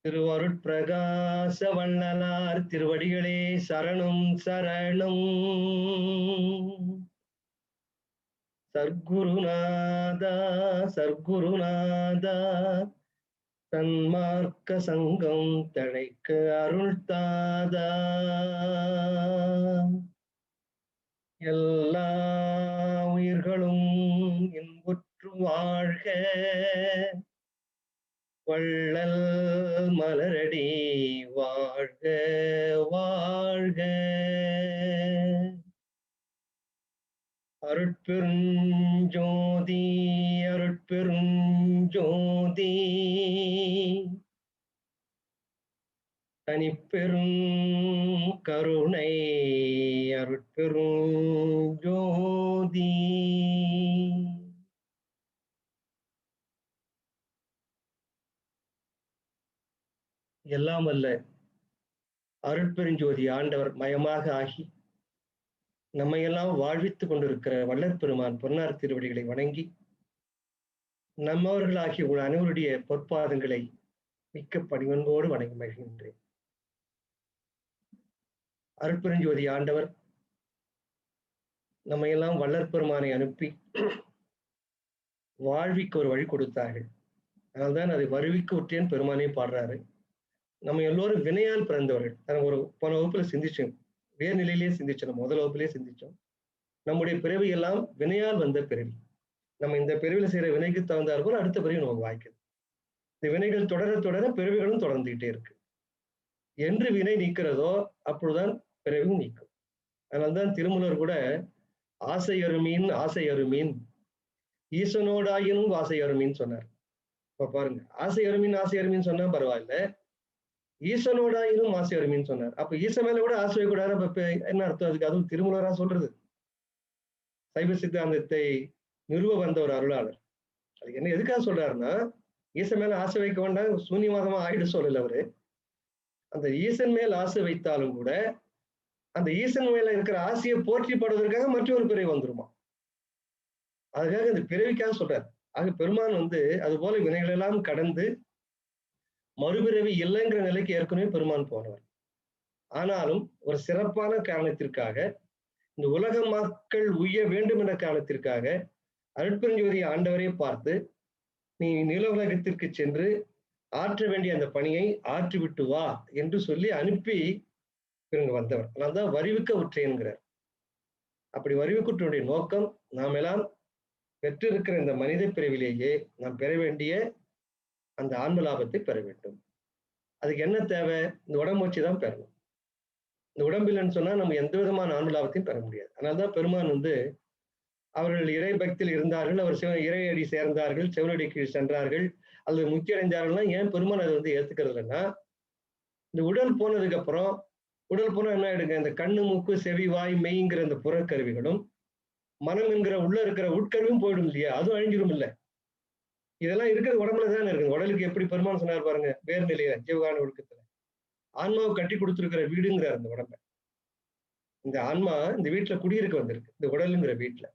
திருவருட்பிரகாச வள்ளலார் திருவடிகளே சரணம் சரணம். சர்க்குருநாதா சர்க்குருநாதா தன்மார்க்க சங்கம் தழைக்க அருள்தாதா. எல்லா உயிர்களும் இன்புற்று வாழ்க, வள்ளல் மலரடி வாழ்க வாழ்க. அருட்பெருஞ்சோதி அருட்பெருஞ்சோதி தனிப்பெரும் கருணை அருட்பெருஞ்சோதி. எல்லாம் வல்ல அருட்பெருஞ்சோதி ஆண்டவர் மயமாக ஆகி நம்மையெல்லாம் வாழ்வித்துக் கொண்டிருக்கிற வள்ளற் பெருமான் பொன்னார் திருவடிகளை வணங்கி நம்மவர்களாகிய உங்கள் அனைவருடைய பொற்பாதங்களை மிக்க பணிவன்போடு வணங்கி மகிழ்கின்றேன். அருட்பெருஞ்சோதி ஆண்டவர் நம்மையெல்லாம் வள்ளற் பெருமானை அனுப்பி வாழ்விக்கு ஒரு வழி கொடுத்தார்கள். அதனால்தான் அதை வருவிக்கு உற்றேன் பெருமானே பாடுறாரு. நம்ம எல்லோரும் வினையால் பிறந்தவர்கள். ஒரு போன வகுப்புல சிந்திச்சோம், வேர்நிலையிலேயே சிந்திச்சோம், முதல் வகுப்பிலேயே சிந்திச்சோம். நம்முடைய பிறவி எல்லாம் வினையால் வந்த பிறவி. நம்ம இந்த பிறவில செய்யற வினைக்கு தகுந்தார் போல அடுத்த பிறவி நமக்கு வாய்க்குது. இந்த வினைகள் தொடர தொடர பிறவிகளும் தொடர்ந்துகிட்டே இருக்கு. என்று வினை நீக்கிறதோ அப்பொழுதுதான் பிறவியும் நீக்கும். அதனால்தான் திருமூலர் கூட ஆசை அருமீன் ஆசை அருமீன் ஈசனோடாயினும் ஆசை அருமீன் சொன்னார். இப்ப பாருங்க, ஆசை அருமீன் சொன்னா பரவாயில்ல, ஈசனோடாயினும் ஆசை அருமின்னு சொன்னார். அப்ப ஈசன் மேல கூட ஆசை வைக்கூடாது. அப்ப என்ன அர்த்தம் அதுக்கு? அதுவும் திருமூலரா சொல்றது. சைவ சித்தாந்தத்தை நிறுவ வந்த ஒரு அருளாளர். அது என்ன எதுக்காக சொல்றாருன்னா, ஈசன் மேல ஆசை வைக்க வேண்டாம், சூன்யவாதமா ஆயிடு சொல்லல அவரு. அந்த ஈசன் மேல் ஆசை வைத்தாலும் கூட அந்த ஈசன் மேல இருக்கிற ஆசையை போற்றிப்படுவதற்காக மற்றொரு பிறவி வந்துருமா. அதுக்காக இந்த பிறவிக்காக சொல்றாரு. ஆக பெருமான் அது போல வினைகள் எல்லாம் கடந்து மறுபிறவி இல்லைங்கிற நிலைக்கு ஏற்கனவே பெருமான் போனவர். ஆனாலும் ஒரு சிறப்பான காரணத்திற்காக, இந்த உலக மக்கள் உய்ய வேண்டும் என்ற காரணத்திற்காக அருட்பெருஞ்சோதி ஆண்டவரை பார்த்து, நீ நீலோலகத்திற்கு சென்று ஆற்ற வேண்டிய அந்த பணியை ஆற்றிவிட்டு வா என்று சொல்லி அனுப்பி இவங்க வந்தவர். அதனால்தான் வருவிக்க உற்றேன்கிறார். அப்படி வருவிக்குற்றனுடைய நோக்கம், நாம் எல்லாம் பெற்றிருக்கிற இந்த மனித பிறவிலேயே நாம் பெற வேண்டிய அந்த ஆன்ம லாபத்தை பெற வேண்டும். அதுக்கு என்ன தேவை? இந்த உடம்பு வச்சுதான் பெறணும். இந்த உடம்பு இல்லைன்னு சொன்னா நம்ம எந்த விதமான ஆன்ம லாபத்தையும் பெற முடியாது. அதனால்தான் பெருமான் அவர்கள் இறை பக்தியில் இருந்தார்கள், அவர் இறையடி சேர்ந்தார்கள், செவனடி கீழ் சென்றார்கள், அல்லது முக்தி அடைந்தார்கள்னா ஏன் பெருமான் அதை ஏத்துக்கிறது இல்லைன்னா, இந்த உடல் போனதுக்கு அப்புறம், உடல் போனா என்ன ஆயிடுங்க, இந்த கண்ணு மூக்கு செவி வாய் மெய்ங்கிற இந்த புறக்கருவிகளும் மனம் என்கிற உள்ள இருக்கிற உட்கருவியும் போயிடும் இல்லையா, அதுவும் அழிஞ்சிடும் இல்லை. இதெல்லாம் இருக்கிறது உடம்புல தானே இருக்கு. உடலுக்கு எப்படி பெருமான் சொன்னார் பாருங்க, வேர் நிலையில ஜீவகான ஒழுக்கத்துல ஆன்மாவை கட்டி கொடுத்திருக்கிற வீடுங்கிறார் அந்த உடம்பை. இந்த ஆன்மா இந்த வீட்டுல குடியிருக்க வந்திருக்கு, இந்த உடலுங்கிற வீட்டுல.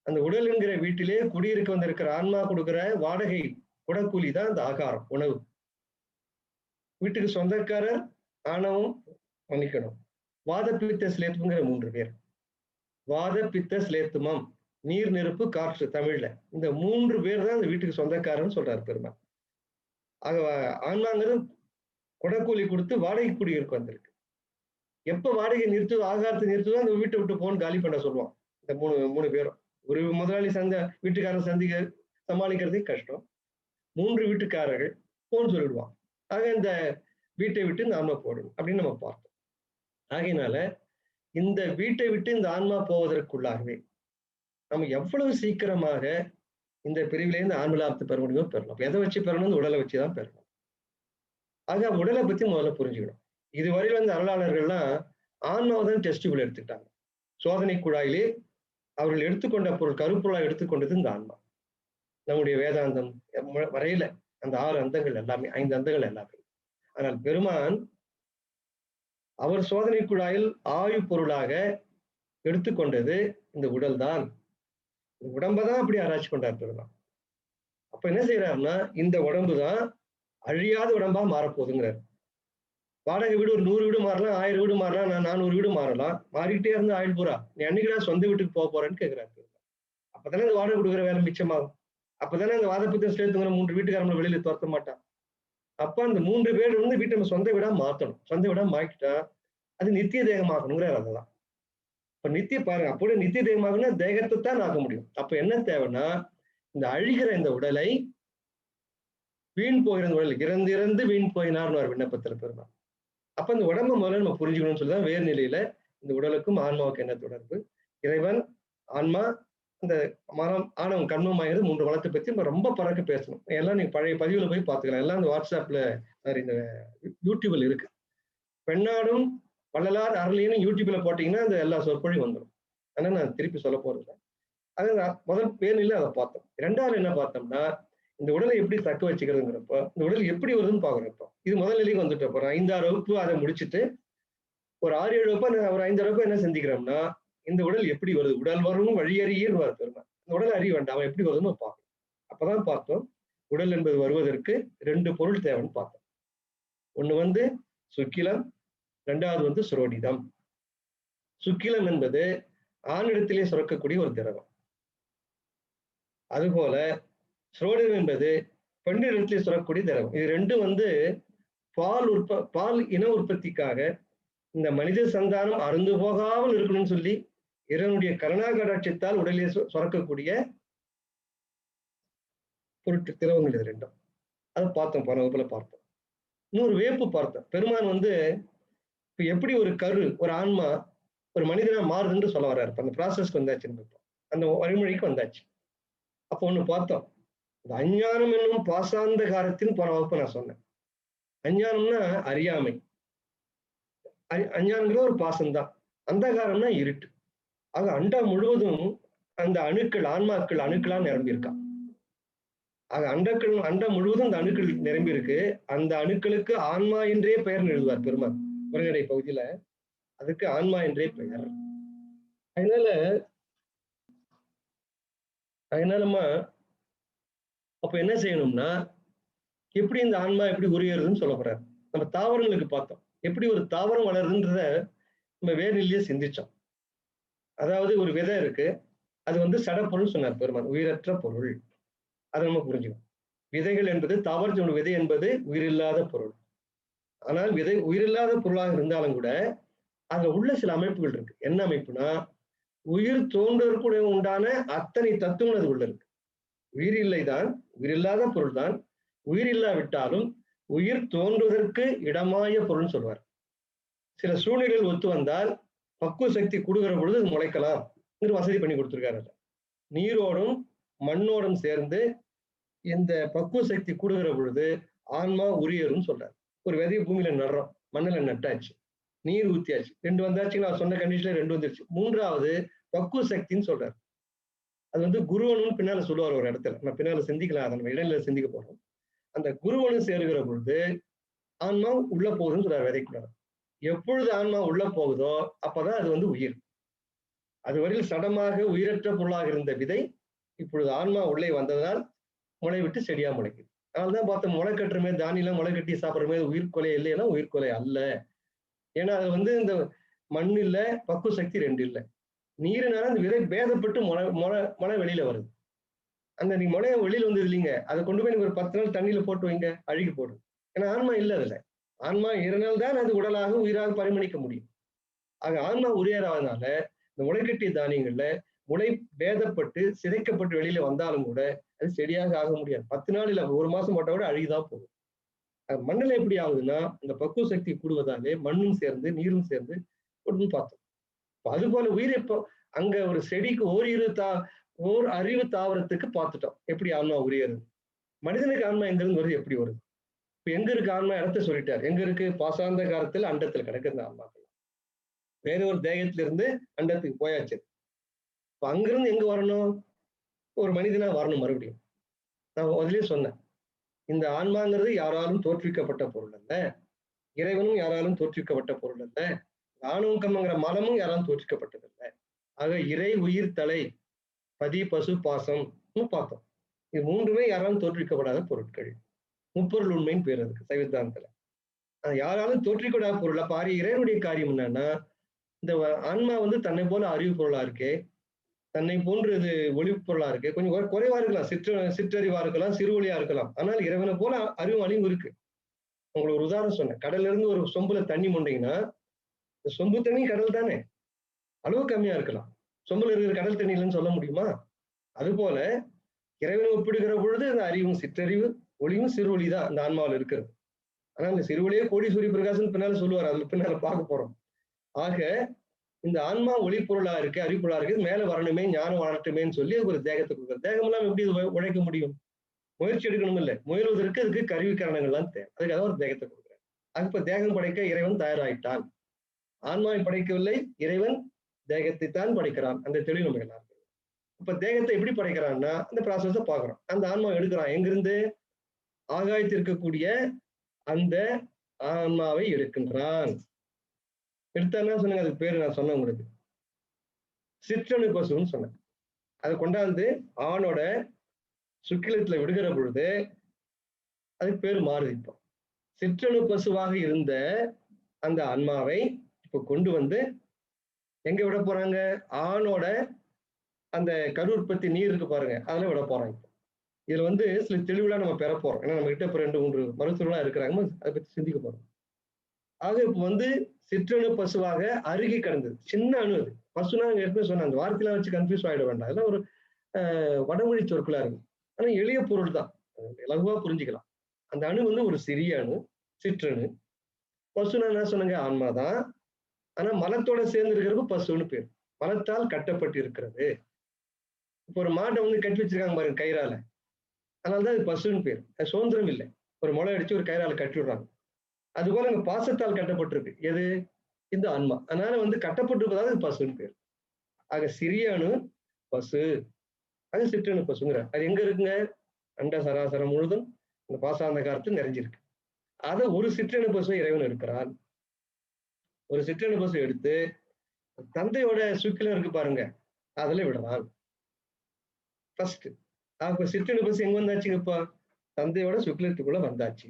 அந்த உடலுங்கிற வீட்டிலே குடியிருக்க வந்திருக்கிற ஆன்மா கொடுக்கிற வாடகை குடக்கூலி தான் இந்த ஆகாரம், உணவு. வீட்டுக்கு சொந்தக்காரர் ஆணவம் மன்னிக்கணும், வாத பித்த சிலேத்துங்கிற 3 பேர். வாத பித்த சிலேத்துமம், நீர் நெருப்பு காற்று தமிழ்ல. இந்த 3 பேர் தான் இந்த வீட்டுக்கு சொந்தக்காரன்னு சொல்றாரு பெருமாள். ஆக ஆன்மாங்கிறது குடக்கூலி கொடுத்து வாடகை குடியிருக்க வந்திருக்கு. எப்ப வாடகை நிறுத்துதோ, ஆகாரத்தை நிறுத்துதோ அந்த வீட்டை விட்டு போன்னு காலி பண்ண சொல்லுவான். இந்த மூணு பேரும். ஒரு முதலாளி வீட்டுக்காரன் சமாளிக்கிறதே கஷ்டம். 3 வீட்டுக்காரர்கள் போன்னு சொல்லிடுவான். ஆக இந்த வீட்டை விட்டு இந்த ஆன்மா போடணும் அப்படின்னு நம்ம பார்த்தோம். ஆகையினால இந்த வீட்டை விட்டு இந்த ஆன்மா போவதற்குள்ளாகவே நம்ம எவ்வளவு சீக்கிரமாக இந்த பிரிவிலேருந்து ஆன்ம லாபத்தை பெற முடியுமோ பெறணும். எதை வச்சு பெறணும்? இந்த உடலை வச்சுதான் பெறணும். ஆக உடலை பத்தி முதல்ல புரிஞ்சுக்கணும். இதுவரையில் அருளாளர்கள்லாம் ஆன்மாவை தான் டெஸ்டிபிள் எடுத்துக்கிட்டாங்க. சோதனை குழாயிலே அவர்கள் எடுத்துக்கொண்ட பொருள், கருப்பொருளா எடுத்துக்கொண்டது இந்த ஆன்மா. நம்முடைய வேதாந்தம் வரையில அந்த 6 அந்தங்கள் எல்லாமே, 5 அந்தங்கள் எல்லாமே. ஆனால் பெருமான் அவர் சோதனை குழாயில் ஆய்வு பொருளாக எடுத்துக்கொண்டது இந்த உடல் தான். உடம்பை தான் அப்படி ஆராய்ச்சி கொண்டார் பெருமான். அப்ப என்ன செய்யறாருன்னா, இந்த உடம்பு தான் அழியாத உடம்பா மாறப்போகுதுங்கிறார். வாடகை வீடு ஒரு 100 வீடு மாறலாம், 1000 வீடு மாறலாம், 400 வீடு மாறலாம். மாறிக்கிட்டே இருந்தா ஆயுள் பூரா. நீ என்னைக்குடா சொந்த வீட்டுக்கு போறேன்னு கேட்கிறாரு. அப்பதானே அந்த வாடகை கொடுக்குற வேலை மிச்சமாகும். அப்பதானே அந்த வாதப்பித்தம் சேர்த்துங்கிற 3 வீட்டுக்காரங்களை வெளியில துரத்த மாட்டான். அப்ப அந்த 3 பேர் வந்து வீட்டை நம்ம சொந்த வீடா மாத்தணும். சொந்த வீடா மாக்கிட்டா அது நித்திய தேகமாகணுங்கிறார். அதெல்லாம் இப்ப நித்திய பாருங்க, அப்படி நித்திய தேகமாகணும்னா தேகத்தை தான் ஆக்க முடியும். அப்ப என்ன தேவைன்னா இந்த அழிகிற இந்த உடலை வீண் போகிற உடல் இறந்து இறந்து வீண் போயினார்னு விண்ணப்பத்துல பெருமாள். அப்ப இந்த உடம்பை முதல்ல நம்ம புரிஞ்சுக்கணும்னு சொல்லிதான் வேறு நிலையில இந்த உடலுக்கும் ஆன்மாவுக்கு என்ன தொடர்பு, இறைவன், ஆன்மா, இந்த மனம், ஆணவம், கண்மமாகிறது 3 வளத்தை பத்தி நம்ம ரொம்ப பறக்க பேசணும். எல்லாம் நீங்க பழைய பதிவுல போய் பாத்துக்கலாம். எல்லாம் இந்த வாட்ஸ்அப்ல இந்த யூடியூப்ல இருக்கு. பெண்ணாடும் வள்ளலார் அருளின்னு யூடியூப்ல போட்டீங்கன்னா அந்த எல்லா சொற்பொழியும் வந்துடும். ஆனா நான் திருப்பி சொல்ல போறது அது முதல் பேர்ல அதை பார்த்தோம். 2வது என்ன பார்த்தோம்னா இந்த உடலை எப்படி தக்க வச்சுக்கிறதுங்கிறப்ப இந்த உடல் எப்படி வருதுன்னு பாக்குறப்போ இது முதல் நிலைக்கு வந்துட்டு போறோம். 5-6 வகுப்பு அதை முடிச்சுட்டு ஒரு 6-7 வகுப்பு ஒரு 5 வகுப்பு என்ன செஞ்சுக்கிறோம்னா இந்த உடல் எப்படி வருது, உடல் வரும் வழியறியர் பெருமை, இந்த உடல் அறிய வேண்டாம், அவன் எப்படி வருதுன்னு பார்க்கணும். அப்பதான் பார்த்தோம் உடல் என்பது வருவதற்கு 2 பொருள் தேவைன்னு பார்த்தோம். ஒண்ணு வந்து சுக்கிலம், 2வது வந்து சுரோடிதம். சுக்கிலம் என்பது ஆணிடத்திலே சுரக்கக்கூடிய ஒரு திரவம். அதுபோல சுரோடிதம் என்பது பெண்ணிடத்திலே சுரக்கக்கூடிய திரவம். இது ரெண்டும் வந்து பால் இன உற்பத்திக்காக இந்த மனித சந்தானம் அருந்து போகாமல் இருக்கணும்னு சொல்லி இறைவனுடைய கருணா கடாட்சத்தால் உடலிலே சுரக்கக்கூடிய பொருட்கள் திரவங்கள் இது ரெண்டும். அதை பார்த்தோம், போன வகுப்புல பார்த்தோம். இன்னொரு வேப்பு பார்த்தோம். பெருமான் வந்து இப்ப எப்படி ஒரு கரு ஒரு ஆன்மா ஒரு மனிதனா மாறுதுன்னு சொல்ல வர்றாரு. அந்த ப்ராசஸ்க்கு வந்தாச்சு, அந்த வழிமொழிக்கு வந்தாச்சு. அப்போ ஒண்ணு பார்த்தோம், இந்த அஞ்ஞானம் என்னும் பாசாந்த காரத்தின் போன வகுப்பு நான் சொன்னேன். அஞ்ஞானம்னா அறியாமை, அஞ்ஞானம்ங்கிற ஒரு பாசம்தான். அந்தகாரம்னா இருட்டு. ஆக அண்டா முழுவதும் அந்த அணுக்கள் ஆன்மாக்கள் அணுக்களா நிரம்பி இருக்கா. ஆக அண்டம் முழுவதும் அந்த அணுக்கள் நிரம்பி இருக்கு. அந்த அணுக்களுக்கு ஆன்மா என்றே பெயர் எழுதுவார் பெருமாள் உரைநடை பகுதியில. அதுக்கு ஆன்மா என்றே பெயர். அதனாலமா அப்ப என்ன செய்யணும்னா எப்படி இந்த ஆன்மா எப்படி உரியறதுன்னு சொல்ல போறாரு. நம்ம தாவரங்களுக்கு பார்த்தோம், எப்படி ஒரு தாவரம் வளருதுன்றத நம்ம வேறு நிலையிலேயே சிந்திச்சோம். அதாவது ஒரு விதை இருக்கு, அது வந்து சடப்பொருள் சொன்னார் பெருமான், உயிரற்ற பொருள். அதை நம்ம புரிஞ்சுக்கணும். விதைகள் என்பது தாவரத்தினுடைய விதை என்பது உயிரில்லாத பொருள். ஆனால் விதை உயிரில்லாத பொருளாக இருந்தாலும் கூட அதுல உள்ள சில அமைப்புகள் இருக்கு. என்ன அமைப்புனா உயிர் தோன்றுவதற்கு உண்டான அத்தனை தத்துவம் அது உள்ள இருக்கு. உயிர் இல்லைதான், உயிரில்லாத பொருள் தான். உயிர் இல்லாவிட்டாலும் உயிர் தோன்றுவதற்கு இடமாய பொருள்னு சொல்வார். சில சூழ்நிலைகள் ஒத்து வந்தால் பக்குவ சக்தி கூடுகிற பொழுது அது முளைக்கலாம் வசதி பண்ணி கொடுத்திருக்காரு. நீரோடும் மண்ணோடும் சேர்ந்து இந்த பக்குவ சக்தி கூடுகிற பொழுது ஆன்மா உரியரும் சொல்றாரு. ஒரு விதைய பூமியில நடுறோம், மண்ணில நட்டாச்சு, நீர் ஊத்தியாச்சு, 2 வந்தாச்சு, நான் சொன்ன கண்டிஷன்ல 2 வந்துருச்சு. 3வது பக்குவ சக்தின்னு சொல்றாரு. அது வந்து குருவனும் பின்னால சொல்லுவார் ஒரு இடத்துல, நான் பின்னால சிந்திக்கலாம், அதை நம்ம இடைநிலை சிந்திக்க போறோம். அந்த குருவனும் சேருகிற பொழுது ஆன்மா உள்ள போகுதுன்னு சொல்றாரு விதைக்குள்ள. எப்பொழுது ஆன்மா உள்ள போகுதோ அப்பதான் அது வந்து உயிர். அதுவரையில் சடமாக உயிரற்ற பொருளாக இருந்த விதை இப்பொழுது ஆன்மா உள்ளே வந்ததால் முளை விட்டு செடியா முளைக்குது. அதனால்தான் பார்த்தோம், முளை கட்டுற மாதிரி தானியெல்லாம் முளை கட்டி சாப்பிடுற மாதிரி உயிர்கொலை இல்லைன்னா உயிர்கொலை அல்ல. ஏன்னா அது வந்து இந்த மண் இல்ல, பக்குவ சக்தி 2 இல்லை. நீரினால அந்த விதை பேதப்பட்டு முளை வெளியில வருது. அந்த நீ முளைய வெளியில வந்தது இல்லைங்க, அதை கொண்டு போய் நீங்க ஒரு 10 நாள் தண்ணியில போட்டு வைங்க, அழுகி போடும். ஏன்னா ஆன்மா இல்லை அதுல. ஆன்மா இருந்தால் தான் அது உடலாக உயிராக பரிமணிக்க முடியும். ஆக ஆன்மா உரியராதனால இந்த முளைக்கட்டிய தானியங்கள்ல முளை பேதப்பட்டு சிதைக்கப்பட்டு வெளியில வந்தாலும் கூட அது செடியாக ஆக முடியாது. 10 நாள் இல்ல, 1 மாசம் போட்டா கூட அழுகிதான் போகும். மண்ணில் எப்படி ஆகுதுன்னா இந்த பக்குவ சக்தி கூடுவதாலே மண்ணும் சேர்ந்து நீரும் சேர்ந்து பார்த்தோம். அது போல உயிர் இப்போ அங்க ஒரு செடிக்கு ஓர் அறிவு தாவரத்துக்கு பார்த்துட்டோம் எப்படி ஆன்மா உரியது. மனிதனுக்கு ஆன்மா எங்க இருந்து வருது, எப்படி வருது? இப்ப எங்க இருக்கு ஆன்மா, இடத்த சொல்லிட்டார். எங்க இருக்கு? பாசாந்த காலத்துல அண்டத்துல கிடக்குது ஆன்மாக்கள். வேற ஒரு தேகத்துல இருந்து அண்டத்துக்கு போயாச்சு. இப்ப அங்கிருந்து எங்க வரணும்? ஒரு மனிதனா வரணும் மறுபடியும். நான் அதுலயே சொன்னேன், இந்த ஆன்மாங்கிறது யாராலும் தோற்றுவிக்கப்பட்ட பொருள் அல்ல, இறைவனும் யாராலும் தோற்றுவிக்கப்பட்ட பொருள் அல்ல, ஆணவம் கர்மங்கிற மலமும் யாராலும் தோற்றுவிக்கப்பட்டதில்லை. ஆக இறை உயிர் தலை பதி பசு பாசம் பார்த்தோம். இது 3மே யாராலும் தோற்றுவிக்கப்படாத பொருட்கள். முப்பொருள் உண்மைன்னு பேர் அதுக்கு சைவத்தாந்தத்துல. யாராலும் தோற்றிக்கூடா பொருள். அப்ப இறைவனுடைய காரியம் என்னன்னா, இந்த ஆன்மா வந்து தன்னை போல அறிவு பொருளா இருக்கே, தன்னை போன்று இது ஒளி பொருளா இருக்கு. கொஞ்சம் குறைவா இருக்கலாம். சிற்றறிவா இருக்கலாம், சிறுவொளியா இருக்கலாம். ஆனால் இறைவனை போல அறிவும் அழிவும் இருக்கு. உங்களுக்கு ஒரு உதாரணம் சொன்னேன். கடல்ல இருந்து ஒரு சொம்புல தண்ணி மொண்டீங்கன்னா, இந்த சொம்பு தண்ணி கடல் தானே. அளவு கம்மியா இருக்கலாம். சொம்புல இருக்கிற கடல் தண்ணி இல்லைன்னு சொல்ல முடியுமா? அதுபோல இறைவனை ஒப்பிடுகிற பொழுது அந்த அறிவும் சிற்றறிவு, ஒளியும் சிறுவொளி தான் அந்த ஆன்மாவில் இருக்கிறது. ஆனா அந்த சிறுவொளியே கோடி சூரிய பிரகாசம் பின்னால சொல்லுவார். அதுல பின்னால பார்க்க போறோம். ஆக இந்த ஆன்மா ஒளி பொருளா இருக்கு, அறிவுப்பொருளா இருக்கு, மேல வரணுமே, ஞானம் வளரட்டுமேன்னு சொல்லி ஒரு தேகத்தை கொடுக்குறது. தேகம் எல்லாம் எப்படி உழைக்க முடியும்? முயற்சி எடுக்கணும் இல்ல. முயல்வதற்கு அதுக்கு கருவி காரணங்கள்லாம் தேவை. அதுக்காக ஒரு தேகத்தை கொடுக்குறாரு. அது இப்ப தேகம் படைக்க இறைவன் தயாராயிட்டான். ஆன்மாவை படைக்கவில்லை, இறைவன் தேகத்தை தான் படைக்கிறான். அந்த தெளிவு நமக்கு எல்லாம் இருக்கு. இப்ப தேகத்தை எப்படி படைக்கிறான்னா, அந்த ப்ராசஸ பாக்குறோம். அந்த ஆன்மா எடுக்கிறான். எங்கிருந்து? ஆகாயத்தில் இருக்கக்கூடிய அந்த ஆன்மாவை எடுக்கின்றான். எடுத்தான்னா சொன்னாங்க, அதுக்கு பேரு நான் சொன்னேன் உங்களுக்கு. சிற்றணு பசுன்னு சொன்னேன். அதை கொண்டாந்து ஆணோட சுக்கிலத்துல விடுகிற பொழுது அதுக்கு பேரு மாறுது. இப்போ சிற்றணு பசுவாக இருந்த அந்த ஆன்மாவை இப்ப கொண்டு வந்து எங்க விட போறாங்க? ஆணோட அந்த கரு உற்பத்தி நீர் இருக்கு பாருங்க, அதுல விட போறாங்க. இதுல வந்து சில தெளிவுலாம் நம்ம பெற போறோம். ஏன்னா நம்ம கிட்ட இப்ப 2, 3 மருத்துவர்களா இருக்கிறாங்க. அதை பத்தி சிந்திக்க போறோம். ஆக இப்ப வந்து சிற்றணு பசுவாக அருகி கிடந்தது. சின்ன அணு அது. பசுனா ஏற்கனவே சொன்ன அந்த வார்த்தையெல்லாம் வச்சு கன்ஃபியூஸ் ஆயிட வேண்டாம். அதெல்லாம் ஒரு வடமொழி சொற்களா இருக்கு. ஆனா எளிய பொருள் தான். இலகுவா புரிஞ்சுக்கலாம். அந்த அணு வந்து ஒரு சிறிய அணு, சிற்றணு. பசுனா என்ன சொன்னாங்க? ஆன்மாதான். ஆனா மலத்தோட சேர்ந்து இருக்கிறது பசுன்னு பேர். மலத்தால் கட்டப்பட்டு இருக்கிறது. இப்போ ஒரு மாட்டை வந்து கட்டி வச்சிருக்காங்க பாருங்க கயிறால. அதனாலதான் அது பசுன்னு பேர். அது சுதந்திரம் இல்லை. ஒரு முளை அடிச்சு ஒரு கயிறால கட்டி விடுறாங்க. அதுபோல அங்க பாசத்தால் கட்டப்பட்டிருக்கு. எது? இந்த ஆன்மா. அதனால வந்து கட்டப்பட்டிருப்பதால் அது பசுன்னு பேர். ஆக சிறிய அணு பசு. அது சிற்றணு பசுங்கிற. அது எங்க இருக்குங்க? அண்ட சராசரம் முழுதும் இந்த பாசாந்த காலத்தில் நிறைஞ்சிருக்கு. அதை ஒரு சிற்றணு பசு இறைவன் எடுக்கிறான். ஒரு சிற்றணு பசு எடுத்து தந்தையோட சுக்கிலம் இருக்கு பாருங்க, அதுல விடுறான். ஃபர்ஸ்ட். அப்ப சிற்றணு பசு எங்க வந்தாச்சுங்க? இப்ப தந்தையோட சுக்கிலத்துக்குள்ள வந்தாச்சு.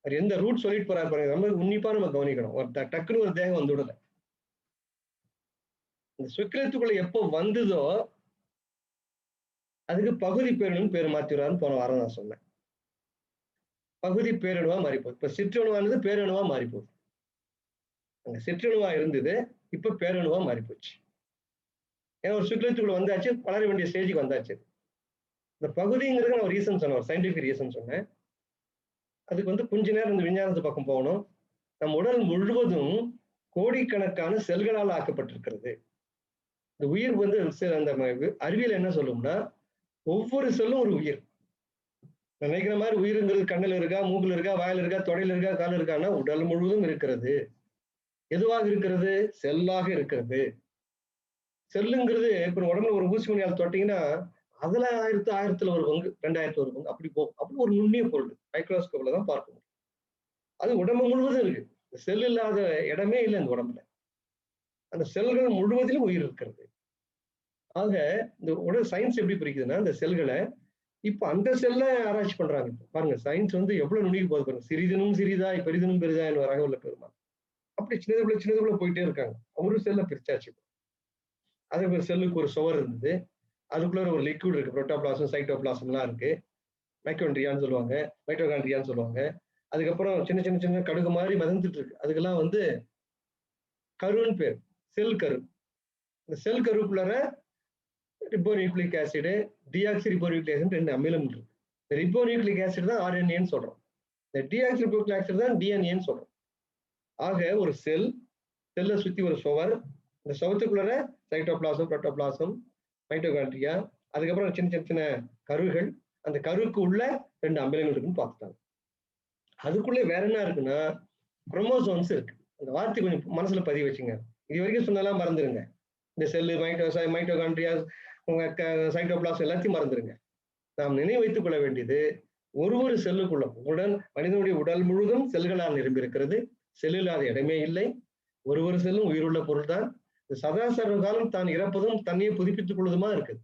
அது எந்த ரூட் சொல்லிட்டு போறாரு பாருங்க. ரொம்ப உன்னிப்பா நம்ம கவனிக்கணும். ஒரு டக்குன்னு ஒரு தேகம் வந்து விடல. இந்த சுக்கிலத்துக்குள்ள எப்போ வந்ததோ அதுக்கு பகுதி பேரணுன்னு பேர் மாத்திடுறாருன்னு போன வாரம் நான் சொன்னேன். பகுதி பேரணுவா மாறி போகுது. இப்ப சிற்றணுவானது பேரணுவா மாறி போகுது. அங்க சிற்றணுவா இருந்தது, இப்ப பேரணுவா மாறி போச்சு. ஏன்னா ஒரு சுக்கிலத்துக்குள்ள வந்தாச்சு, வளர வேண்டிய ஸ்டேஜுக்கு வந்தாச்சு. இந்த பகுதிங்கிறது நான் ஒரு ரீசன் சொன்னேன், ஒரு சயின்டிபிக் ரீசன் சொன்னேன். அதுக்கு வந்து கொஞ்ச நேரம் இந்த விஞ்ஞானத்து பக்கம் போகணும். நம் உடல் முழுவதும் கோடிக்கணக்கான செல்களால் ஆக்கப்பட்டிருக்கிறது. இந்த உயிர் வந்து அந்த அறிவியல் என்ன சொல்லும்னா, ஒவ்வொரு செல்லும் ஒரு உயிர். நினைக்கிற மாதிரி உயிருங்கிறது கண்ணில் இருக்கா, மூக்குல இருக்கா, வாயில இருக்கா, தொடையில இருக்கா, கால இருக்கான்னா உடல் முழுவதும் இருக்கிறது. எதுவாக இருக்கிறது? செல்லாக இருக்கிறது. செல்லுங்கிறது இப்ப உடம்புல ஒரு ஊசி மணியால் தொட்டீங்கன்னா அதுல 1000த்துல ஒரு பங்கு, 2000 ஒரு பங்கு அப்படி போகும். அப்படி ஒரு நுண்ணிய பொருள் மைக்ரோஸ்கோப்ல தான் பார்க்க முடியும். அது உடம்பு முழுவதும் இருக்கு. செல் இல்லாத இடமே இல்லை இந்த உடம்புல. அந்த செல்கள் முழுவதிலும் உயிர் இருக்கிறது. ஆக இந்த உடல் சயின்ஸ் எப்படி பிரிக்குதுன்னா, இந்த செல்களை இப்ப அந்த செல்ல ஆராய்ச்சி பண்றாங்க. பாருங்க சயின்ஸ் வந்து எவ்வளவு நுணுகி போகுது பாருங்க. சிறிதனும் சிறிதாய் பெரிதனும் பெரிதாய் ரகவல்ல பெருமாள். அப்படி சின்னதுக்குள்ள போயிட்டே இருக்காங்க. ஒரு செல்ல பிரிச்சாச்சு. அதே ஒரு செல்லுக்கு ஒரு சுவர் இருந்தது. அதுக்குள்ள ஒரு லிக்விட் இருக்கு. புரோட்டோபிளாசம், சைட்டோபிளாசம்லாம் இருக்கு. மைட்டோகாண்ட்ரியான்னு சொல்லுவாங்க, மைட்டோகாண்ட்ரியான்னு சொல்லுவாங்க. அதுக்கப்புறம் சின்ன சின்ன சின்ன கடுகு மாதிரி மிதந்துட்டு இருக்கு. அதுக்கெல்லாம் வந்து கருன்னு பேர். செல் கரு. இந்த செல் கருக்குள்ளார ribonucleic acid, deoxyribonucleic acid 2 அமிலம் இருக்கு. இந்த ரிபோநியூக்ளிக் ஆசிட் தான் ஆர்என்ஏன்னு சொல்றோம். இந்த டிஆக்சி ரிபோநியூக்ளிக் ஆசிட் தான் டிஎன்ஏன்னு சொல்றோம். ஆக ஒரு செல்லை சுத்தி ஒரு சுவர், இந்த சுவத்துக்குள்ளார சைட்டோபிளாசம், புரோட்டோபிளாசம், மைட்டோகாண்ட்ரியா, அதுக்கப்புறம் சின்ன சின்ன சின்ன கருகள், அந்த கருவுக்கு உள்ள 2 அமிலங்கள் இருக்குன்னு பார்த்துட்டாங்க. அதுக்குள்ளே வேற என்ன இருக்குன்னா குரோமோசோம்ஸ் இருக்கு. அந்த வார்த்தை கொஞ்சம் மனசுல பதிவு வச்சுங்க. இது வரைக்கும் சொன்னதெல்லாம் மறந்துருங்க. இந்த செல்லு, மைட்டோகாண்ட்ரியா, உங்க சைட்டோபிளாசம் எல்லாத்தையும் மறந்துருங்க. நாம் நினைவு வைத்துக் கொள்ள வேண்டியது ஒரு செல்லுக்குள்ள மனிதனுடைய உடல் முழுதும் செல்களால் நிரம்பி இருக்கிறது. செல் இல்லாத இடமே இல்லை. ஒரு செல்லும் உயிருள்ள பொருள் தான். சதா சர்வ காலம் தான் இறப்பதும் தன்னையே புதுப்பித்துக் கொள்வதுமா இருக்குது.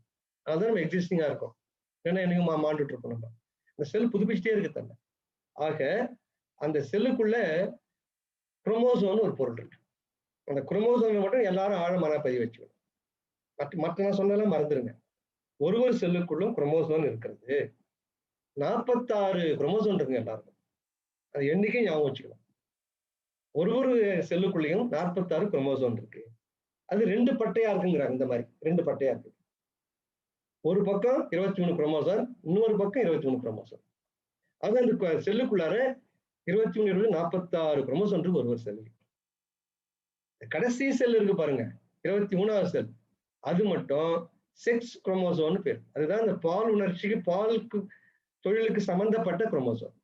அதான் நம்ம எக்ஸிஸ்டிங்கா இருக்கோம். ஏன்னா என்னைக்கும் மாண்டுட்டு இருக்கோம் நம்ம. இந்த செல் புதுப்பிச்சுட்டே இருக்கு தன்னை. ஆக அந்த செல்லுக்குள்ள குரோமோசோம்னு ஒரு பொருள் இருக்கு. அந்த குரோமோசோமை மட்டும் எல்லாரும் ஆழமான பதிவு வச்சுக்கணும். மற்ற நான் சொன்னதெல்லாம் மறந்துருங்க. ஒரு செல்லுக்குள்ளும் குரோமோசோம் இருக்கிறது. 46 குரோமோசோம் இருக்குங்க எல்லாருக்கும். அது எண்ணிக்கை ஞாபகம் வச்சுக்கணும். ஒரு செல்லுக்குள்ளேயும் 46 குரோமோசோம் இருக்கு. அது 2 பட்டையா இருக்குங்கிறாங்க. இந்த மாதிரி 2 பட்டையா இருக்கு. ஒரு பக்கம் 23 குரோமோசோம், இன்னொரு பக்கம் 23 குரோமோசோம். அது அந்த செல்லுக்குள்ளார 23 46 குரோமோசோம் இருக்கு ஒரு செல். கடைசி செல் இருக்கு பாருங்க, 23வது செல். அது மட்டும் செக்ஸ் குரோமோசோம்னு பேர். அதுதான் இந்த பால் உணர்ச்சிக்கு, பாலுக்கு தொழிலுக்கு சம்பந்தப்பட்ட குரோமோசோம்.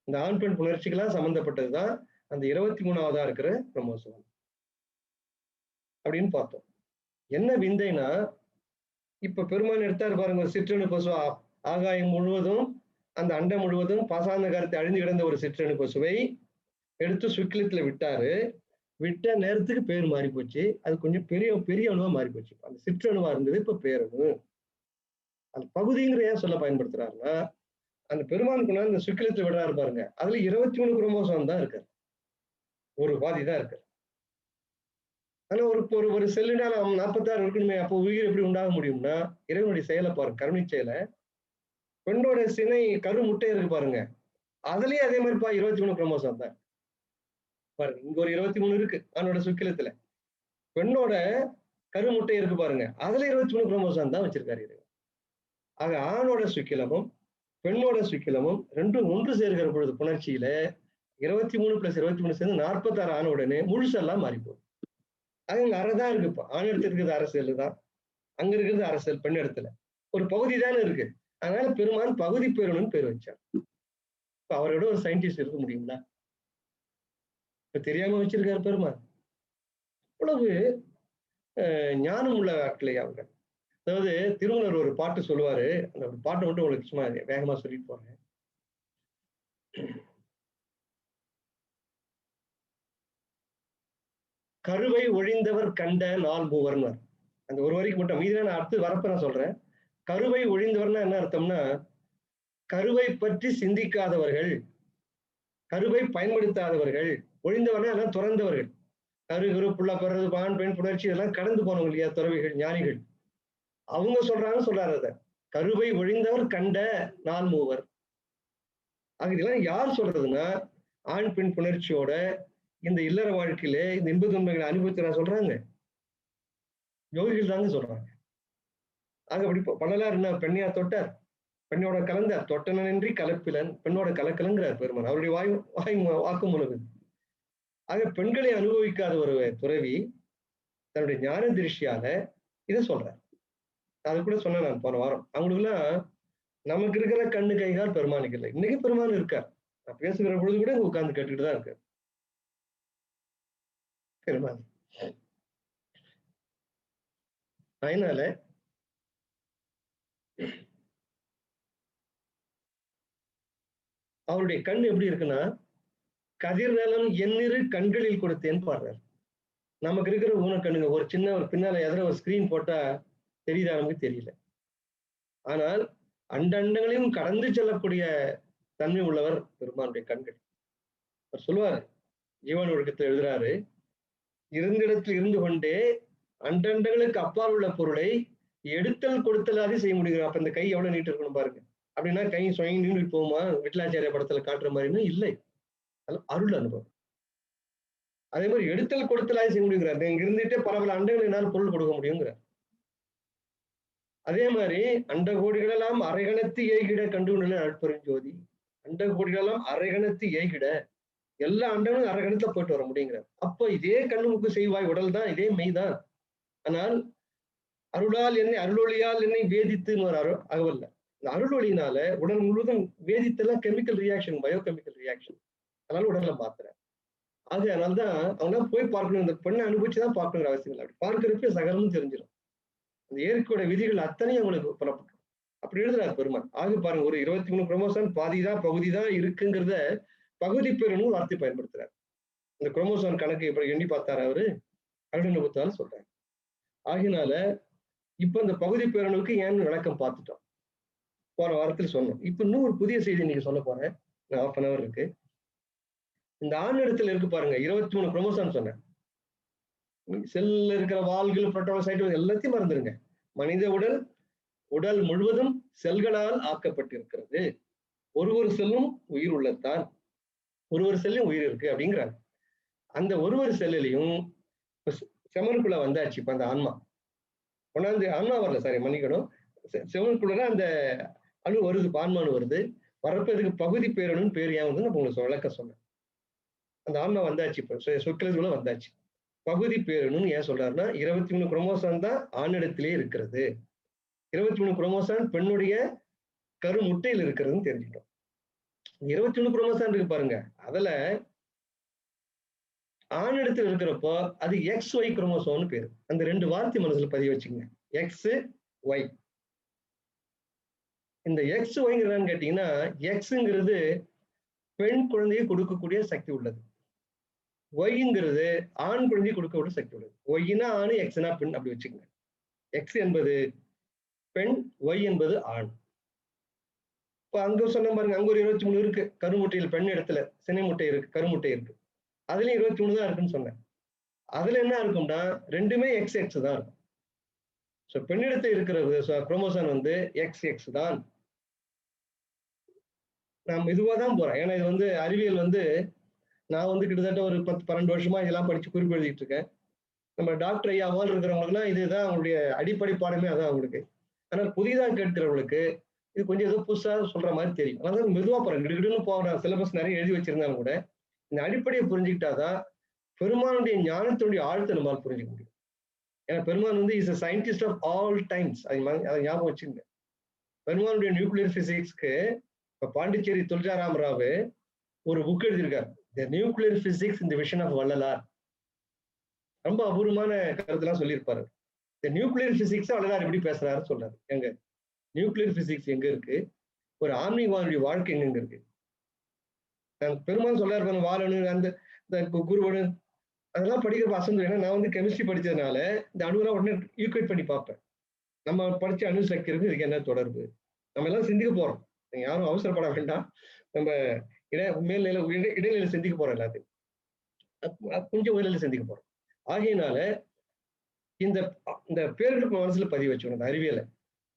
இந்த ஆண் பெண் உணர்ச்சிக்கெல்லாம் சம்பந்தப்பட்டதுதான் அந்த 23வதா இருக்கிற குரோமோசோம் அப்படின்னு பார்த்தோம். என்ன விந்தைனா, இப்ப பெருமான் எடுத்தாரு பாருங்க, சிற்றணு பசு ஆகாயம் முழுவதும், அந்த அண்டம் முழுவதும் பாசாந்த காலத்தை அழிந்து கிடந்த ஒரு சிற்றணு பசுவை எடுத்து சுக்கிலத்துல விட்டாரு. விட்ட நேரத்துக்கு பேர் மாறி போச்சு. அது கொஞ்சம் பெரிய பெரிய அணுவா மாறி போச்சு. அந்த சிற்றணுவா இருந்தது இப்ப பேரணு. அந்த பகுதிங்கிற ஏன் சொல்ல பயன்படுத்துறாருன்னா, அந்த பெருமானுக்கு அந்த சுக்கிலத்துல விடுறாரு பாருங்க, அதுல 23 குரோமோசோம் தான் இருக்கு. ஒரு பாதி தான் இருக்கு. ஆனா ஒரு செல்லுனால 46 இருக்கணுமே, அப்போ உயிர் எப்படி உண்டாக முடியும்னா, இறைவனுடைய செயலை பாருங்க, கருணை செயலை. பெண்ணோட சினை கரு முட்டை இருக்கு பாருங்க, அதுலயும் அதே மாதிரி 23 குரோமோசோம் தான் பாருங்க. இங்க ஒரு 23 இருக்கு ஆணோட சுக்கிலத்துல. பெண்ணோட கருமுட்டை இருக்கு பாருங்க, அதுல 23 குரோமோசோம் தான் வச்சிருக்காரு இறைவன். ஆக ஆணோட சுக்கிலமும் பெண்ணோட சுக்கிலமும் ரெண்டும் ஒன்று சேர்கிற பொழுது புணர்ச்சியில 23 + 23 சேர்ந்து 46 ஆன உடனே முழுசெல்லாம் மாறி போகுது. அது அங்க அரை தான் இருக்கு. இப்போ ஆண் இடத்துல இருக்கிறது அரை செல்லு தான், அங்க இருக்கிறது அரை செல் பெண் இடத்துல. ஒரு பகுதி தானே இருக்கு. அதனால பெருமான் பகுதி பேரணும்னு பேர் வச்சார். இப்ப அவரோட ஒரு சயின்டிஸ்ட் இருக்க முடியுங்களா? இப்ப தெரியாம வச்சிருக்காரு பெருமான். இவ்வளவு ஞானம் உள்ள ஆட்களை அவங்க. அதாவது திருமூலர் ஒரு பாட்டு சொல்லுவாரு, அந்த பாட்டை மட்டும் உங்களுக்கு சும்மா வேகமா சொல்லிட்டு போறேன். கருவை ஒழிந்தவர் கண்ட நாள் மூவர்னர். அந்த ஒரு வரிக்கு மட்டும், மீதி நான் அடுத்து வரப்ப நான் சொல்றேன். கருவை ஒழிந்தவர்னா என்ன அர்த்தம்னா, கருவை பற்றி சிந்திக்காதவர்கள், கருவை பயன்படுத்தாதவர்கள். ஒழிந்தவர்னா எல்லாம் துறந்தவர்கள். கரு புள்ள பிறகு ஆண் பெண் புணர்ச்சி இதெல்லாம் கடந்து போனவங்க இல்லையா, துறவிகள் ஞானிகள். அவங்க சொல்றாரு அத. கருவை ஒழிந்தவர் கண்ட நாள் மூவர். இதெல்லாம் யார் சொல்றதுன்னா, ஆண் பெண் புணர்ச்சியோட இந்த இல்லற வாழ்க்கையில இந்த இன்ப துன்பங்களை அனுபவித்து சொல்றாங்க, யோகிகள் தாங்க சொல்றாங்க. ஆக அப்படி பண்ணலார் என்ன, பெண்ணையா தொட்டார், பெண்ணோட கலந்தார், தொட்டனின்றி கலப்பிலன், பெண்ணோட கலக்கலங்கிறார் பெருமான். அவருடைய வாக்கு மூலம். ஆக பெண்களை அனுபவிக்காத ஒரு துறவி தன்னுடைய ஞான திருஷ்டியால இதை சொல்றார். அது கூட சொன்னேன் நான் போன வாரம். அவங்களுக்குலாம் நமக்கு இருக்கிற கண்ணு கைகால் பெருமானுக்கு இல்லை. இன்னைக்கு பெருமான் இருக்கார். நான் பேசுகிற பொழுது கூட உட்கார்ந்து கேட்டுக்கிட்டு தான் இருக்காரு பெருமான். அதனால அவருடைய கண் எப்படி இருக்குன்னா, கதிர்நலம் எண்ணிரு கண்களில் கொடுத்தேன்னு பாடுறாரு. நமக்கு இருக்கிற ஊனக்கண்ணுங்க ஒரு சின்ன ஒரு பின்னால எதிர ஒரு ஸ்கிரீன் போட்டா தெரியுதா நமக்கு தெரியல. ஆனால் அண்டங்களையும் கடந்து செல்லக்கூடிய தன்மை உள்ளவர் பெருமானுடைய கண்கள். அவர் சொல்லுவாரு, ஜீவன் ஒழுக்கத்தில் எழுதுறாரு, இருந்திடத்தில் இருந்து கொண்டே அண்டங்களுக்கு அப்பால் உள்ள பொருளை எடுத்தல் கொடுத்தலாதே செய்ய முடியும். அப்ப இந்த கை எவ்வளவு நீட்டு இருக்கணும் பாருங்க. அப்படின்னா கை சுயங்கி நீண்டு போகுமா, விட்டலாச்சாரிய படத்துல காட்டுற மாதிரின்னு இல்லை. அருள் அனுபவம். அதே மாதிரி எடுத்தல் கொடுத்தலாதே செய்ய முடியுங்கிறார். இங்க இருந்துட்டே பரவல அண்டங்கள் என்னால் பொருள் கொடுக்க முடியுங்கிறார். அதே மாதிரி அண்ட கோடிகளெல்லாம் அரைகணத்து ஏகிட கண்டுகொண்டுள்ள நட்பெருஞ்சோதி. அண்ட கோடிகளெல்லாம் அரைகணத்து ஏகிட, எல்லா அண்டங்களும் அரைகணத்துல போயிட்டு வர முடியுங்கிறார். அப்போ இதே கண்ணு முக்கு செய்வாய் உடல் தான், இதே மெய் தான். ஆனால் அருளால் என்னை, அருளொளியால் என்னை வேதித்துன்னு ஒரு அகவல்ல. இந்த அருளொளியினால உடல் முழுவதும் வேதித்தெல்லாம் கெமிக்கல் ரியாக்ஷன், பயோகெமிக்கல் ரியாக்ஷன். அதனால உடல்ல மாத்துறேன். அதனால்தான் அவங்க போய் பார்க்கணும், இந்த பெண்ணை அனுபவிச்சுதான் பார்க்கணுங்கிற அவசியம் இல்லை. அப்படி பார்க்கிறப்ப சகலமும் தெரிஞ்சிடும். அந்த இயற்கையோட விதிகள் அத்தனையும் அவங்களுக்கு புறப்படும். அப்படி எழுதுறாரு பெருமான். ஆக பாருங்க, ஒரு 23 குரோமோசோம் பாதிதான் பகுதி தான் இருக்குங்கிறத பகுதி பேரணும் வார்த்தை பயன்படுத்துறாரு. இந்த குரோமோசோம் கணக்கு இப்ப எண்ணி பார்த்தாரு அவரு, அருணபுத்தான்னு சொல்றாரு. ஆகினால இப்ப இந்த பகுதி பேரணுக்கு ஏன்னு விளக்கம் பார்த்துட்டோம், போன வாரத்தில் சொன்னோம். இப்ப இன்னும் ஒரு புதிய செய்தி நீங்க சொல்ல போறேன். ஹாஃப் அன் அவர் இருக்கு. இந்த ஆண் இடத்துல இருக்கு பாருங்க 23 குரோமோசோம் சொன்னேன். செல்ல இருக்கிற வால்கள், புரோட்டோன், சைட்டோன் எல்லாத்தையும் மறந்துருங்க. மனித உடல் உடல் முழுவதும் செல்களால் ஆக்கப்பட்டிருக்கிறது. ஒரு செல்லும் உயிர் உள்ளதுதான். ஒரு செல்லும் உயிர் இருக்கு அப்படிங்கிறாங்க. அந்த ஒரு செல்லிலையும் செமனுக்குள்ள வந்தாச்சு இப்ப அந்த ஆன்மா. கொண்டாந்து ஆன்மா வரல, சாரி மன்னிக்கணும். செமனுக்குள்ள அந்த அணு வருது, பான்மானு வருது. வரப்பதுக்கு பகுதி பேரணும்னு பேர் ஏன் வந்து நான் உங்களுக்கு விளக்க சொன்னேன். அந்த ஆன்மா வந்தாச்சு, இப்ப சொற்களுக்குள்ள வந்தாச்சு. பகுதி பேரணும்னு ஏன் சொல்றாருன்னா 23 குரோமோசோம் தான் ஆணிடத்திலே இருக்கிறது. 23 குரோமோசோம் பெண்ணுடைய கருமுட்டையில் இருக்கிறதுன்னு தெரிஞ்சுட்டோம். 23 குரோமோசோம் இருக்கு பாருங்க. அதுல ஆணிடத்தில் இருக்கிறப்போ அது XY குரோமோசோம்னு பேரு. அந்த 2 வார்த்தை மனசுல பதிய வச்சுக்கங்க. X Y. இந்த XYங்கிறதான்னு கேட்டீங்கன்னா, எக்ஸ்ங்கிறது பெண் குழந்தையை கொடுக்கக்கூடிய சக்தி உள்ளது. ஒய்ங்கிறது ஆண் குழந்தையை கொடுக்கக்கூடிய சக்தி உள்ளது. ஒய்னா ஆண், எக்ஸ்னா பெண், அப்படி வச்சுக்கோங்க. எக்ஸ் என்பது பெண், ஒய் என்பது ஆண். இப்ப அங்க சொன்ன பாருங்க, அங்க ஒரு 23 இருக்கு. கருமுட்டையில் பெண் இடத்துல சினை முட்டை இருக்கு, கருமுட்டை இருக்கு. அதுலயும் 23 தான் இருக்குன்னு சொன்னேன். அதுல என்ன இருக்கும்னா ரெண்டுமே எக்ஸ் எக்ஸ் தான் இருக்கும். பெண்ணிடத்தில் இருக்கிற குரோமோசோம் வந்து எக்ஸ் தான். நான் மெதுவா தான் போறேன். ஏன்னா இது வந்து அறிவியல் வந்து நான் வந்து கிட்டத்தட்ட ஒரு 10-12 வருஷமா இதெல்லாம் படிச்சு குறிப்பு எழுதிட்டு இருக்கேன். நம்ம டாக்டர் ஐயா போல் இருக்கிறவங்களுக்குலாம் இதுதான் அவங்களுடைய அடிப்படை பாடமே, அதான் அவங்களுக்கு. ஆனால் புதிதாக கேட்கிறவங்களுக்கு இது கொஞ்சம் ஏதோ புதுசா சொல்ற மாதிரி தெரியும். அதனால மெதுவா போறேன். கிடுகிடுன்னு போறேன். சிலபஸ் நிறைய எழுதி வச்சிருந்தாலும் கூட இந்த அடிப்படையை புரிஞ்சுக்கிட்டாதான் பெருமானுடைய ஞானத்தினுடைய ஆழத்தை நம்மால் புரிஞ்சுக்க முடியும். ஏன்னா பெருமான் வந்து is scientist of all times. அதை ஞாபகம் வச்சுங்க. பெருமானுடைய நியூக்ளியர் பிசிக்ஸ்க்கு இப்ப பாண்டிச்சேரி துல்ஜாராம் ராவ் ஒரு புக் எழுதியிருக்காரு, the nuclear physics in the vision of Vallalar. ரொம்ப அபூர்வமான கருத்துலாம் சொல்லியிருப்பாரு. இந்த நியூக்ளியர் பிசிக்ஸ் வள்ளலார் எப்படி பேசுறாருன்னு சொல்றாரு. எங்க நியூக்ளியர் பிசிக்ஸ் எங்க இருக்கு, ஒரு ஆன்மீகவானுடைய வாழ்க்கை எங்க இருக்கு. பெருமான் சொல்றாரு வாழணு, அந்த குருவனு அதெல்லாம் படிக்கிறப்ப அசந்து. ஏன்னா நான் வந்து கெமிஸ்ட்ரி படிச்சதுனால இந்த அணுவெல்லாம் உடனே ஈக்குவேட் பண்ணி பார்ப்பேன். நம்ம படிச்ச அணு சக்தி இருக்கு, இதுக்கு என்ன தொடர்பு, நம்ம எல்லாம் சிந்திக்க போறோம். நீங்க யாரும் அவசரப்பட வேண்டாம். நம்ம மேல்நிலை இடைநிலை சிந்திக்க போறோம். எல்லாத்தையும் கொஞ்சம் உயர்நிலை சிந்திக்க போறோம். ஆகையினால இந்த இந்த பேருக்கு மனசுல பதிவு வச்சுக்கணும். இந்த அறிவியலை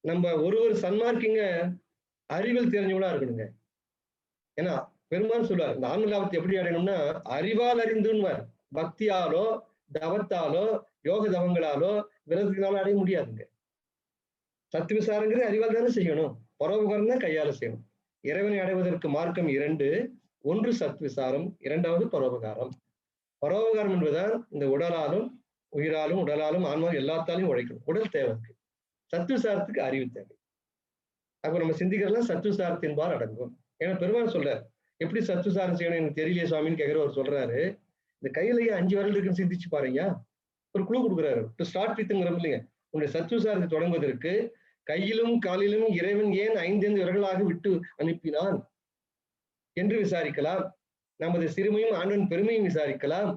நம்ம ஒரு சன்மார்க்கிங்க அறிவியல் தெரிஞ்சவங்களா இருக்கணுங்க. ஏன்னா பெருமான் சொல்லுவார், இந்த ஆன்ம லாபத்தை எப்படி அடையணும்னா அறிவால் அறிந்துன்னுவார். பக்தியாலோ தவத்தாலோ யோக தவங்களாலோ விரதத்தினாலும் அடைய முடியாதுங்க. சத்து விசாரங்கிறது அறிவால் தானே செய்யணும். பரோபகாரம் தான் கையால செய்யணும். இறைவனை அடைவதற்கு மார்க்கம் 2. ஒன்று சத் விசாரம், 2வது பரோபகாரம். பரோபகாரம் என்பதுதான் இந்த உடலாலும் உயிராலும் உடலாலும் ஆன்மாவும் எல்லாத்தாலையும் உழைக்கணும். உடல் தேவைக்கு, சத்து விசாரத்துக்கு அறிவு தேவை. அப்ப நம்ம சிந்திக்கிறதுலாம் சத்து விசாரத்தின்பால் அடங்கும். ஏன்னா பெருமாள் சொல்றாரு, எப்படி சத்து விசாரம் செய்யணும் எனக்கு தெரியலையே சுவாமின்னு கேட்கிறவர் சொல்றாரு, இந்த கையிலேயே 5 விரல் இருக்குன்னு சிந்திச்சு பாருங்க. ஒரு குழு கொடுக்குறாரு. டு ஸ்டார்ட் வித்ங்கிற இல்லைங்க. உங்களுடைய சத்து விசாரத்தை தொடங்குவதற்கு கையிலும் காலிலும் இறைவன் ஏன் 5 விரல்களாக விட்டு அனுப்பினான் என்று விசாரிக்கலாம். நமது சிறுமையும் ஆண்டவன் பெருமையும் விசாரிக்கலாம்.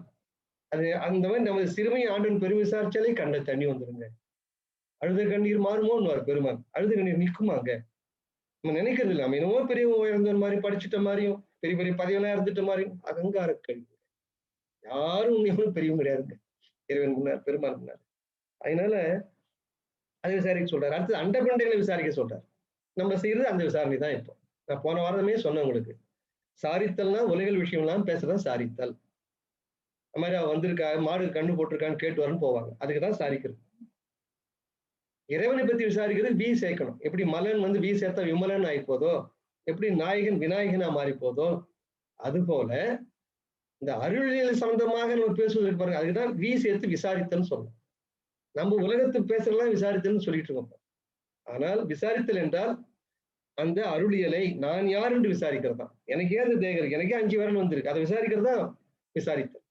அது அந்த மாதிரி நமது சிறுமையும் ஆண்டவன் பெருமை விசாரிச்சாலே கண்ட தண்ணி வந்துருங்க. அழுத கண்ணீர் மாறுமோன்னு பெருமான். அழுத கண்ணீர் நிற்குமாங்க. நம்ம நினைக்கிறது இல்லை. நம்ம என்னமோ பெரிய உயர்ந்த மாதிரி படிச்சுட்ட மாதிரியும் பெரிய பெரிய பதவியெல்லாம் இருந்துட்ட மாதிரியும் அகங்கார கல்வி. யாரும் உண்மையும் பெரியவங்க கிடையாதுங்க இறைவன் முன்னார், பெருமான் முன்னார். அதனால அதை விசாரிக்க சொல்றாரு. அடுத்தது அண்டபண்டைகளை விசாரிக்க சொல்றாரு. நம்ம செய்யறது அந்த விசாரணை தான். இப்போ நான் போன வாரமே சொன்னேன் உங்களுக்கு, சாரித்தல்னா உலகில் விஷயம்லாம் பேசுறதான் சாரித்தல். அந்த மாதிரி அவ வந்திருக்கா, மாடு கண்ணு போட்டிருக்கான்னு கேட்டு வரன்னு போவாங்க. அதுக்குதான் சாரிக்கிறது. இறைவனை பத்தி விசாரிக்கிறது வி சேர்க்கணும். எப்படி மலன் வந்து வி சேர்த்தா விமலன் ஆகி போதோ, எப்படி நாயகன் விநாயகனா மாறி போதோ, அது போல இந்த அருளியல் சம்பந்தமாக நம்ம பேசுவதற்கு பாருங்க, அதுக்குதான் வி சேர்த்து விசாரித்தல்னு சொல்லணும். நம்ம உலகத்துக்கு பேசுறதெல்லாம் விசாரித்தல்னு சொல்லிட்டு இருக்கோம். ஆனால் விசாரித்தல் என்றால் அந்த அருளியலை நான் யார் என்று விசாரிக்கிறது தான். எனக்கு ஏன் தேகம் இருக்கு, எனக்கே 5 விரல் வந்திருக்கு, அதை விசாரிக்கிறது தான் விசாரித்தல்.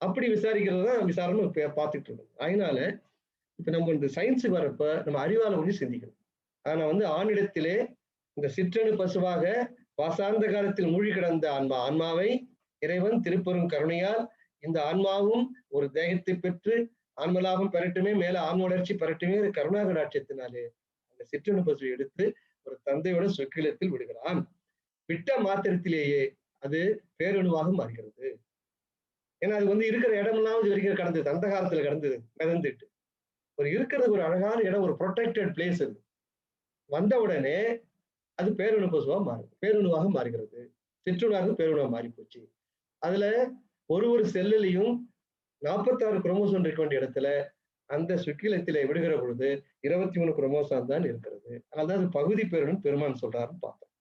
அப்படி விசாரிக்கிறது தான் விசாரணை பார்த்துட்டு இருக்கோம். அதனால இப்ப நம்ம இந்த சயின்ஸுக்கு வரப்ப நம்ம அறிவால கொஞ்சம் சிந்திக்கணும். ஆனா வந்து ஆணிடத்திலே இந்த சிற்றணு பசுவாக வாசாந்த காலத்தில் மூழ்கி கிடந்த ஆன்மாவை இறைவன் திருப்பெரும் கருணையால் இந்த ஆன்மாவும் ஒரு தேகத்தை பெற்று ஆன்மலாபம் பெறட்டுமே, மேல ஆன்ம வளர்ச்சி பெறட்டுமே கருணாகடாட்சியத்தினாலே அந்த சிற்றணு பசுவை எடுத்து ஒரு தந்தையோட சொற்கிலத்தில் விடுகிறான். விட்ட மாத்திரத்திலேயே அது பேரணுவாக மாறுகிறது. ஏன்னா அது வந்து இருக்கிற இடமெல்லாம் இது வரைக்கும் கடந்தது, அந்த காலத்துல கடந்தது மிதந்துட்டு. ஒரு இருக்கிறது ஒரு அழகான இடம், ஒரு ப்ரொடெக்டட் பிளேஸ் அது. வந்த உடனே அது பேரணு கொசுவா மாறுது, பேரணுவாக மாறுகிறது. சிற்றுணர்வு பேரணுவா மாறி போச்சு. அதுல ஒரு செல்லுலையும் 46 குரோமோசோம் இருக்க வேண்டிய இடத்துல அந்த சுக்கிலத்திலே விடுகிற பொழுது 23 குரோமோசோம் தான் இருக்கிறது. அதனாலதான் அது பகுதி பேரணுன்னு பெருமான் சொல்றாருன்னு பார்த்தோம்.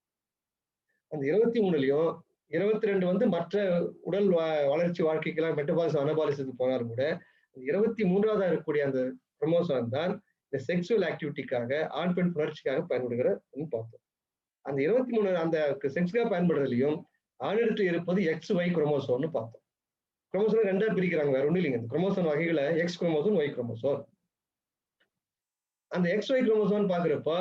அந்த 23லயும் 22 வந்து மற்ற உடல் வளர்ச்சி வாழ்க்கைக்கெல்லாம் மெட்டபாலிசம் அனபாலிசத்துக்கு போனாலும் கூட 23வதா இருக்கக்கூடிய அந்த குரோமோசோம் தான் இந்த செக்சுவல் ஆக்டிவிட்டிக்காக ஆண் பெண் புணர்ச்சிக்காக பயன்படுகிறன்னு பார்த்தோம். அந்த 23 அந்த செக்ஸ்க்காக பயன்படுறதுலயும் ஆணிடத்தில் இருப்பது எக்ஸ் ஒய் குரோமோசோம்னு பார்த்தோம். குரோமோசோம் ரெண்டா பிரிக்கிறாங்க, வேற ஒண்ணும் இல்லைங்க. இந்த குரோமோசோம் வகைகளை எக்ஸ் குரோமோசோம் ஒய் குரோமோசோம். அந்த எக்ஸ் ஒய் குரோமோசோம் பாக்குறப்ப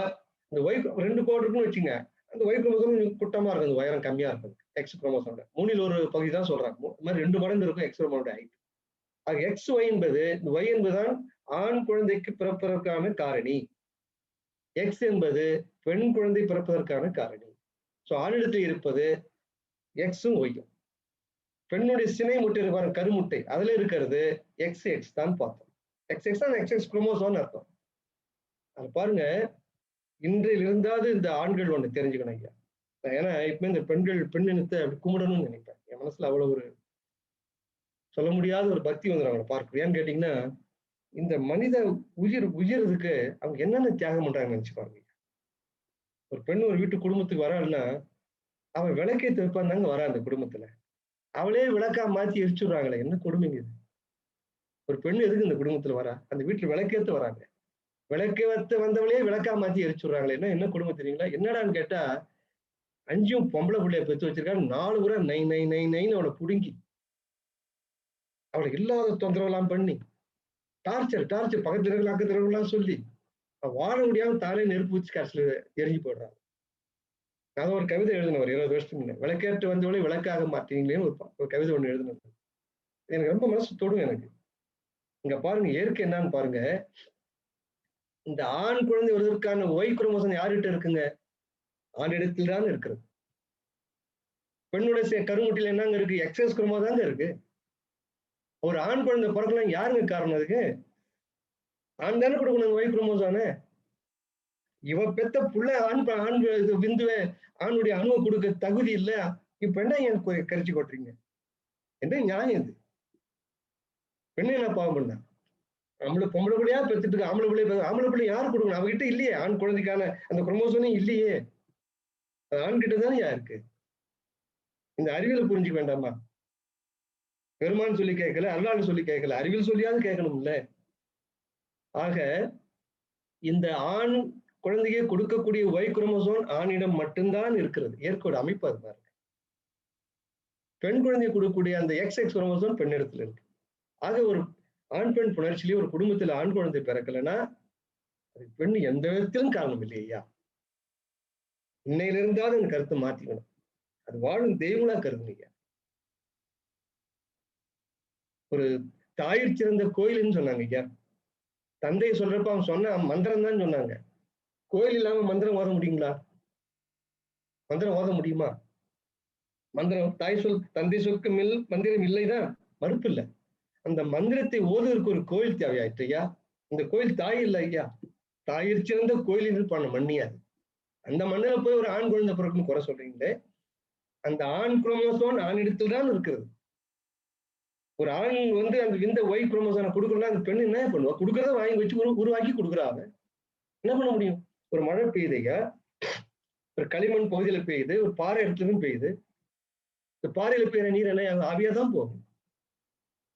இந்த ஒய் 2 கோடு இருக்குன்னு வச்சுங்க, அந்த ஒய் குரோமோசோம் குட்டமா இருக்கும், அந்த உயரம் கம்மியா இருக்கும் எக்ஸ் குரோமோசோட 3ல் ஒரு பகுதி தான் சொல்றாங்க. இந்த மாதிரி 2 மடங்கு இருக்கும் எக்ஸ் குரோமோசோட ஹைட். ஆக எக்ஸ் ஒய் என்பது இந்த ஒய் என்பதுதான் ஆண் குழந்தைக்கு பிறப்பதற்கான காரணி, எக்ஸ் என்பது பெண் குழந்தை பிறப்பதற்கான காரணி. சோ ஆணிடத்தில் இருப்பது எக்ஸும் ஒய்யும். பெண்ணுடைய சினை முட்டை இருப்பாரு, கருமுட்டை, அதுல இருக்கிறது எக்ஸ் எக்ஸ் தான் பார்த்தோம். எக்ஸ் எக்ஸ் தான் எக்ஸ் எக்ஸ் குரோமோசோம்னு அர்த்தம். அது பாருங்க, இன்றையில் இருந்தாவது இந்த ஆண்கள் ஒண்ணு தெரிஞ்சுக்கணும் ஐயா. ஏன்னா இப்ப இந்த பெண்கள் பெண் இனத்தை அப்படி கும்பிடணும்னு நினைப்பேன். என் மனசுல அவ்வளவு ஒரு சொல்ல முடியாத ஒரு பக்தி வந்துடும் அவங்களை பார்க்க. ஏன்னு கேட்டீங்கன்னா, இந்த மனித உயிருக்கு அவங்க என்னென்ன தியாகம் பண்றாங்கன்னு நினைச்சு பாருங்க. ஒரு பெண் ஒரு வீட்டு குடும்பத்துக்கு வராள்னா அவன் விளக்கேத்து வைப்பாந்தாங்க வரா அந்த குடும்பத்துல. அவளே விளக்கா மாத்தி எரிச்சுடுறாங்களே, என்ன கொடுமைங்க இது. ஒரு பெண் எதுக்கு இந்த குடும்பத்துல வரா? அந்த வீட்டுல விளக்கேத்து வராங்க, விளக்கேத்து வந்தவளே விளக்கா மாத்தி எரிச்சுடுறாங்களே, என்ன குடும்பம் தெரியுங்களா? என்னடான்னு கேட்டா 5 பொம்பளை பிள்ளைய பெத்து வச்சிருக்காங்க, 4 முறை நை நை நை நைன்னு அவளை புடுங்கி அவளுக்கு இல்லாத தொந்தரவு எல்லாம் பண்ணி டார்ச்சர் பக்கத்துல இருக்கிற அக்கத்துல எல்லாம் சொல்லி வாழ முடியாம தானே நெருப்பு வச்சு கடைசியில எரிஞ்சு போடுறாங்க. நான் ஒரு கவிதை எழுதினேன் ஒரு 20 வருஷத்துக்கு முன்ன, விளக்கேற்று வந்தவளே விளக்காக மாட்டீங்களேன்னு ஒரு கவிதை ஒண்ணு எழுதினேன். எனக்கு ரொம்ப மனசு தொடும் எனக்கு. இங்க பாருங்க இயற்கை என்னன்னு பாருங்க. இந்த ஆண் குழந்தை வருவதற்கான ஒய் குரோமோசோம் யார்கிட்ட இருக்குங்க? ஆணிடத்தில் தான் இருக்கிறது. பெண்ணுடைய கருமுட்டில என்னங்க இருக்கு? எக்ஸஸ் குரோமோசோம் தாங்க இருக்கு. ஒரு ஆண் குழந்தை பிறக்கலாம், யாருங்க காரணம் அதுக்கு? ஆண் தானே கொடுக்கணும் ஒய் குரோமோசோனு. இவ பெத்த புள்ள ஆண் விந்துவை ஆணுடைய அணுவை கொடுக்க தகுதி இல்ல. இப்ப என்ன ஏன் கரிச்சு கொட்டுறீங்க? என்ன நியாயம் இது? பெண்ணு என்ன பாவம் பண்ணா? நம்மள பொம்பளை பிள்ளையா பெத்துட்டு ஆம்பளை பிள்ளை யாரு கொடுக்கணும்? அவகிட்ட இல்லையே ஆண் குழந்தைக்கான அந்த குரோமோசோனே இல்லையே. அது ஆண் கிட்ட தானே இருக்கு. இந்த அறிவியலை புரிஞ்சுக்க வேண்டாமா? பெருமான் சொல்லி கேட்கல, அல்லாஹ் சொல்லி கேட்கல, அறிவியல் சொல்லியாவது கேட்கணும்ல. ஆக இந்த ஆண் குழந்தையை கொடுக்கக்கூடிய ஒய் குரோமோசோம் ஆணிடம் மட்டும்தான் இருக்கிறது. இயற்கையோட அமைப்பு அது பாருங்க. பெண் குழந்தையை கொடுக்கக்கூடிய அந்த எக்ஸ் எக்ஸ் குரோமோசோம் பெண்ணிடத்துல இருக்கு. ஆக ஒரு ஆண் பெண் புணர்ச்சியிலே ஒரு குடும்பத்துல ஆண் குழந்தை பிறக்கலைன்னா அது பெண் எந்த விதத்திலும் காரணம் இல்லையா? இன்னையில இருந்தாலும் அந்த கருத்தை மாத்திக்கணும். அது வாழும் தெய்வங்களா கருதுனீங்க. ஒரு தாயிற் சிறந்த கோயில்னு சொன்னாங்க ஐயா. தந்தை சொல்றப்ப அவன் சொன்ன மந்திரம் தான் சொன்னாங்க. கோயில் இல்லாம மந்திரம் ஓத முடியுங்களா? மந்திரம் ஓத முடியுமா? மந்திரம் தாய் சொல் தந்தை சொற்கு மில் மந்திரம் இல்லைதான், மறுப்பு இல்லை. அந்த மந்திரத்தை ஓதுவதற்கு ஒரு கோயில் தேவையாயிற்று ஐயா. இந்த கோயில் தாய் இல்லை ஐயா. தாயிற் சிறந்த கோயில் பண்ண மண்ணியாது. அந்த மண்ணில போய் ஒரு ஆண் குழந்தை பிறக்குன்னு குறை சொல்றீங்களே, அந்த ஆண் குரோமோசோம் ஆணிடத்தில் தான் இருக்கிறது. ஒரு ஆண் வந்து அந்த விந்த ஒய் குரோமோசோனை கொடுக்கணும்னா அந்த பெண் என்ன பண்ணுவா? கொடுக்கறத வாங்கி வச்சு உருவாக்கி கொடுக்குறாங்க. என்ன பண்ண முடியும்? ஒரு மழை பெய்யுதையா, ஒரு களிமண் பகுதியில பெய்யுது, ஒரு பாறை இடத்துலயும் பெய்யுது. இந்த பாறையில பெய்யுற நீர் என்ன ஆவியா தான் போகும்.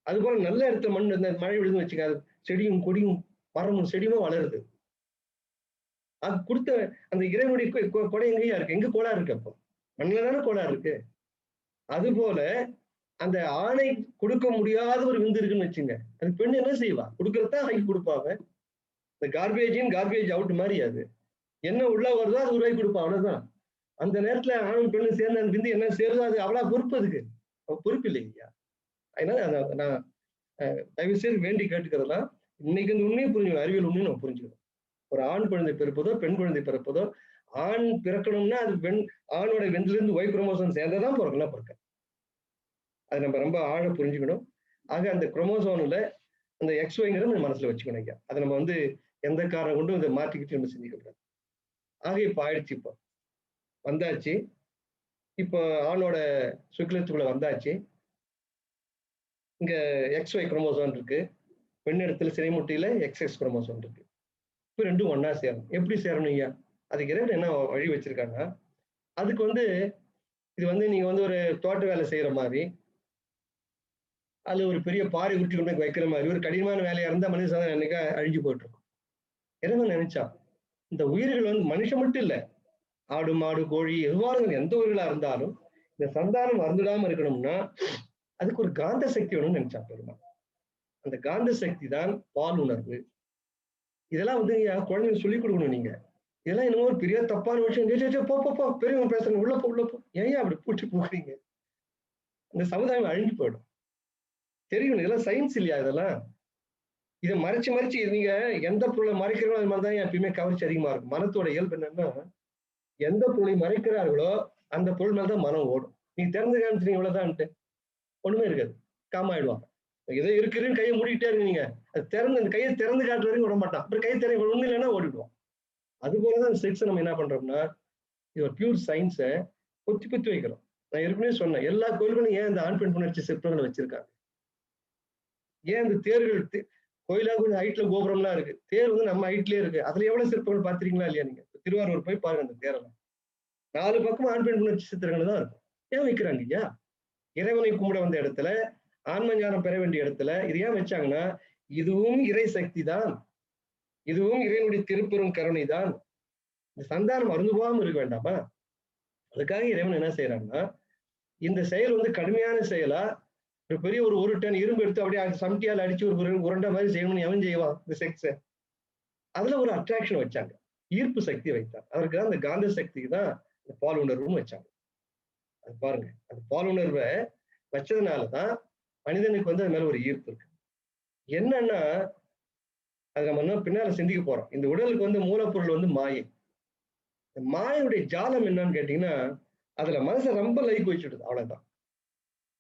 அது போல நல்ல இடத்துல மண் இந்த மழை விழுதுன்னு வச்சுக்காது, செடியும் கொடியும் மரமும் செடியும் வளருது. அது கொடுத்த அந்த இறைவனுடைய கொடை எங்கேயா இருக்கு? எங்க கோளாறு இருக்கு? அப்போ மண்ணில தானே கோளாறு இருக்கு. அது போல அந்த ஆணை கொடுக்க முடியாத ஒரு விந்து இருக்குன்னு வச்சுங்க, அது பெண் என்ன செய்வா? கொடுக்கறதான் ஆகி கொடுப்பாங்க. இந்த கார்பேஜ் அவுட் மாதிரி அது என்ன உள்ள வருதோ அது உருவாக்கி கொடுப்பா, அவ்வளவுதான். அந்த நேரத்துல ஆணும் பெண்ணும் சேர்ந்து அந்த விந்து என்ன சேருதோ அது அவளா பொறுப்பு. அதுக்கு பொறுப்பு இல்லையா? அதனால நான் தயவு செய்து வேண்டி கேட்டுக்கிறதெல்லாம் இன்னைக்கு இந்த உண்மையை புரிஞ்சுக்கணும், அறிவியல் உண்மையை நம்ம புரிஞ்சுக்கணும். ஒரு ஆண் குழந்தை பிறப்பதோ பெண் குழந்தை பிறப்பதோ ஆண் பிறக்கணும்னா அது ஆணோட வெந்திலிருந்து ஒய் குரோமோசோம் சேர்ந்ததான் பிறக்கலாம் பிறக்க. அது நம்ம ரொம்ப ஆழ புரிஞ்சுக்கணும். ஆக அந்த குரோமோசோம்ல அந்த எக்ஸ் ஒய்ங்கிறத நம்ம மனசுல வச்சுக்கணும் ஐயா. அதை நம்ம எந்த காரணம் கொண்டும் இதை மாற்றிக்கிட்டு நம்ம சிந்திக்க கூடாது. ஆக இப்ப ஆயிடுச்சு. இப்போ வந்தாச்சு. இப்போ ஆணோட சுக்கிலத்துக்குள்ள வந்தாச்சு. இங்க எக்ஸ் ஒய் குரோமோசோம் இருக்கு. பெண்ணிடத்துல சினைமுட்டையில எக்ஸ் குரோமோசோம் இருக்கு. இப்ப ரெண்டும் ஒன்னா சேரணும். எப்படி சேரணும் ஐயா? அதுக்கு இறைவன் என்ன வழி வச்சிருக்காங்கன்னா, அதுக்கு இது நீங்க ஒரு தோட்ட வேலை செய்யற மாதிரி, அது ஒரு பெரிய பாறை உருட்டி கொண்டு போய் வைக்கிற மாதிரி ஒரு கடினமான வேலையா இருந்தா மனித சமுதாயம் என்னைக்கா அழிஞ்சு போயிட்டு இருக்கும். இறைவன் நினைச்சா இந்த உயிர்கள் மனுஷன் மட்டும் இல்ல, ஆடு மாடு கோழி எதுவாக எந்த உயிர்களா இருந்தாலும் இந்த சந்தானம் மறந்துடாம இருக்கணும்னா அதுக்கு ஒரு காந்த சக்தி வேணும்னு நினைச்சா பெருமாள். அந்த காந்த சக்தி தான் பால் உணர்வு. இதெல்லாம் குழந்தைங்க சொல்லிக் கொடுக்கணும். நீங்க இதெல்லாம் என்னமோ ஒரு பெரிய தப்பான விஷயம். போ பெரியவங்க பேசுறேன், உள்ள போ. ஏன் அப்படி பூச்சி போக்குறீங்க? இந்த சமுதாயம் அழிஞ்சு போயிடும். தெரியும், இதெல்லாம் சயின்ஸ் இல்லையா? இதெல்லாம் இதை மறைச்சு நீங்க எந்த பொருளை மறைக்கிறோம் அது மாதிரிதான் எப்பயுமே கவர்ச்சி அதிகமா இருக்கும். மனத்தோட இயல்பு என்னன்னா, எந்த பொருளை மறைக்கிறார்களோ அந்த பொருள் மேலதான் மனம் ஓடும். நீங்க திறந்து காமிச்சிருங்க இவ்வளவுதான்ட்டு ஒண்ணுமே இருக்காது, காமாயிடுவாங்க. ஏதோ இருக்குன்னு கையை மூடிக்கிட்டே இருக்கு. நீங்க அது திறந்து அந்த கையை திறந்து காட்டுற வரைக்கும் விட மாட்டான். அப்புறம் கையை திறந்து ஒண்ணு இல்லைன்னா ஓடிடுவோம். அது போலதான் செக்ஸ் நம்ம என்ன பண்றோம்னா, இது ஒரு பியூர் சயின்ஸை பொத்தி வைக்கிறோம். நான் ஏற்கனவே சொன்னேன், எல்லா கோயில்களும் ஏன் இந்த ஆண் பெண் புணர்ச்சி சிற்பங்களை வச்சிருக்காங்க? ஏன் இந்த தேர்கள் கோயிலா கொஞ்சம் ஹைட்ல கோபுரம்லாம் இருக்கு, தேர் நம்ம ஹைட்லயே இருக்கு. அதுல எவ்வளவு சிற்பங்கள் பார்த்திருக்கீங்களா இல்லையா? நீங்க திருவாரூர் போய் பாருங்க, அந்த தேரெல்லாம் 4 பக்கமும் ஆண் பெண் புணர்ச்சி சித்திரங்கள் தான் இருக்கும். ஏன் வைக்கிறாங்க ஐயா? இறைவனை கும்பிட வந்த இடத்துல, ஆன்ம ஞானம் பெற வேண்டிய இடத்துல இது ஏன் வச்சாங்கன்னா, இதுவும் இறை சக்தி தான், இதுவும் இறைவனுடைய திருப்பெரும் கருணை தான். இந்த சந்தானம் அருந்து போகாம இருக்க வேண்டாமா? அதுக்காக இறைவன் என்ன செய்யறாங்கன்னா, இந்த செயல் கடுமையான செயலா, ஒரு பெரிய ஒரு டன் இரும்பு எடுத்து அப்படியே சமட்டியால் அடிச்சு ஒரு உருண்டை மாதிரி செய்யணும்னு எவன் செய்வான் இந்த செக்ஸ? அதுல ஒரு அட்ராக்ஷன் வச்சாங்க, ஈர்ப்பு சக்தி வைத்தாங்க. அதற்கு தான் அந்த காந்த சக்திக்கு தான் இந்த பால் உணர்வுன்னு வச்சாங்க. அது பாருங்க, அந்த பால் உணர்வை வச்சதுனாலதான் மனிதனுக்கு அது மேல ஒரு ஈர்ப்பு இருக்கு. என்னன்னா, அது நம்ம பின்னால சிந்திக்க போறோம். இந்த உடலுக்கு மூலப்பொருள் மாயை. மாயுடைய ஜாலம் என்னன்னு கேட்டீங்கன்னா, அதுல மனசை ரொம்ப லைக் வச்சுடுது, அவ்வளவுதான்.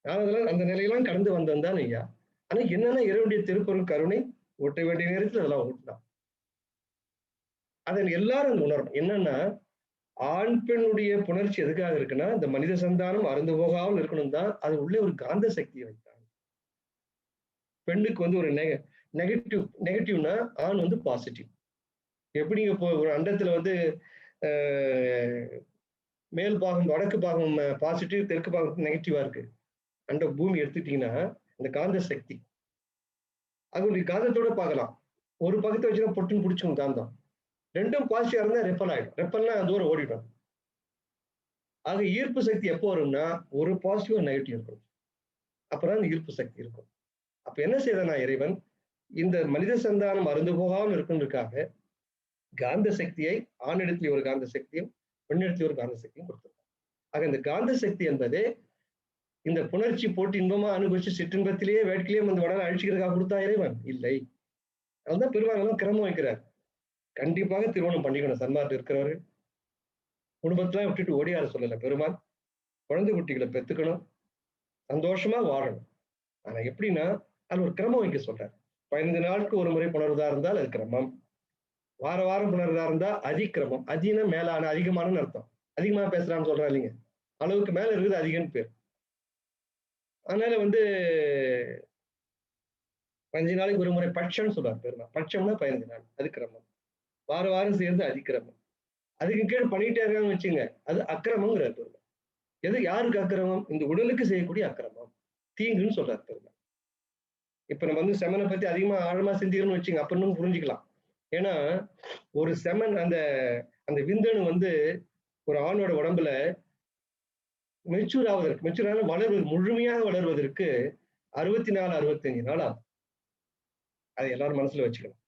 அதெல்லாம் அந்த நிலையெல்லாம் கடந்து வந்தேன் தான் ஐயா. ஆனா என்னன்னா, இறைவனுடைய திருப்பெரும் கருணை ஓட்ட வேண்டிய நேரத்தில் அதெல்லாம் ஓட்டுதான். அதை எல்லாரும் உணரணும். என்னன்னா, ஆண் பெண்ணுடைய புணர்ச்சி எதுக்காக இருக்குன்னா, இந்த மனித சந்தானம் அருந்து போகாமல் இருக்கணும் தான். அது உள்ளே ஒரு காந்த சக்தியை வைத்தாங்க. பெண்ணுக்கு ஒரு நெகட்டிவ்னா ஆண் பாசிட்டிவ். எப்படி இப்போ ஒரு அண்டத்துல மேல் பாகம் வடக்கு பாகம் பாசிட்டிவ், தெற்கு பாகம் நெகட்டிவா இருக்கு. அண்ட பூமி எடுத்துட்டீங்கன்னா அந்த காந்த சக்தி அதனுடைய காந்தத்தோட பார்க்கலாம். ஒரு பக்கத்தை வச்சுன்னா பொட்டுன்னு பிடிச்சுக்கும் காந்தம். ரெண்டும் பாசிட்டிவா இருந்தா ரெப்பல் ஆயிடும். ரெப்பல்னா தூரம் ஓடிடும். ஆக ஈர்ப்பு சக்தி எப்போ வரும்னா, ஒரு பாசிட்டிவ் நெகட்டிவ் இருக்கும். அப்புறம் அந்த ஈர்ப்பு சக்தி இருக்கும். அப்ப என்ன செய்யறனா இறைவன், இந்த மனித சந்தானம் அருந்து போகாமல் இருக்குன்றதுக்காக காந்த சக்தியை ஆணிடத்தில் ஒரு காந்த சக்தியும் பெண்ணிடத்தில் ஒரு காந்த சக்தியும் கொடுத்திருக்காங்க. ஆக இந்த காந்த சக்தி என்பது இந்த புணர்ச்சி போட்டு இன்பமா அனுபவிச்சு சிற்றின்பத்திலேயே வேட்கையிலேயே அந்த உடலை அழிச்சுக்கிறதுக்காக கொடுத்தா இறைவன் இல்லை. அதுதான் பெருமாள் கிரமம் வைக்கிறார். கண்டிப்பாக திருமணம் பண்ணிக்கணும். சன்மார்க்கம் இருக்கிறவர்கள் குடும்பத்தெல்லாம் விட்டுட்டு ஓடியார சொல்லல பெருமாள். குழந்தை குட்டிகளை பெத்துக்கணும், சந்தோஷமா வாழணும். ஆனா எப்படின்னா, அது ஒரு கிரமம் வைக்க சொல்றாரு. 15 நாளுக்கு ஒரு முறை புணர்வதா இருந்தால் அது கிரமம். வாரம் புணர்வதா இருந்தா அதிக்கிரமம். அதினா மேலான, அதிகமானு அர்த்தம். அதிகமா பேசுறான்னு சொல்றா இல்லைங்க, அளவுக்கு மேல இருக்குது அதிகம்னு பேர். அதனால 15 நாளைக்கு ஒரு முறை பட்சம்னு சொல்றாரு பெருமாள். பட்சம்னா 15 நாள், அது கிரமம். வாரம் சேர்ந்து அதிக்கிரமம். அதுக்கு கீழே பண்ணிட்டே இருக்காங்கன்னு வச்சுங்க, அது அக்கிரமங்கிறார் பெருமாள். எது யாருக்கு அக்கிரமம்? இந்த உடலுக்கு செய்யக்கூடிய அக்கிரமம், தீங்குன்னு சொல்றாரு பெருமாள். இப்ப நம்ம செமனை பத்தி அதிகமா ஆழமா சிந்திக்கணும்னு வச்சுங்க, அப்புறம் புரிஞ்சுக்கலாம். ஏன்னா ஒரு செமன் அந்த அந்த விந்தணு ஒரு ஆணோட உடம்புல மெச்சூர் ஆவதற்கு, மெச்சூரான வளர்வது, முழுமையாக வளர்வதற்கு 64 65 நாள் ஆகும். அதை எல்லாரும் மனசுல வச்சுக்கணும்.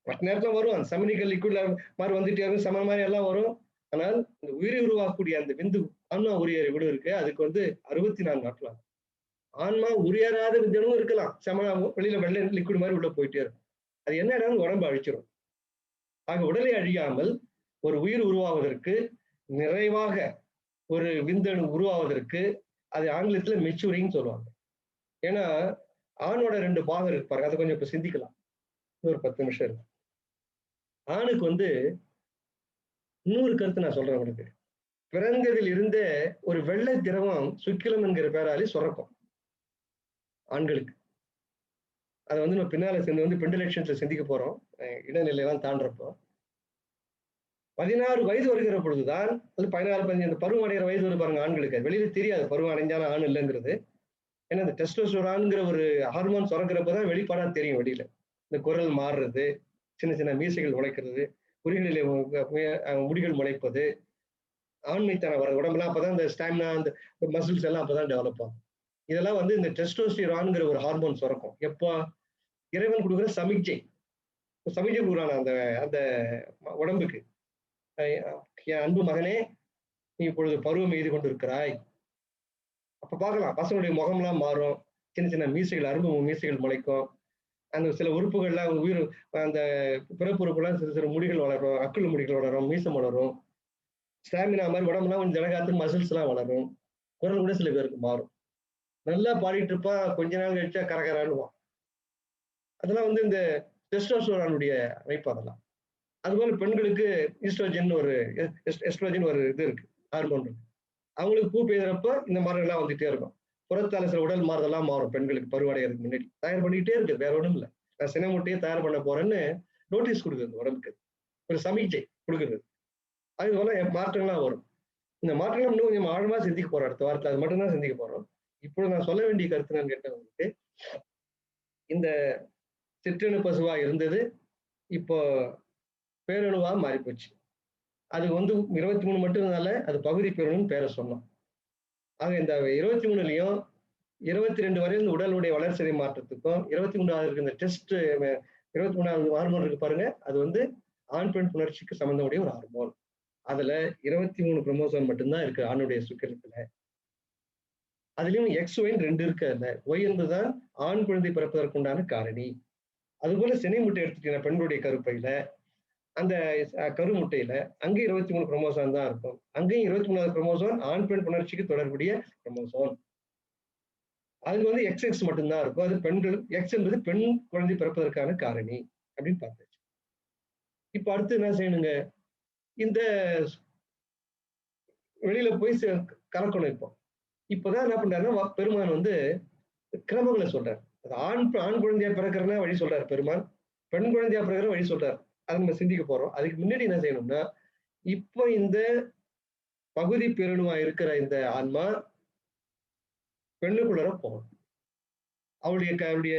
மற்ற நேரத்துல வரும் அந்த செமனிக்கல் லிக்விட்ல மாதிரி வந்துட்டே இருக்கும், செமன் மாதிரி எல்லாம் வரும். ஆனால் இந்த உயிரை உருவாக்கக்கூடிய அந்த விந்து ஆன்மா உரியற விடு இருக்கு, அதுக்கு 64 நாட்கள் ஆகும். ஆன்மா உரியராத விந்தனும் இருக்கலாம், செமனா வெளியில வெள்ளை லிக்விட் மாதிரி உள்ள போயிட்டே இருக்கும். அது என்ன உடம்பு அழிச்சிடும். ஆக உடலை அழியாமல் ஒரு உயிர் உருவாவதற்கு, நிறைவாக ஒரு விந்தணு உருவாவதற்கு, அது ஆங்கிலத்துல மெச்சூரிங்ன்னு சொல்லுவாங்க. ஏன்னா, ஆணோட 2 பாகம் இருக்கு பாருங்க. அத கொஞ்சம் இப்ப சிந்திக்கலாம். இன்னும் ஒரு 10 நிமிஷம் இருக்கு. ஆணுக்கு வந்து இன்னொரு கருத்து நான் சொல்றேன் உங்களுக்கு. பிறந்ததில் இருந்தே ஒரு வெள்ளை திரவம் சுக்கிலம் என்கிற பெயராலே சுரக்கும் ஆண்களுக்கு. அத வந்து நம்ம பின்னால சேர்ந்து வந்து பெண்டிலெக்ஷன்ஸ்ல சிந்திக்க போறோம். இடைநிலைலாம் தாண்டுறப்போ. 16 வயது வருகிற பொழுதுதான், அது 16, 15 இந்த பருவம் அடைகிற வயது வரும் பாருங்க ஆண்களுக்கு. வெளியில தெரியாது பருவம் அடைஞ்சாலும் ஆண் இல்லங்கிறது. ஏன்னா இந்த டெஸ்டோஸ்டெரான்ங்கிற ஒரு ஹார்மோன் சுரக்கிறப்ப தான் வெளிப்பாடா தெரியும் வெளியில. இந்த குரல் மாறுறது, சின்ன சின்ன மீசைகள் முளைக்கிறது, குறிகளிலே முடிகள் முளைப்பது, ஆண்மைத்தனம் வர உடம்புலாம் அப்பதான் இந்த ஸ்டாமினா, அந்த மசில்ஸ் எல்லாம் அப்பதான் டெவலப் ஆகும். இதெல்லாம் வந்து இந்த டெஸ்டோஸ்டிரான்ங்கிற ஒரு ஹார்மோன் சுரக்கும். எப்போ? இறைவன் குடுக்குற சமிக்ஞை. சமிக்ஞை குடுக்குறான் அந்த அந்த உடம்புக்கு. என் அன்பு மகனே, நீ இப்பொழுது பருவம் எய்து கொண்டிருக்கிறாய். அப்ப பார்க்கலாம். பசங்களுடைய முகம்லாம் மாறும். சின்ன சின்ன மீசைகள், அரும்பு மீசைகள் முளைக்கும். அந்த சில உறுப்புகள்லாம் உயிர் அந்த பிறப்பு உறுப்புலாம் சிறு சிறு முடிகள் வளரும், அக்குள் முடிகள் வளரும், மீசம் வளரும். ஸ்டாமினா மாரி உடம்புலாம் கொஞ்சம் ஜனகாத்து மசில்ஸ்லாம் வளரும். குரல் கூட சில பேருக்கு மாறும். நல்லா பாடிட்டு இருப்பான். கொஞ்ச நாள் கழிச்சா கரகரன்னுவான். அதெல்லாம் வந்து இந்த டெஸ்டோஸ்டெரானுடைய அமைப்பு அதெல்லாம். அதுபோல பெண்களுக்கு ஈஸ்ட்ரோஜன் ஒரு எஸ்ட்ரோஜன் ஒரு இது இருக்கு. ஹார்மோன் இருக்கு. அவங்களுக்கு பூ பெய்யறப்ப இந்த மாற்றங்கள்லாம் வந்துட்டே இருக்கும். புறத்தால சில உடல் மாறுதல்லாம் மாறும் பெண்களுக்கு பருவடையறதுக்கு முன்னாடி. தயார் பண்ணிக்கிட்டே இருக்கு. வேற ஒண்ணும் இல்ல. நான் சினை முட்டையை தயார் பண்ண போறேன்னு நோட்டீஸ் குடுக்குது உடம்புக்கு. ஒரு சமிக்ஞை குடுக்குது. அது போல மாற்றங்கள்லாம் வரும். இந்த மாற்றங்கள் இன்னும் கொஞ்சம் ஆழமா சிந்திக்க போறோம் அடுத்த வாரத்துல. அது மட்டும் தான் சிந்திக்க போறோம். இப்பொழுது நான் சொல்ல வேண்டிய கருத்து என்னன்னு கேட்டேன் உங்களுக்கு. இந்த சிற்றணு பசுவா இருந்தது. இப்போ பேரணுவா மாறிப்போச்சு. அது வந்து 23 மட்டும் இருந்தால அது பகுதி பேரணுன்னு பேரை சொன்னோம். ஆக இந்த 23லயும் 22 வரை இந்த உடலுடைய வளர்சிதை மாற்றத்துக்கும் 23வது இருக்கு இந்த டெஸ்ட் 23வது ஹார்மோன் இருக்கு பாருங்க. அது வந்து ஆண் பெண் புணர்ச்சிக்கு சம்பந்தமுடைய ஒரு ஹார்மோன். அதுல 23 குரோமோசோம் மட்டும்தான் இருக்கு ஆணுடைய சுக்கிரத்துல. அதுலயும் எக்ஸ், ஒய் 2 இருக்கு அதுல. ஒய் என்பதுதான் ஆண் குழந்தை பிறப்பதற்குண்டான காரணி. அதுபோல சினை முட்டை எடுத்துட்டீங்கன்னா பெண்களுடைய கருப்பையில, அந்த கருமுட்டையில அங்க 23 குரோமோசோம் தான் இருக்கும். அங்கேயும் 23வது குரோமோசோம் ஆண் பெண் புணர்ச்சிக்கு தொடர்புடைய குரோமோசோம். அதுல வந்து எக்ஸ் மட்டும்தான் இருக்கும். அது பெண்கள் எக்ஸ் என்பது பெண் குழந்தை பிறப்பதற்கான காரணி அப்படின்னு பார்த்தாச்சு. இப்ப அடுத்து என்ன செய்யணுங்க? இந்த வெளியில போய் கலக்கணும் இப்போ. இப்பதான் என்ன பண்றாருன்னா பெருமான் வந்து கிரமங்களை சொல்றாரு. அது ஆண் குழந்தையா பிறக்கிறனா வழி சொல்றாரு பெருமான். பெண் குழந்தையா பிறக்கிற வழி சொல்றாரு. அதை நம்ம சிந்திக்க போறோம். அதுக்கு முன்னாடி என்ன செய்யணும்னா, இப்போ இந்த பகுதி பெருணுவா இருக்கிற இந்த ஆன்மா பெண்ணுக்குள்ளர போகணும். அவளுடைய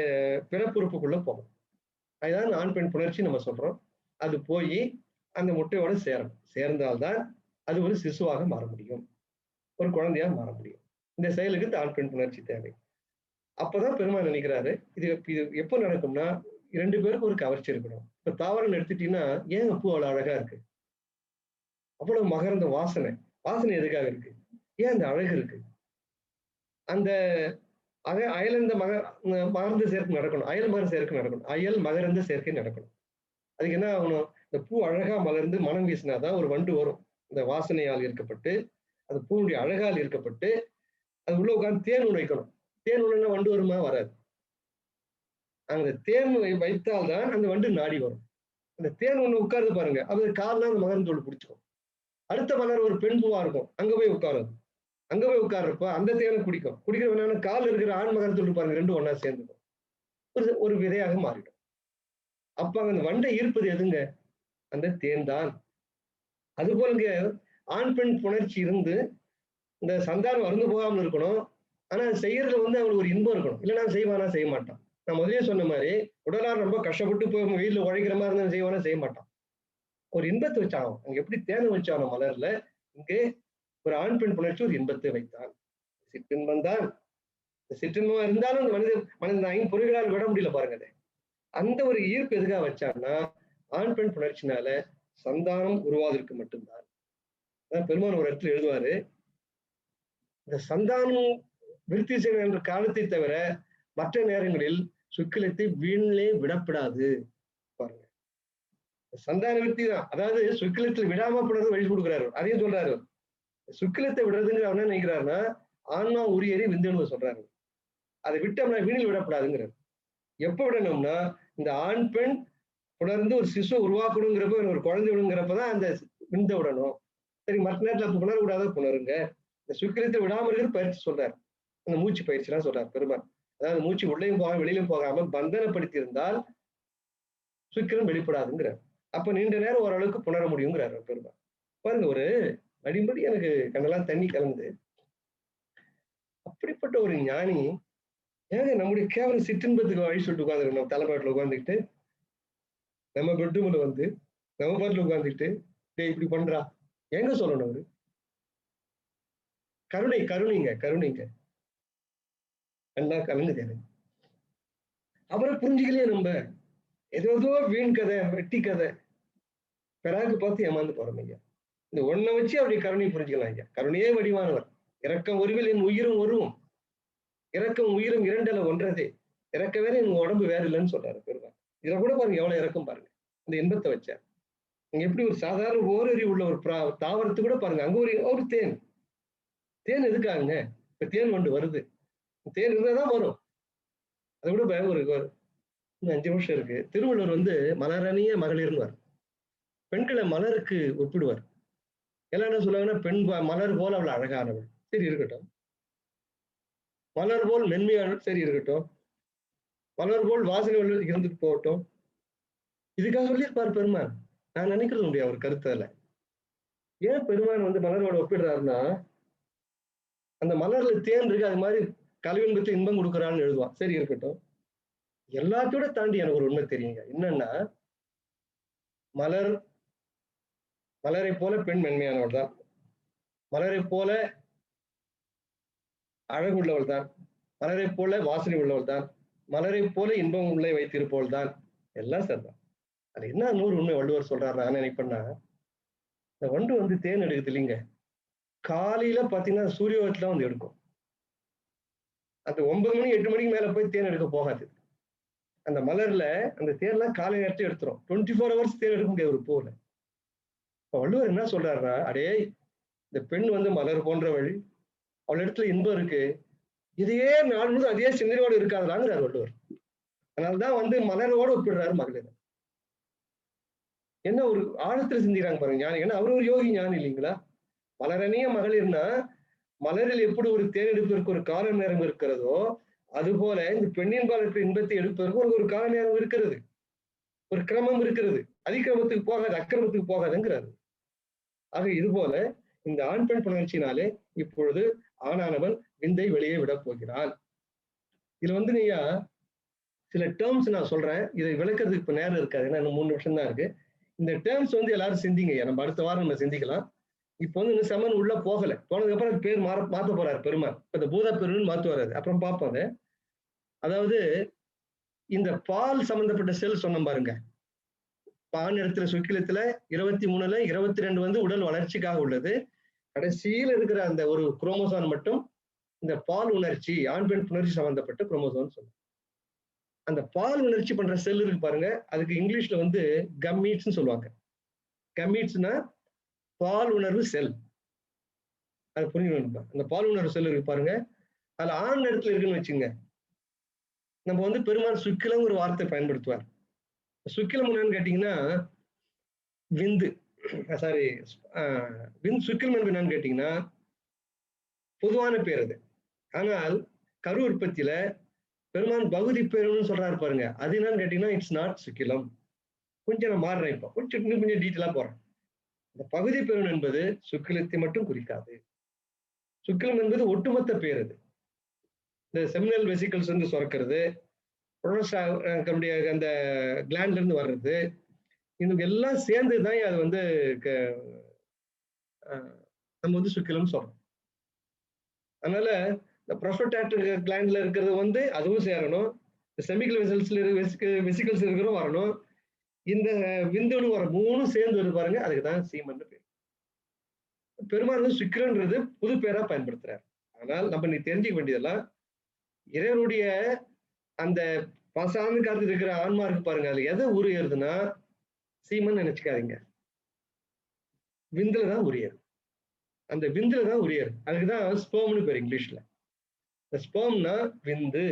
பிறப்புறுப்புக்குள்ள போகணும். அதுதான் ஆண் பெண் புணர்ச்சி நம்ம சொல்றோம். அது போய் அந்த முட்டையோட சேரணும். சேர்ந்தால்தான் அது ஒரு சிசுவாக மாற முடியும். ஒரு குழந்தையா மாற முடியும். இந்த செயலுக்கு ஆண் பெண் புணர்ச்சி தேவை. அப்பதான் பெருமாள் நினைக்கிறாரு, இது எப்போ நடக்கும்னா 2 பேருக்கும் ஒரு கவர்ச்சி இருக்கணும். இப்ப தாவரம் எடுத்துட்டீங்கன்னா, ஏன் பூ அவ்வளவு அழகா இருக்கு? அவ்வளவு மகரந்த வாசனை. வாசனை எதுக்காக இருக்கு? ஏன் அந்த அழகு இருக்கு? அந்த அயலந்த மகரந்த சேர்க்கை நடக்கணும். அயல் மகர சேர்க்கை நடக்கணும். அயல் மகரந்த சேர்க்கை நடக்கணும். அதுக்கு என்ன ஆகணும்? இந்த பூ அழகா மலர்ந்து மனம் வீசினாதான் ஒரு வண்டு வரும். இந்த வாசனையால் ஈர்க்கப்பட்டு, அந்த பூவுடைய அழகால் ஈர்க்கப்பட்டு, அது உள்ள உட்கார்ந்து தேன் ஒண்ணு வைக்கணும். தேன் ஒண்ணுன்னா வண்டு வருமா? வராது. அந்த தேன் வைத்தால்தான் அந்த வண்டு நாடி வரும். அந்த தேன் ஒண்ணு உட்காருது பாருங்க. அது கால்ல அந்த மகரந்தோடு பிடிச்சிக்கும். அடுத்த மலர் ஒரு பெண் பூவா இருக்கும். அங்க போய் உட்காரும். அங்க போய் உட்கார்றப்ப அந்த தேனை குடிக்கும். குடிக்கிற கால் இருக்கிற ஆண் மகரந்தோடு பாருங்க 2 ஒண்ணா சேர்ந்துக்கும். ஒரு விதையாக மாறிடும். அப்ப அந்த வண்டை ஈர்ப்பது எதுங்க? அந்த தேன் தான். அது போலங்க ஆண் பெண் புணர்ச்சி இருந்து இந்த சந்தானம் வறந்து போகாமல் இருக்கணும். ஆனா அது செய்யறதுல வந்து அவங்களுக்கு ஒரு இன்பம் இருக்கணும். இல்லைன்னா செய்வானா? செய்ய மாட்டான். நான் முதலே சொன்ன மாதிரி உடலார் ரொம்ப கஷ்டப்பட்டு போய் வெயில உழைக்கிற மாதிரி இருந்தா செய்வானா? செய்ய மாட்டான். ஒரு இன்பத்தை வச்சான். அங்க எப்படி தேனை வச்சானோ மலர்ல, இங்கே ஒரு ஆண் பெண் புணர்ச்சி ஒரு இன்பத்தை வைத்தான். சிற்றின்பம் தான். சிற்றின்பமா இருந்தாலும் அந்த மனிதன் 5 பொறிகளால் விட முடியல பாருங்க அதை. அந்த ஒரு ஈர்ப்பு எதுக்காக வச்சான்னா, ஆண் பெண் புணர்ச்சினால சந்தானம் உருவாவதற்கு மட்டும்தான். பெருமான் ஒரு இடத்துல எழுதுவாரு, இந்த சந்தானம் விருத்தி செய்ய என்ற காலத்தை தவிர மற்ற நேரங்களில் சுக்கிலத்தை வீணிலே விடப்படாது பாருங்க. சந்தான விருத்தி தான். அதாவது சுக்கிலத்தில் விடாம போடுறது வழி கொடுக்குறாரு. அதையும் சொல்றாரு. சுக்கிலத்தை விடுறதுங்கிற அவன் என்ன நினைக்கிறாருன்னா, ஆன்மா உரியேறி விந்துன்னு சொல்றாரு. அதை விட்டோம்னா வீணில் விடக்கூடாதுங்கிறார். எப்ப விடணும்னா, இந்த ஆண் பெண் புணர்ந்து ஒரு சிசு உருவாக்கணுங்கிறப்ப ஒரு குழந்தை விடுங்கிறப்பதான் அந்த விந்த விடணும். சரி, மற்ற நேரத்துல அப்ப புணரக்கூடாத புணருங்க. இந்த சுக்கிரத்தை விடாம இருக்கிற பயிற்சி சொல்றாரு. அந்த மூச்சு பயிற்சி எல்லாம் சொல்றாரு பெருமாள். அதாவது மூச்சு உள்ளேயும் போகாம வெளியிலும் போகாம பந்தனப்படுத்தி இருந்தால் சுக்கிரம் வெளிப்படாதுங்கிறார். அப்ப நீண்ட நேரம் ஓரளவுக்கு புணர முடியுங்கிறாரு பெருமாள். பாருங்க, ஒரு அடிம்படி எனக்கு கண்ணெல்லாம் தண்ணி கலந்து, அப்படிப்பட்ட ஒரு ஞானி ஏங்க நம்முடைய கேவலம் சிற்றின்பத்துக்கு வழி சொல்லிட்டு உட்காந்துருக்கோம். நம்ம தலைப்பாட்டுல உட்காந்துக்கிட்டு, நம்ம பெட்ரூம்ல வந்து நம்ம பாட்டுல உட்காந்துக்கிட்டு, டேய் இப்படி பண்றா எங்க சொல்லணும் அவரு? கருணைங்க. கண்ணா கலங்குது எனக்கு. அவரை புரிஞ்சுக்கலையே நம்ம. ஏதோ வீண் கதை, வெட்டி கதை, பிறாக்கு பார்த்து ஏமாந்து போறோம் ஐயா. இந்த ஒன்ன வச்சு அப்படி கருணை புரிஞ்சுக்கலாம் ஐயா. கருணையே வடிவானவர். இரக்கம் ஒருவில் என் உயிரும் ஒருவும். இரக்கம் உயிரும் இரண்டல ஒன்றதே. இறக்க வேற என் உடம்பு வேற இல்லைன்னு சொல்றாரு பெருமாள். இதுல கூட பாருங்க எவ்வளவு இறக்கம் பாருங்க. இந்த இன்பத்தை வச்சார். நீங்க எப்படி ஒரு சாதாரண ஓரறிவு உள்ள ஒரு தாவரத்து கூட பாருங்க, அங்க ஒரு தேன். தேன் எதுக்காகுங்க? இப்ப தேன் வண்டு வருது. தேன் இருந்தாதான் வரும். அதை விட ஒரு 5 வருஷம் இருக்கு. திருவள்ளுவர் வந்து மலரணிய மகளிர்னு பெண்களை மலருக்கு ஒப்பிடுவார். எல்லாம் என்ன சொல்லுவாங்கன்னா, பெண் மலர் போல் அவள் அழகானவள். சரி இருக்கட்டும். மலர் போல் மென்மையானவள். சரி இருக்கட்டும். மலர் போல் வாசனை இருந்துட்டு போகட்டும். இதுக்காக சொல்லியிருப்பார் பெருமான். நான் நினைக்கிறது முடியாது அவர் கருத்துல. ஏன் பெருமான் வந்து மலரோட ஒப்பிடுறாருன்னா, அந்த மலர்ல தேன் இருக்கு, அது மாதிரி கல்வின்பத்தில் இன்பம் கொடுக்குறான்னு எழுதுவான். சரி இருக்கட்டும். எல்லாத்தோட தாண்டி எனக்கு ஒரு உண்மை தெரியுங்க. என்னன்னா, மலரை போல பெண் மென்மையானவள் தான். மலரை போல அழகு உள்ளவள் தான். மலரை போல வாசனை உள்ளவள் தான். மலரை போல இன்பம் உள்ளே வைத்திருப்பவள் தான். எல்லாம் சரிதான். அது என்ன நூறு உண்மை வள்ளுவர் சொல்றாரு நான் நினைப்பேன்னா, இந்த வண்டு வந்து தேன் எடுக்குது இல்லைங்க. காலையில பாத்தீங்கன்னா சூரிய வந்து எடுக்கும். அந்த 9 மணி 8 மணிக்கு மேல போய் தேன் எடுக்க போகாது. அந்த மலர்ல அந்த தேன்லாம் காலை நேரத்தை எடுத்துரும். 24 ஹவர்ஸ் தேன் எடுக்க முடியாது ஒரு பூவுல. வள்ளுவர் என்ன சொல்றாருன்னா, அடே இந்த பெண் வந்து மலர் போன்றவள், அவள் இடத்துல இன்பம் இருக்கு. இதையே நாள் முழுவதும் அதே சிந்தனையோடு இருக்காதாங்கிறார் வள்ளுவர். அதனாலதான் வந்து மலரோட ஒப்பிடுறாரு மகளிர். என்ன ஒரு ஆழத்துல சிந்திக்கிறாங்க பாருங்க ஞானி. ஏன்னா அவர் ஒரு யோகி ஞானி இல்லைங்களா? மலரணிய மகளிர்னா, மலரில் எப்படி ஒரு தேர்ந்தெடுப்பதற்கு ஒரு கால நேரம் இருக்கிறதோ, அதுபோல இந்த பெண்ணின் பாலத்தில் இன்பத்தை எடுப்பதற்கு ஒரு கால நேரம் இருக்கிறது. ஒரு கிரமம் இருக்கிறது. அதிக்கிரமத்துக்கு போகாது, அக்கிரமத்துக்கு போகாதுங்கிறாரு. ஆக இது போல இந்த ஆண் பெண் புணர்ச்சினாலே இப்பொழுது ஆணானவன் விந்தை வெளியே விட போகிறான். இதுல வந்து நீங்க சில டேர்ம்ஸ் நான் சொல்றேன். இதை விளக்குறதுக்கு இப்ப நேரம் இருக்காது. ஏன்னா இன்னும் 3 நிமிஷம் தான் இருக்கு. இந்த டேர்ம்ஸ் வந்து எல்லாரும் சிந்திங்க. நம்ம அடுத்த வாரம் நம்ம சிந்திக்கலாம். இப்ப வந்து இன்னும் செமன் உள்ள போகல. போனதுக்கு அப்புறம் அது பேர் மாத்த போறாரு பெருமாள். இந்த பூத பெருன்னு மாத்துவாரு. அப்புறம் பார்ப்போம் அதை. அதாவது இந்த பால் சம்பந்தப்பட்ட செல் சொன்னோம் பாருங்க. ஆண் இடத்துல சுக்கிலத்துல 23ல 22 வந்து உடல் வளர்ச்சிக்காக உள்ளது. கடைசியில் இருக்கிற அந்த ஒரு குரோமோசோன் மட்டும் இந்த பால் உணர்ச்சி, ஆண் பெண் புணர்ச்சி சம்பந்தப்பட்ட குரோமோசோன் சொல்லுவோம். அந்த பால் உணர்ச்சி பண்ற செல் இருக்கு பாருங்க, அதுக்கு இங்கிலீஷ்ல வந்து கம்மீட்ஸ்ன்னு சொல்லுவாங்க. கம்மீட்ஸ்னா பால் உணர்வு செல். அது புரிஞ்சுக்கணும். அந்த பால் உணர்வு செல் இருக்கு பாருங்க, அதுல ஆண் இடத்துல இருக்குன்னு வச்சுங்க. நம்ம வந்து பெருமாள் சுக்கிலம் ஒரு வார்த்தை பயன்படுத்துவார். சுக்கிலம் என்னன்னு கேட்டீங்கன்னா விந்து. சாரி, சுக்கிலம் என்பது என்னன்னு கேட்டீங்கன்னா பொதுவான பேர் அது. ஆனால் கரு உற்பத்தியில பெருமான் பகுதி பேருன்னு சொல்றாரு பாருங்க. அது என்னன்னு கேட்டீங்கன்னா இட்ஸ் நாட் சுக்கிலம். கொஞ்சம் நான் மாறுறேன். இப்போ கொஞ்சம் டீட்டெயிலா போறேன். இந்த பகுதி பெருன் என்பது சுக்கிலத்தை மட்டும் குறிக்காது. சுக்கிலம் என்பது ஒட்டுமொத்த பேர். அது இந்த செமினல் வெசிக்கல்ஸ் வந்து சுரக்கிறது, அந்த கிளாண்ட்ல இருந்து வர்றது, இது எல்லாம் சேர்ந்துதான் அது வந்து நம்ம வந்து சுக்கிலம் சொல்றோம். அதனால இந்த ப்ரோஸ்டேட் கிளாண்ட்ல இருக்கிறது வந்து அதுவும் சேரணும். செமிக்கல் வெசிக்கல்ஸ் இருக்கிறதும் வரணும். இந்த விந்துன்னு வர 3 சேர்ந்து வருது பாருங்க, அதுக்கு தான் சீமன் பேர். பெருமாள் சுக்கிரன்றது புது பேரா பயன்படுத்துறாரு. ஆனால் நம்ம நீ தெரிஞ்சுக்க வேண்டியதெல்லாம் இறைவனுடைய அந்த பசாந்து காலத்துல இருக்கிற ஆன்மா இருக்கு பாருங்க, அதுல எதை உருகிறதுன்னா சீமன் நினைச்சுக்காதீங்க. விந்துல தான் உரியது. அந்த விந்துல தான் உரியது. அதுக்குதான் ஸ்பெர்ம்னு பேர் இங்கிலீஷ்ல. இந்த ஸ்பெர்ம்னா விந்து.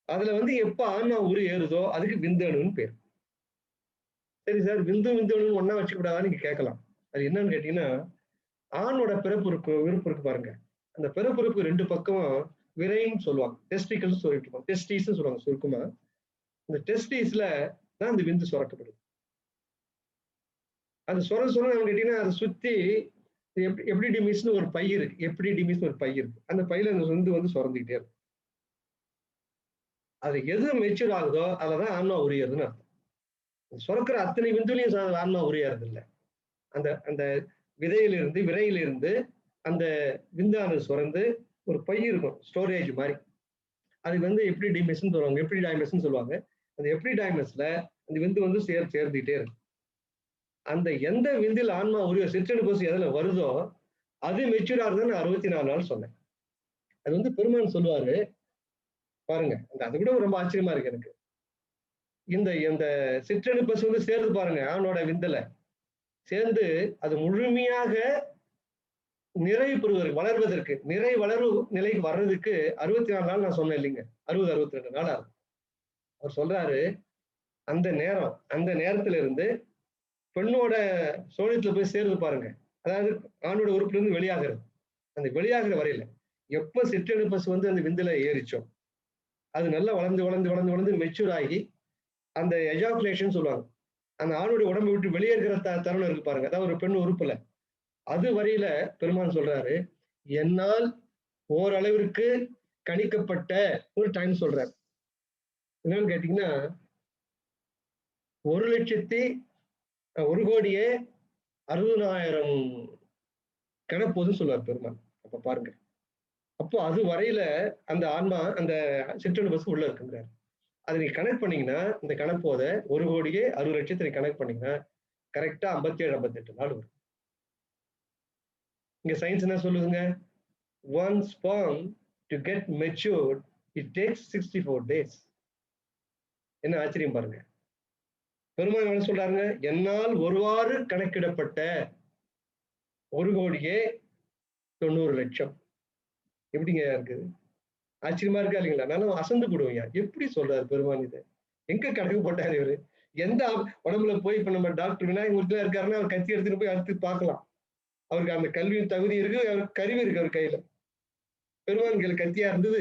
அதுல எப்ப ஆன்மா உரு ஏறுதோ அதுக்கு விந்தணுன்னு பேர். சரி சார், விந்து விந்தணுன்னு ஒண்ணா வச்சுக்க கூடாதான்னு நீங்க கேட்கலாம். அது என்னன்னு கேட்டீங்கன்னா, ஆணோட பிறப்புறுப்பு விருப்பு இருக்கு பாருங்க. அந்த பிறப்புறுப்பு 2 பக்கமும் விரைன்னு சொல்லுவாங்க. டெஸ்டிகல்ஸ் சொல்லிட்டு இருக்கோம். டெஸ்டிஸ்ன்னு சொல்லுவாங்க சுருக்கமா. இந்த டெஸ்டிஸ்ல தான் இந்த விந்து சுரக்கப்படுது. அது சொர கேட்டீங்கன்னா அதை சுத்தி எப்டிடிமிஸ்னு ஒரு பை இருக்கு. எப்டிடிமிஸ்னு ஒரு பை இருக்கு. அந்த பையில அந்த விந்து சுரந்துகிட்டே இருக்கும். அது எது மெச்சூர் ஆகுதோ அதுலதான் ஆன்மா உரியதுன்னு அர்த்தம். சுரக்கிற அத்தனை விந்துலையும் ஆன்மா உரியறது இல்லை. அந்த அந்த விரையிலிருந்து அந்த விந்தானது சுரந்து ஒரு பை இருக்கும், ஸ்டோரேஜ் மாதிரி. அது எப்டிடிமிஸ்ன்னு சொல்லுவாங்க. எப்டிடைமஸ்ன்னு சொல்லுவாங்க. அந்த எப்டிடைமஸ்ல அந்த விந்து சேர்ந்துகிட்டே இருக்கும். அந்த எந்த விந்தில் ஆன்மா உரிய சிற்றணுபசு எதுல வருதோ அது மெச்சூர் ஆகுதுன்னு 64 நாள் சொன்னேன். அது பெருமான் சொல்லுவாரு பாருங்க. அது கூட ரொம்ப ஆச்சரியமா இருக்கு எனக்கு. இந்த சிற்றணுபசு சேர்ந்து பாருங்க ஆணோட விந்தல சேர்ந்து அது முழுமையாக நிறைவு பெறுவதற்கு, வளர்வதற்கு, நிறை வளர்வு நிலைக்கு வர்றதுக்கு 64 நாள் நான் சொன்னேன் இல்லைங்க. 60 62 நாள் ஆகும். அவர் சொல்றாரு அந்த நேரத்துல இருந்து பெண்ணோட சோழியத்துல போய் சேருது பாருங்க. அதாவது ஆணோட உறுப்புல இருந்து வெளியாகிறது. அந்த வெளியாகிற வரையில எப்ப சிற்றணுபசு அந்த விந்துல ஏறிச்சோ அது நல்லா வளர்ந்து மெச்சூர் ஆகி அந்த எஜாகுலேஷன் சொல்லுவாங்க. அந்த ஆணுடைய உடம்பை விட்டு வெளியேறுகிற தருணம் இருக்கு பாருங்க. அதாவது ஒரு பெண் உறுப்புல அது வரையில பெருமான் சொல்றாரு என்னால் ஓரளவிற்கு கணிக்கப்பட்ட ஒரு டைம் சொல்றாரு. என்னன்னு கேட்டீங்கன்னா 1,60,60,000 கணப்போதுன்னு சொல்லுவார் பெருமான். அப்ப பாருங்க. அப்போ அது வரையில அந்த ஆன்மா அந்த சிற்றணுபசு உள்ள இருக்குங்கிறார். அதை நீங்க கனெக்ட் பண்ணீங்கன்னா இந்த கணப்போத 1,60,60,000 நீங்க கனெக்ட் பண்ணீங்கன்னா கரெக்டா 57 58 நாள் வரும். இங்க சயின்ஸ் என்ன சொல்லுதுங்க? One sperm to get matured it takes 64 days. என்ன ஆச்சரியம் பாருங்க. பெருமாள் என்ன சொல்றாருங்க? என்னால் ஒருவாறு கணக்கிடப்பட்ட 1,90,00,000. எப்படிங்க இருக்குது? ஆச்சரியமா இருக்கா இல்லைங்களா? நானும் அசந்து போடுவேன். எப்படி சொல்றாரு பெருமான் இது? எங்க கணக்கு போட்டாரு இவரு? எந்த உடம்புல போய் இப்ப நம்ம டாக்டர் விநாயகமூர்த்திலாம் இருக்காருன்னா அவர் கத்தி எடுத்துட்டு போய் அடுத்து பார்க்கலாம். அவருக்கு அந்த கல்வியின் தகுதி இருக்கு, அவருக்கு கருவி இருக்கு அவர் கையில. பெருமான் கையில கத்தியா இருந்தது.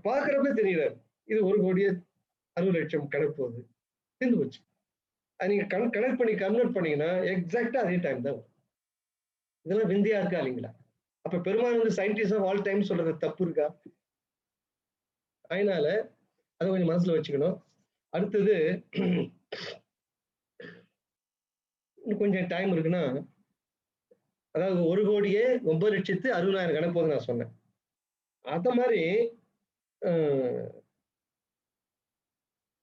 பாக்குறப்ப தெரியறாரு. இது 1,60,00,000 கணக்கு போகுது. தீர்ந்து போச்சு. அது நீங்க கனெக்ட் பண்ணி கன்வெர்ட் பண்ணீங்கன்னா எக்ஸாக்டா அதே டைம் தான் வரும். இதெல்லாம் விந்தியா இருக்கா இல்லைங்களா? அப்ப பெருமான் சயின்டிஸ்ட் ஆஃப் ஆல் டைம் சொல்றது தப்பு இருக்கா? அதனால அதை கொஞ்சம் மனசுல வச்சுக்கணும். அடுத்தது இன்னும் கொஞ்சம் டைம் இருக்குன்னா, அதாவது 1,09,60,000 கணக்கு போது நான் சொன்னேன். அத மாதிரி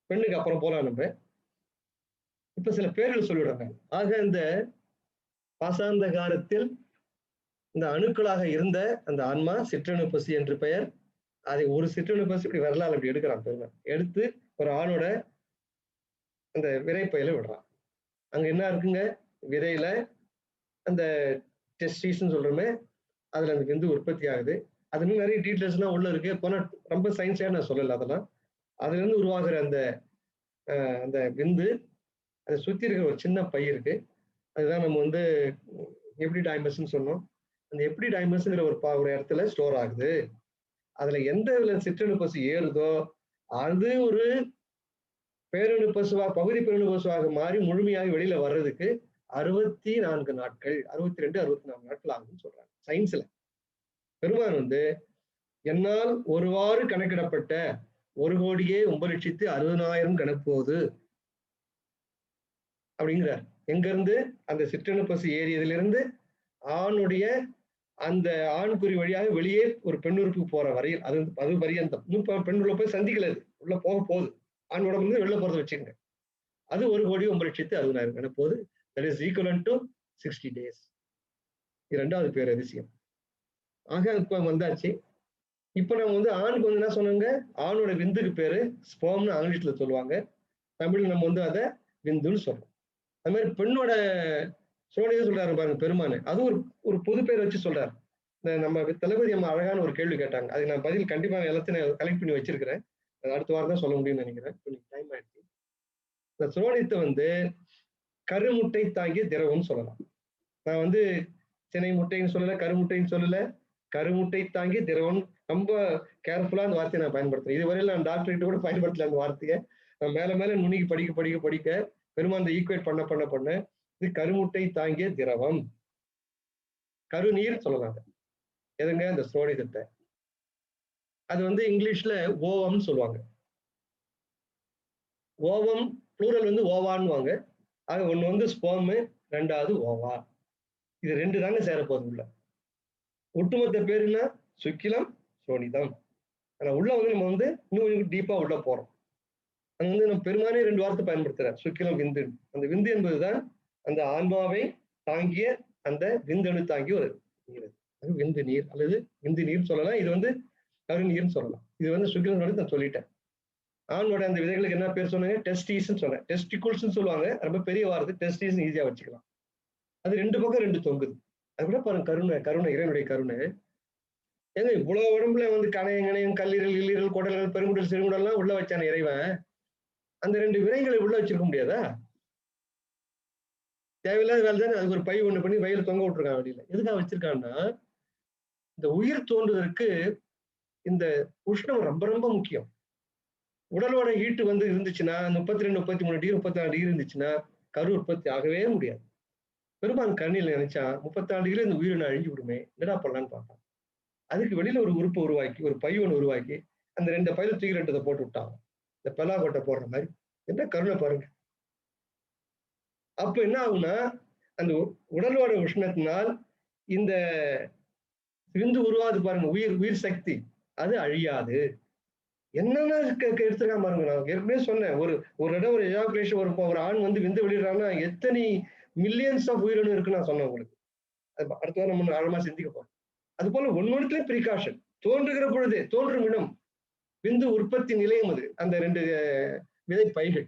பெண்ணுக்கு அப்புறம் போலாம் நம்ம. இப்ப சில பேர்கள் சொல்லிவிடுறாங்க. ஆக இந்த பாசாந்த காலத்தில் இந்த அணுக்களாக இருந்த அந்த ஆன்மா சிற்றணுபசி என்று பெயர். அதை ஒரு சிற்றணுபசி இப்படி வரலாறு அப்படி எடுக்கிறான் பெருமாள். எடுத்து ஒரு ஆணோட அந்த விரைப்பையில விடுறான். அங்க என்ன இருக்குங்க? விதையில அந்த டெஸ்டிஸ்ன்னு சொல்றோமே அதுல அந்த விந்து உற்பத்தி ஆகுது. அது இன்னும் நிறைய டீட்டெயில்ஸ் எல்லாம் உள்ள இருக்கு. போனா ரொம்ப சயின்ஸா நான் சொல்லல அதெல்லாம். அதுல இருந்து உருவாகிற அந்த அந்த விந்து அதை சுத்தி இருக்கிற ஒரு சின்ன பை இருக்கு. அதுதான் நம்ம எப்டிடைமஸ்ன்னு சொன்னோம். அந்த எப்டிடைமஸ்ங்கிற ஒரு இடத்துல ஸ்டோர் ஆகுது. அதுல எந்த சிற்றணுபசு ஏறுதோ அது ஒரு பேரணு பசுவா பகுதி பேரணு பசுவாக மாறி முழுமையாக வெளியில வர்றதுக்கு 64 நாட்கள் 62 64 நாட்கள் ஆகும்னு சொல்றாங்க சயின்ஸ்ல. பெருமான் என்னால் ஒருவாறு கணக்கிடப்பட்ட 1,09,60,000 கணப்போது அப்படிங்கிறார். எங்க இருந்து? அந்த சிற்றணுபசு ஏறியதிலிருந்து ஆணுடைய அந்த ஆண்குறி வழியாக வெளியே ஒரு பெண்ணுறுப்பு போற வரையில் அது பரியந்தம். இன்னும் பெண் உள்ள போய் சந்திக்கல, உள்ள போக போகுது. ஆண் உடம்பு வெளில போறதை வச்சுக்கோங்க. அது 1,09,60,000 கணப்போது. That is equivalent to 60 days. இரண்டாவது பேர் அதிசயம். ஆக இப்ப வந்தாச்சு. இப்ப நம்ம ஆணுக்கு என்ன சொன்னாங்க? ஆணோட விந்துக்கு பேரு ஸ்பெர்ம்னு ஆங்கிலத்துல சொல்லுவாங்க. தமிழ் நம்ம வந்து அதை விந்துன்னு சொல்றோம். அது மாதிரி பெண்ணோட சோனியை சொல்றாரு பாருங்க பெருமானு, அது ஒரு ஒரு பொது பேர் வச்சு சொல்றாரு. இந்த நம்ம தளபதி அம்மா அழகான ஒரு கேள்வி கேட்டாங்க, அதுக்கு நான் பதில் கண்டிப்பா எல்லாத்தையும் கலெக்ட் பண்ணி வச்சிருக்கிறேன். அடுத்த வாரம் தான் சொல்ல முடியும்னு நினைக்கிறேன், டைம் ஆயிடுச்சு. இந்த சோனியத்தை வந்து கருமுட்டை தாங்கிய திரவம்னு சொல்லலாம். நான் வந்து சினை முட்டைன்னு சொல்லல, கருமுட்டைன்னு சொல்லல, கருமுட்டை தாங்கிய திரவம். ரொம்ப கேர்ஃபுல்லா அந்த வார்த்தையை நான் பயன்படுத்துறேன். இதுவரையில நான் டாக்டர் கிட்ட கூட பயன்படுத்தல அந்த வார்த்தையை. நான் மேல மேல நுணுகி படிக்க பெருமான் ஈக்குவேட் பண்ண இது கருமுட்டை தாங்கிய திரவம், கருநீர் சொல்லலாம். எதுங்க இந்த சோடிதத்தை. அது வந்து இங்கிலீஷ்ல ஓவம் சொல்லுவாங்க. ஓவம் ப்ளூரல் வந்து ஓவான்னுவாங்க. அது ஒண்ணு வந்து ஸ்பெர்ம், ரெண்டாவது ஓவா. இது 2 தாங்க சேரப்போகுது உள்ள. ஒட்டுமொத்த பேருன்னா சுக்கிலம், சோனிதம். ஆனா உள்ள வந்து நம்ம வந்து இன்னும் டீப்பா உள்ள போறோம். அங்க வந்து நம்ம பெருமானே 2 வார்த்தை பயன்படுத்துறார், சுக்கிலம், விந்து. அந்த விந்து என்பதுதான் அந்த ஆன்மாவை தாங்கிய அந்த விந்தணு தாங்கிய ஒரு நீர். அது விந்து நீர் அல்லது விந்து நீர் சொல்லலாம். இது வந்து கருநீர்னு சொல்லலாம். இது வந்து சுக்கிலம் நான் சொல்லிட்டேன். ஆணோட அந்த விதைகளுக்கு என்ன பேர் சொன்னாங்க? டெஸ்டிஸ்ன்னு சொன்னேன். டெஸ்டிகுல்ஸ்ன்னு சொல்லுவாங்க. ரொம்ப பெரிய வார்த்தை. டெஸ்டிஸ் ஈஸியா வச்சுக்கலாம். அது 2 பக்கம் 2 தொங்குது. அது கூட பாருங்க, கருணை இறைவனுடைய கருணை. ஏங்க இவ்வளவு உடம்புல வந்து கணையம், கல்லீரல், இல்லீரல், குடல்கள், பெருங்குடல், சிறுகுடல்லாம் உள்ள வச்சான இறைவன், அந்த 2 விரைகளை உள்ள வச்சிருக்க முடியாதா? தேவையில்லாத வேலை தானே. அதுக்கு ஒரு பை ஒண்ணு பண்ணி வயல தொங்க விட்டுருக்கான் வெளியில. எதுக்காக வச்சிருக்கான்னா, இந்த உயிர் தோன்றுவதற்கு இந்த உஷ்ணம் ரொம்ப ரொம்ப முக்கியம். உடலோட ஹீட்டு வந்து இருந்துச்சுன்னா 32, 33 டிகிரி, 34 டிகிரி இருந்துச்சுன்னா கரு உற்பத்தி ஆகவே முடியாது. பெருமான் கண்ணில் நினைச்சா 34 டிகிரி இந்த உயிரினை அழிஞ்சு விடுமே, என்னடா பண்ணலான்னு பார்த்தான். அதுக்கு வெளியில ஒரு உறுப்பு உருவாக்கி, ஒரு பை ஒன்று உருவாக்கி, அந்த 2 பையில தூக்கி 2 போட்டு விட்டாங்க. இந்த பெலாக்கொட்டை போடுற மாதிரி. என்ன கருணை பாருங்க. அப்ப என்ன ஆகும்னா, அந்த உடலோட உஷ்ணத்தினால் இந்த விந்து உருவாது பாருங்க, உயிர் சக்தி அது அழியாது. என்னென்ன எடுத்துக்காம பாருங்க. நான் ஏற்கனவே சொன்னேன், ஒரு இடம் ஒரு எஜாகுலேஷன் ஒரு ஆண் வந்து விந்து வெளியிடுறாங்கன்னா எத்தனை மில்லியன்ஸ் ஆஃப் உயிரினு இருக்குன்னு நான் சொன்னேன் உங்களுக்கு. அடுத்த வாரம் நம்ம ஆழமா சிந்திக்க போறோம். அது போல ஒன்னொன்னுலயும் பிரிகாஷன். தோன்றுகிற பொழுது தோன்றும் இடம் விந்து உற்பத்தி நிலையம், அது அந்த 2 விதை பைகள்.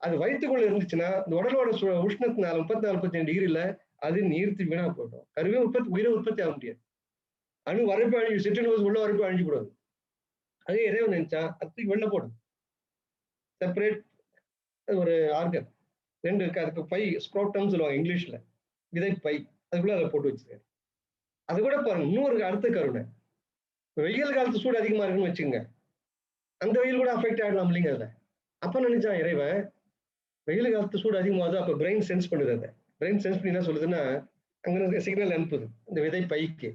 அது வயிற்றுக்குள்ள இருந்துச்சுன்னா இந்த உடலோட உஷ்ணத்தினால 34, 35 டிகிரில அது நீர்த்து வீணா போயிடும். கருவே உயிரை உற்பத்தி ஆக முடியாது. அணு வரப்பு அழிஞ்சு, சிற்றணுவது உள்ள வரப்பு அழிஞ்சு போடுவது. அதே இறைவன் நினைச்சா அதுக்கு வெளில போடும். செப்பரேட் ஒரு ஆர்கன் 2 இருக்கு. அதுக்கு பை ஸ்க்ரோட்டம் சொல்லுவாங்க இங்கிலீஷ்ல, விதை பை. அதுக்குள்ள அதை போட்டு வச்சிருக்காரு. அது கூட பாருங்க, இன்னொரு அடுத்த கருணை. வெயில் காலத்து சூடு அதிகமா இருக்குன்னு வச்சுக்கோங்க, அந்த வெயில் கூட அஃபெக்ட் ஆகலாம் இல்லைங்க அதுல. அப்ப நினைச்சான் இறைவன், வெயில் காலத்து சூடு அதிகமாகுது, அப்ப பிரெயின் சென்ஸ் பண்ணுது. அதை பிரெயின் சென்ஸ் பண்ணி என்ன சொல்லுதுன்னா, அங்க சிக்னல் அனுப்புது இந்த விதை பைக்கு.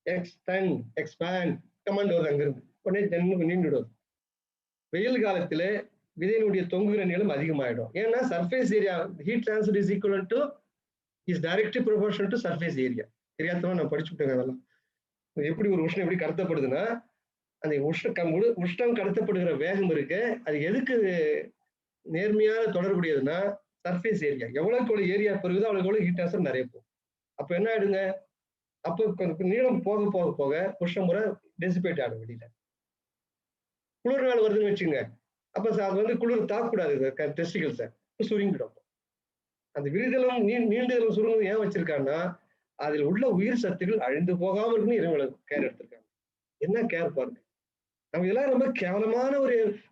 எக்ஸ்பேண்ட் எக்ஸ்பேண்ட் கமாண்ட் வருது அங்கிருந்து. உடனே நீண்டுடும். வெயில் காலத்துல விதையினுடைய தொங்குகிற நீளம் அதிகமாயிடும். ஏன்னா surface area heat transfer is equal to is directly proportional to surface area. தெரியாதவங்க நான் படிச்சுட்டேன் அதெல்லாம். எப்படி ஒரு உஷ்ணம் எப்படி கடத்தப்படுதுன்னா, அந்த உஷ்ணம் கடத்தப்படுகிற வேகம் இருக்கு, அது எதுக்கு நேர்மையான தொடர்புடையதுன்னா சர்ஃபேஸ் ஏரியா. எவ்வளவுக்கு ஏரியா பெருகுதோ அவ்வளவுக்கு ஹீட் டிரான்ஸ்ஃபர் நிறைய போகும். அப்ப என்ன ஆயிடுங்க, அப்போ நீளம் போக போக போக உஷ்ண முறை டெசிபேட் ஆகும் வெளியில. குளிர் நாள் வருதுன்னு வச்சுங்க, அப்ப அது வந்து குளிர் தாக்கக்கூடாது டெஸ்டிகல்ஸை, சுருங்கிடும். அந்த விரிதலும் நீண்டுதலும் சுருங்குது ஏன் வச்சிருக்காங்கன்னா, அதில் உள்ள உயிர் சத்துக்கள் அழிந்து போகாம இருக்குன்னு இறைவன் கேர் எடுத்திருக்காங்க. என்ன கேர் பாருங்க. நம்ம இதெல்லாம் ரொம்ப கேவலமான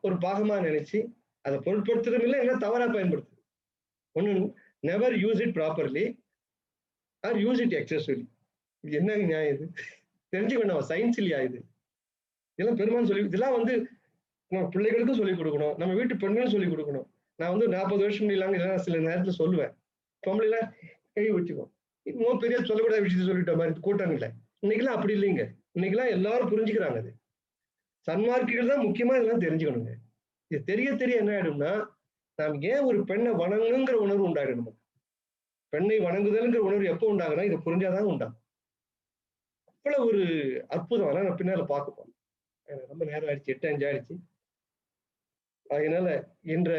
ஒரு பாகமா நினைச்சு அதை பொருட்படுத்துறதும் இல்லை, என்ன தவறா பயன்படுத்து. ஒண்ணு, never use it properly or use it excessively. இது என்ன நியாயம்? இது தெரிஞ்சுக்க வேண்டாம், சயின்ஸ் இல்லையா இது? இதெல்லாம் பெருமான் சொல்லி, இதெல்லாம் வந்து நம்ம பிள்ளைகளுக்கும் சொல்லிக் கொடுக்கணும், நம்ம வீட்டு பெண்களும் சொல்லிக் கொடுக்கணும். நான் வந்து 40 வருஷம் இல்லாம இதெல்லாம் சில நேரத்துல சொல்லுவேன். பொம்பளைலாம் கை வச்சுக்கோ, இன்னும் பெரிய சொல்லக்கூடாத விஷயத்த சொல்லிட்ட மாதிரி கூட்டங்கள்ல. இன்னைக்கெல்லாம் அப்படி இல்லைங்க. இன்னைக்கெல்லாம் எல்லாரும் புரிஞ்சுக்கிறாங்க. அது சன்மார்க்கிகள் தான் முக்கியமா இதெல்லாம் தெரிஞ்சுக்கணுங்க. இது தெரிய என்ன ஆயிடும்னா, நாம் ஏன் ஒரு பெண்ணை வணங்கணுங்கிற உணர்வு உண்டாயிடும் நமக்கு. பெண்ணை வணங்குதல்ங்கிற உணர்வு எப்போ உண்டாகுனா, இதை புரிஞ்சாதான் உண்டாகும். அவ்வளவு ஒரு அற்புதம். ஆனா நான் பின்னால பார்க்க போறேன். ரொம்ப நேரம் ஆயிடுச்சு, 8:05 ஆயிடுச்சு. அதனால இன்ற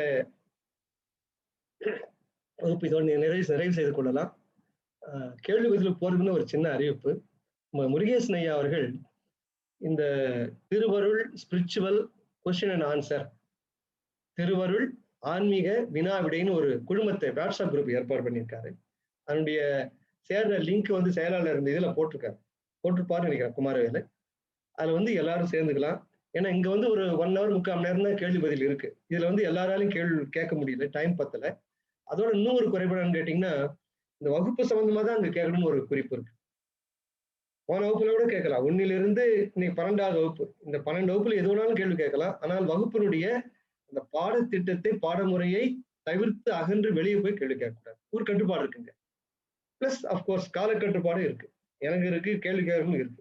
வகுப்பு இதோடு நிறைவு செய்து கொள்ளலாம். கேள்வி பதில் போறதுன்னு ஒரு சின்ன அறிவிப்பு. முருகேசன் ஐயா அவர்கள் இந்த திருவருள் ஸ்பிரிச்சுவல் கொஸ்டின் அண்ட் ஆன்சர் திருவருள் ஆன்மீக வினா விடைன்னு ஒரு குழுமத்தை வாட்ஸ்அப் குரூப் ஏற்பாடு பண்ணியிருக்காரு. அதனுடைய சேர்ற லிங்க் வந்து செயலாளர் இந்த இதுல போட்டிருக்காரு, போட்டிருப்பாருன்னு நினைக்கிறேன் குமாரவேலு. அதுல வந்து எல்லாரும் சேர்ந்துக்கலாம். ஏன்னா இங்க வந்து ஒரு 1 ஹவர் 3/4 மணி நேரம் தான் கேள்வி பதில் இருக்கு. இதுல வந்து எல்லாராலையும் கேள்வி கேட்க முடியல, டைம் பத்தல. அதோட இன்னும் ஒரு குறைபாடுன்னு கேட்டீங்கன்னா, இந்த வகுப்பு சம்பந்தமா தான் அங்க கேட்கணும்னு ஒரு குறிப்பு இருக்கு. போன வகுப்புல கூட கேட்கலாம். 1லிருந்து இன்னைக்கு 12வது வகுப்பு. இந்த 12 வகுப்புல எது வேணாலும் கேள்வி கேட்கலாம். ஆனால் வகுப்பினுடைய அந்த பாடத்திட்டத்தை, பாடமுறையை தவிர்த்து அகன்று வெளியே போய் கேள்வி கேட்கக்கூடாது. ஒரு கட்டுப்பாடு இருக்குங்க. பிளஸ் அஃப்கோர்ஸ் கால கட்டுப்பாடும் இருக்கு. எனக்கு இருக்கு, கேள்வி கேட்கணும் இருக்கு.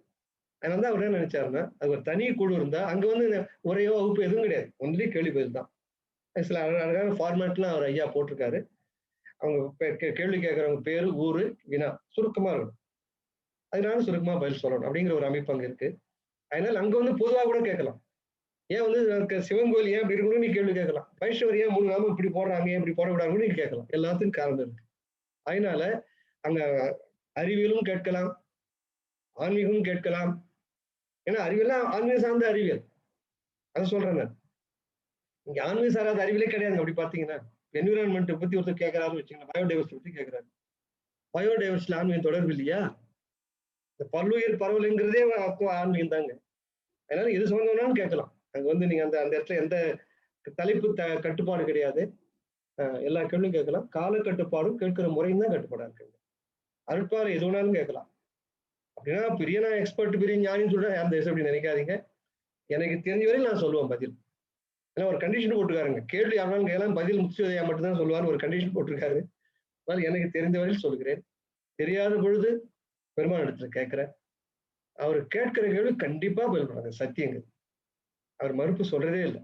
அதனால தான் அவர் என்ன நினைச்சாருன்னா, அது ஒரு தனி குழு இருந்தா, அங்க வந்து உரையோ வகுப்பு எதுவும் கிடையாது. ஒன்லி கேள்வி பதில் தான். சில அழகான ஃபார்மேட்லாம் அவர் ஐயா போட்டிருக்காரு. அவங்க கேள்வி கேட்கறவங்க பேரு, ஊரு, வினா சுருக்கமா இருக்கணும். அதனால சுருக்கமா பதில் சொல்லணும் அப்படிங்கிற ஒரு அமைப்பு அங்க இருக்கு. அதனால அங்க வந்து பொதுவா கூட கேட்கலாம். ஏன் வந்து சிவன் கோயில் ஏன் அப்படி இருக்கணும்னு நீ கேள்வி கேட்கலாம். வைஷ்ணவர் ஏன் 3 நாமம் இப்படி போடுறாங்க, ஏன் இப்படி போடக்கூடாதுன்னு நீங்க கேட்கலாம். எல்லாத்துக்கும் காரணம் இருக்கு. அதனால அங்க அறிவியலும் கேட்கலாம், ஆன்மீகமும் கேட்கலாம். ஏன்னா அறிவியல்லாம் ஆன்மீகம் சார்ந்த அறிவியல். அதை சொல்றேன் நான். இங்க ஆன்மீக சாராத அறிவியலே கிடையாது. அப்படி பாத்தீங்கன்னா என்விரான்மெண்ட் பத்தி ஒருத்தர் கேட்கறாருன்னு வச்சுக்கோங்க, பயோடைவர்சிட்டி பத்தி கேட்கறாரு. பயோடைவர்சிட்டில ஆன்மீகம் தொடர்பு இல்லையா? இந்த பல்லுயிர் பரவலுங்கிறதே ஆன்மீகம் தாங்க. அதனால எது சம்பந்தம்னாலும் கேட்கலாம். அங்க வந்து நீங்க அந்த அந்த இடத்துல எந்த தலைப்பு கட்டுப்பாடு கிடையாது. எல்லா கேள்வியும் கேட்கலாம். கால கட்டுப்பாடும் கேட்கிற முறையும் தான் கட்டுப்பாடா இருக்குங்க. அருட்பால எது வேணாலும் கேட்கலாம். அப்படின்னா பெரிய நான் எக்ஸ்பர்ட், பெரிய ஞானின்னு சொல்றேன் அந்த அப்படி நினைக்காதீங்க. எனக்கு தெரிஞ்ச வரையும் நான் சொல்லுவேன் பதில். ஏன்னா ஒரு கண்டிஷன் போட்டுருக்காருங்க. கேள்வி யாராலும் கேட்கலாம், பதில் முத்துவதையா மட்டும்தான் சொல்லுவார்னு ஒரு கண்டிஷன் போட்டிருக்காரு. அதனால எனக்கு தெரிந்த வரையில் சொல்கிறேன். தெரியாத பொழுது பெருமாள் இடத்துல கேட்கிறேன். அவர் கேட்கிற கேள்வி கண்டிப்பா பதில் பண்ணாங்க. சத்தியங்க. அவர் மறுப்பு சொல்றதே இல்லை.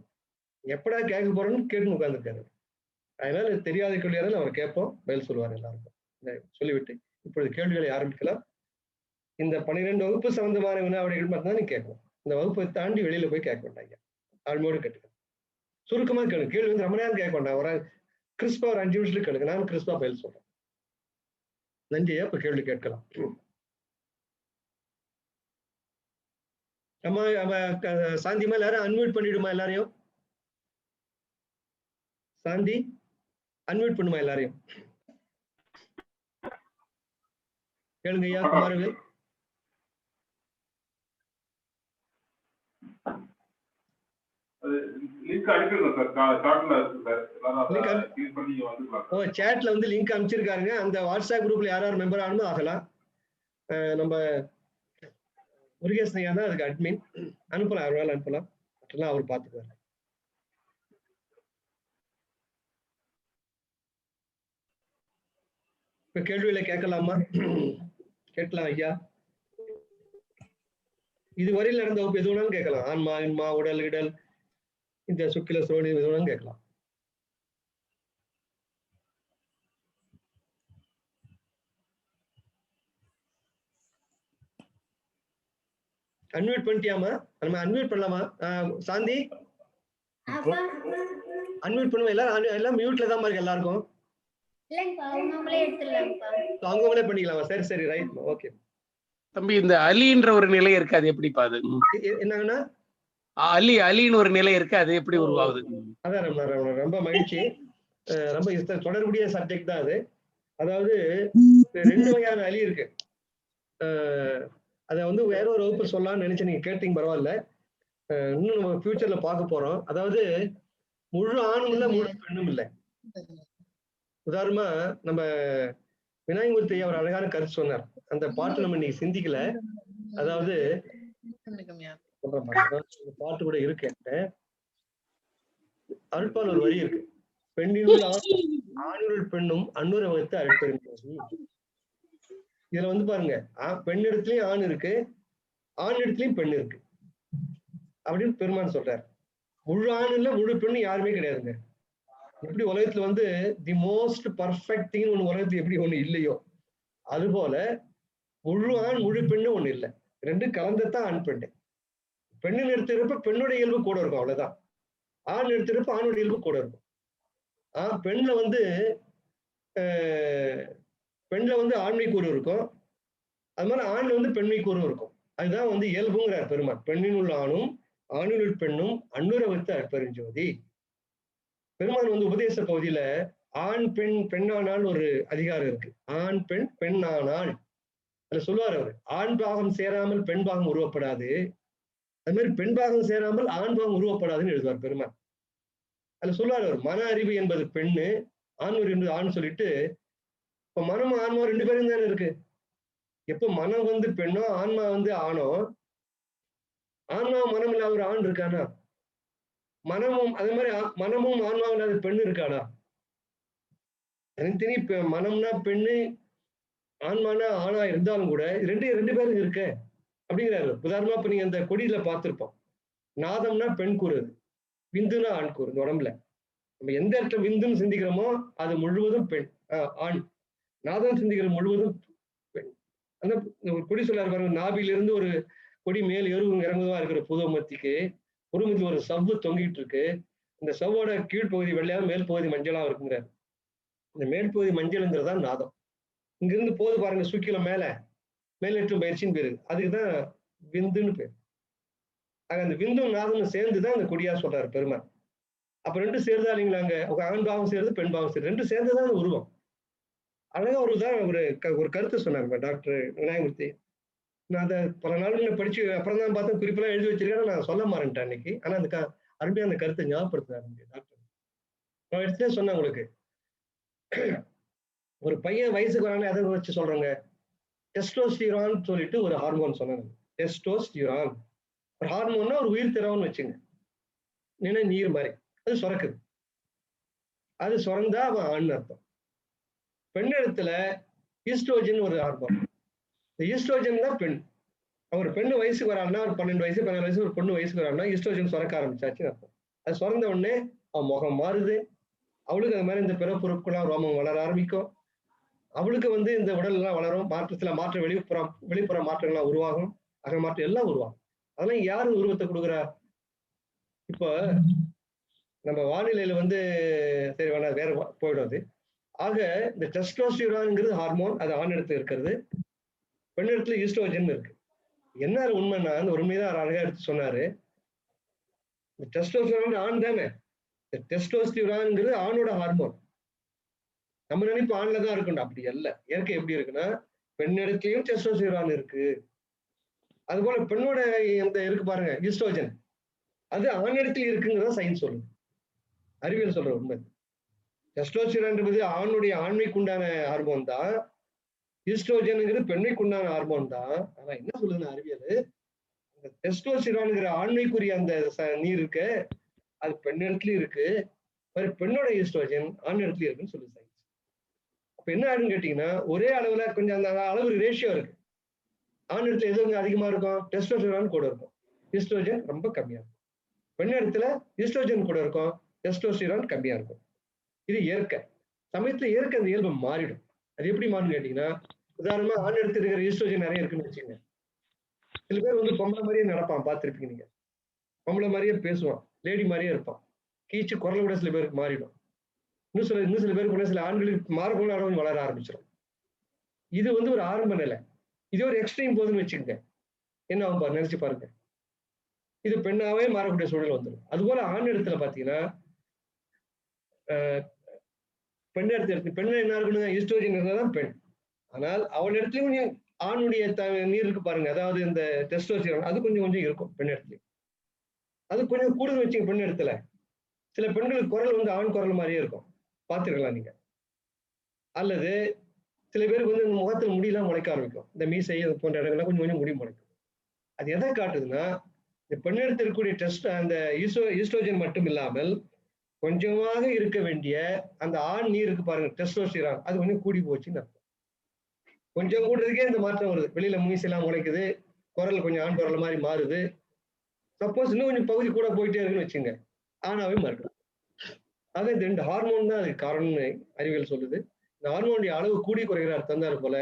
எப்படா கேட்க போறோம்னு கேட்டு உட்கார்ந்துருக்காரு. அதனால தெரியாத கேள்வியாலும் அவர் கேட்போம், பதில் சொல்லுவார் எல்லாருக்கும். சொல்லிவிட்டு இப்பொழுது கேள்விகளை ஆரம்பிக்கலாம். இந்த 12 வகுப்பு சம்பந்தமான வினாவிடைகள் மட்டும்தான் நீங்க கேட்கணும். இந்த வகுப்பை தாண்டி வெளியில போய் கேட்க வேண்டாங்க. ஆழ்மையோடு கேட்டுக்க. சுருக்கமா கேளுங்க. கேள்வி வந்து ரொம்ப நேரம் கேட்க வேண்டாம். ஒரு கிறிஸ்பா ஒரு 5 நிமிஷத்துல கேளுங்க. நான் கிறிஸ்பா பதில் சொல்றேன். நன்றியா, இப்ப கேள்வி கேட்கலாம். அம்மா சாந்திமா எல்லாரும் அன்மியூட் பண்ணிடுமா எல்லாரையும். சாந்தி அன்மியூட் பண்ணுமா எல்லாரையும். கேளுங்க ஐயா குமாரவேல். சாட்ல வந்து லிங்க் அனுப்பிச்சிருக்காருங்க. அந்த வாட்ஸ்அப் குரூப்ல யாராவது மெம்பர் ஆகணும் ஆகலாம். நம்ம முருகேசன் ஐயா தான் அதுக்கு அட்மின். அனுப்பலாம், ஒரு வேலை அனுப்பலாம். மற்றெல்லாம் அவர் பார்த்துக்குவார். இப்ப கேள்வியில கேட்கலாமா? கேட்கலாம் ஐயா. இதுவரையில் நடந்த வகுப்பு எது வேணாலும் கேட்கலாம். ஆன்மா, இன்மா, உடல், இடல், இந்த சுக்கில சோழி எது வேணாலும் கேட்கலாம். அன்மியூட் பண்ணிட்டியாமா? நம்ம அன்மியூட் பண்ணலாமா? சாந்தி அன்மியூட் பண்ணுவோம். எல்லாரும் எல்லாம் மியூட்ல தான் இருக்கு எல்லாருக்கும். அவங்களே பண்ணிக்கலாமா? சரி சரி ரைட் ஓகே. தம்பி இந்த அலின்ற ஒரு நிலை இருக்கு, அது எப்படி பாது? என்னங்கன்னா அலின்னு ஒரு நிலை இருக்கு, அது எப்படி உருவாகுது? அதான் ரொம்ப மகிழ்ச்சி. ரொம்ப தொடர்புடைய சப்ஜெக்ட் தான் அது. அதாவது 2 வகையான அலி இருக்கு. அதை வந்து வேற ஒரு வகுப்பு சொல்லலாம்னு நினைச்சு நீங்க கேட்டீங்க, பரவாயில்ல. இன்னும் நம்ம ஃபியூச்சர்ல பார்க்க போறோம். அதாவது முழு ஆணும் இல்ல, முழு பெண்ணும் இல்லை. உதாரணமா நம்ம விநாயகமூர்த்தி அவர் அழகான கருத்து சொன்னார். அந்த பாட்டு நம்ம இன்னைக்கு சிந்திக்கல. அதாவது பாட்டு கூட இருக்கு. அருட்பால் ஒரு வரி இருக்கு. பெண்ணினுள் ஆணுள் பெண்ணும் அன்னுரை வைத்து அருட்பெருஞ்சோதி. இதுல வந்து பாருங்க, பெண் இடத்துலயும் ஆண் இருக்கு, ஆண் இடத்துலயும் பெண் இருக்கு அப்படின்னு பெருமான் சொல்றாரு. முழு ஆண் இல்ல, முழு பெண்ணு யாருமே கிடையாதுங்க. எப்படி உலகத்துல வந்து தி மோஸ்ட் பர்ஃபெக்ட் திங் ஒண்ணு உலகத்துல எப்படி ஒண்ணு இல்லையோ, அது போல முழு ஆண் முழு பெண்ணு ஒண்ணு இல்லை. ரெண்டும் கலந்துதான் ஆண் பெண்ணு. பெண்ணு எடுத்துறப்ப பெண்ணோட இயல்பு கூட இருக்கும், அவ்வளவுதான். ஆண் எடுத்துறப்ப ஆணோட இயல்பு கூட இருக்கும். பெண்ல வந்து பெண்ல வந்து ஆண்மை கூறு இருக்கும், அது மாதிரி ஆண்ல வந்து பெண்மை கூறும் இருக்கும். அதுதான் வந்து இயல்புங்கிறார் பெருமான். பெண்ணினுள் ஆணும் ஆணுள் பெண்ணும் அன்னுரை வைத்து அற்பெருஞ்சோதி. பெருமான் வந்து உபதேச பகுதியில ஆண் பெண் பெண்ணானால் ஒரு அதிகாரம் இருக்கு. ஆண் பெண் பெண்ணானால் அதுல சொல்லுவார் அவர், ஆண் பாகம் சேராமல் பெண் பாகம் உருவப்படாது, அது மாதிரி பெண் பாகம் சேராமல் ஆண் பாகம் உருவப்படாதுன்னு எழுதுவார் பெருமான். அதுல சொல்லுவார் அவர், மன அறிவு என்பது பெண்ணு, ஆண் அறிவு என்பது ஆண் சொல்லிட்டு, இப்ப மனமும் ஆன்மாவும் 2 பேரும் தானே இருக்கு. எப்ப மனம் வந்து பெண்ணோ, ஆன்மா வந்து ஆணோ, ஆன்மாவும் மனம் இல்லாத ஒரு ஆண் இருக்கானா? மனமும் அதே மாதிரி மனமும் ஆன்மாவும் இல்லாத பெண் இருக்கானா? தனித்தனி மனம்னா பெண்ணு, ஆன்மானா ஆணா இருந்தாலும் கூட 2 பேரும் இருக்கு அப்படிங்கிறாரு. உதாரணமா இப்ப நீங்க அந்த கொடியில பார்த்திருப்போம். நாதம்னா பெண் கூறு, விந்துனா ஆண் கூறு. இந்த உடம்புல நம்ம எந்த இடத்துல விந்துன்னு சிந்திக்கிறோமோ அது முழுவதும் பெண், ஆண். நாதம் சிந்திக்கிறது முழுவதும் பெண். அந்த ஒரு கொடி சொல்லாரு பாருங்க, நாபிலிருந்து ஒரு கொடி மேல் இறங்குவதா இருக்கிற புதுமத்திக்கு புதுமத்தில ஒரு சவ்வு தொங்கிட்டு இருக்கு. இந்த சவ்வோட கீழ்ப்பகுதி வெள்ளையா, மேல் பகுதி மஞ்சளா இருக்குங்கிறாரு. இந்த மேல் பகுதி மஞ்சள்ங்கிறதா நாதம். இங்கிருந்து போது பாருங்க சுக்கிலம் மேலேற்றும் பயிற்சின்னு பேரு. அதுக்குதான் விந்துன்னு பேரு. ஆக அந்த விந்தும் நாதமும் சேர்ந்துதான் அந்த கொடியா சொல்றாரு பெருமாள். அப்ப 2 சேருதா இல்லைங்களாங்க? ஆண் பாவம் சேருது, பெண் பாவம் சேருது. 2 சேர்ந்துதான் அந்த உருவம். அழகா ஒரு கருத்து சொன்னாங்க டாக்டர் விநாயகமூர்த்தி. நான் அதை பல நாள் படிச்சு அப்புறம் தான் பார்த்தேன், குறிப்பெல்லாம் எழுதி வச்சிருக்கேன். நான் சொல்ல மாறேன்ட்டேன் அன்னைக்கு. ஆனா அந்த அருமையா அந்த கருத்தை ஞாபகப்படுத்தினாரு டாக்டர். நான் எடுத்தே சொன்னேன் உங்களுக்கு. ஒரு பையன் வயசுக்கு வரானே அதை வச்சு சொல்றேங்க. டெஸ்டோஸ்டிரான் சொல்லிட்டு ஒரு ஹார்மோன் சொன்னாங்க. டெஸ்டோஸ்டிரான் ஒரு ஹார்மோன்னா ஒரு உயிர் திரவம்னு வச்சுங்க. நீர் மாதிரி அது சுரக்குது. அது சுரந்தா அவன் ஆண் அர்த்தம். பெண்ணிடத்துல ஈஸ்ட்ரோஜன் ஒரு ஹார்மோன். ஈஸ்ட்ரோஜன் தான் பெண். ஒரு பெண்ணு வயசுக்கு வரான்னா, ஒரு 12 வயசு 14 வயசு ஒரு பொண்ணு வயசுக்கு வரான்னா ஈஸ்ட்ரோஜன் சுரக்க ஆரம்பிச்சாச்சுன்னு அர்த்தம். அது சுரந்த உடனே அவன் முகம் மாறுது. அவளுக்கு அது மாதிரி இந்த பிறப்புறுப்புலாம் ரோமம் வளர ஆரம்பிக்கும். அவளுக்கு வந்து இந்த உடல் எல்லாம் வளரும். மாற்ற வெளிப்புற மாற்றங்கள்லாம் உருவாகும். அகமாற்றம் எல்லாம் உருவாகும். அதெல்லாம் யாரு உருவத்தை கொடுக்குறா? இப்போ நம்ம வானிலையில வந்து சரி வேணாம், வேற போயிடும் அது. ஆக இந்த டெஸ்டோஸ்டிரான்ங்கிறது ஹார்மோன், அது ஆண் இடத்துல இருக்கிறது. பெண்ணிடத்துல ஈஸ்ட்ரோஜன் இருக்கு. என்ன உண்மைன்னா அந்த உண்மைதான் அழகா எடுத்து சொன்னாரு. இந்த டெஸ்டோஸ்டிரான் ஆண் தானே. டெஸ்டோஸ்டிரான்ங்கிறது ஆணோட ஹார்மோன். நம்ம நினைப்பு ஆண்ல தான் இருக்கணும், அப்படி அல்ல. இயற்கை எப்படி இருக்குன்னா பெண்ணிடத்திலையும் டெஸ்டோஸ்டிரான் இருக்கு. அது போல பெண்ணோட இந்த இருக்கு பாருங்க ஈஸ்ட்ரோஜன், அது ஆணிடத்தில் இருக்குங்கிறத சயின்ஸ் சொல்லுது, அறிவியல் சொல்ற உண்மை. டெஸ்டோஸ்டிரான் என்பது ஆணுடைய ஆண்மைக்கு உண்டான ஹார்மோன் தான். ஈஸ்ட்ரோஜன்ங்கிறது பெண்மைக்கு உண்டான ஹார்மோன் தான். ஆனா என்ன சொல்லுதுன்னு அறிவியல், அந்த டெஸ்டோஸ்டிரான்ங்கிற ஆண்மைக்குரிய அந்த நீர் இருக்கு, அது பெண்ணிடத்துலயும் இருக்கு. பெண்ணோட ஈஸ்ட்ரோஜன் ஆண் இடத்துலயும் இருக்குன்னு சொல்லுது சயின்ஸ். அப்ப என்ன ஆகுன்னு கேட்டீங்கன்னா, ஒரே அளவுல கொஞ்சம் அந்த அளவு ரேஷியோ இருக்கு. ஆண் இடத்துல எது அதிகமா இருக்கும்? டெஸ்டோஸ்டிரான் கூட இருக்கும், ஈஸ்ட்ரோஜன் ரொம்ப கம்மியா இருக்கும். பெண் இடத்துல ஈஸ்ட்ரோஜன் கூட இருக்கும், டெஸ்டோஸ்டிரான் கம்மியா இருக்கும். இது இயற்கை. சமயத்துல இயற்கை அந்த இயல்பு மாறிடும். அது எப்படி மாறுன்னு கேட்டீங்கன்னா, உதாரணமா ஆண் இடத்துல இருக்கிற ஈஸ்ட்ரோஜன் நிறைய இருக்குன்னு வச்சுக்கோங்க. சில பேர் வந்து பொம்பளை மாதிரியே நடப்பான், பார்த்திருப்பீங்க நீங்க. பொம்பளை மாதிரியே பேசுவான், லேடி மாதிரியே இருப்பான். கீச்சு குரல் கூட சில பேருக்கு மாறிடும். இன்னும் சில பேருக்கு கூட சில ஆண்களுக்கு மார்புகள் அளவு வளர ஆரம்பிச்சிடும். இது வந்து ஒரு ஆரம்ப நிலை. இது ஒரு எக்ஸ்ட்ரீம் போதுன்னு வச்சுக்கோங்க, என்ன ஆகும் பாரு, நினைச்சு பாருங்க. இது பெண்ணாவே மாறக்கூடிய சூழல் வந்துடும். அதுபோல ஆண் இடத்துல பாத்தீங்கன்னா, பெண் என்ன இருக்கணும்? ஈஸ்ட்ரோஜன் இருந்தாதான் பெண். ஆனால் அவள் இடத்துலயும் ஆணுடைய நீர் இருக்கு பாருங்க, அதாவது இந்த டெஸ்டோஸ்டிரான், அது கொஞ்சம் கொஞ்சம் இருக்கும் பெண் இடத்துலயும். அது கொஞ்சம் கூடுதல் வச்சுங்க பெண் இடத்துல. சில பெண்களுக்கு குரல் வந்து ஆண் குரல் மாதிரியே இருக்கும், பார்த்துருக்கலாம் நீங்க. அல்லது சில பேருக்கு வந்து முகத்துல முடியெல்லாம் முளைக்க ஆரம்பிக்கும், இந்த மீசை போன்ற இடங்கள்லாம் கொஞ்சம் கொஞ்சம் முடி முளைக்கும். அது எதை காட்டுதுன்னா, இந்த பெண்ணிடத்தில் இருக்கக்கூடிய டெஸ்ட் அந்த ஈஸ்ட்ரோஜன் மட்டும் இல்லாமல் கொஞ்சமாக இருக்க வேண்டிய அந்த ஆண் நீர் இருக்கு பாருங்க, டெஸ்டோஸ்டிரான், அது கொஞ்சம் கூடி போச்சுன்னு அர்த்தம். கொஞ்சம் கூடுறதுக்கே இந்த மாற்றம் வருது. வெளியில மீசெல்லாம் முளைக்குது, குரல் கொஞ்சம் ஆண் குரல் மாதிரி மாறுது. சப்போஸ் இன்னும் கொஞ்சம் பகுதி கூட போயிட்டே இருக்குன்னு வச்சுங்க, ஆணாவே மாறிடும். ஆக இந்த 2 ஹார்மோன் தான் அதுக்கு காரணம்னு அறிவியல் சொல்லுது. இந்த ஹார்மோனுடைய அளவு கூடி குறைகிறார் தந்தார் போல,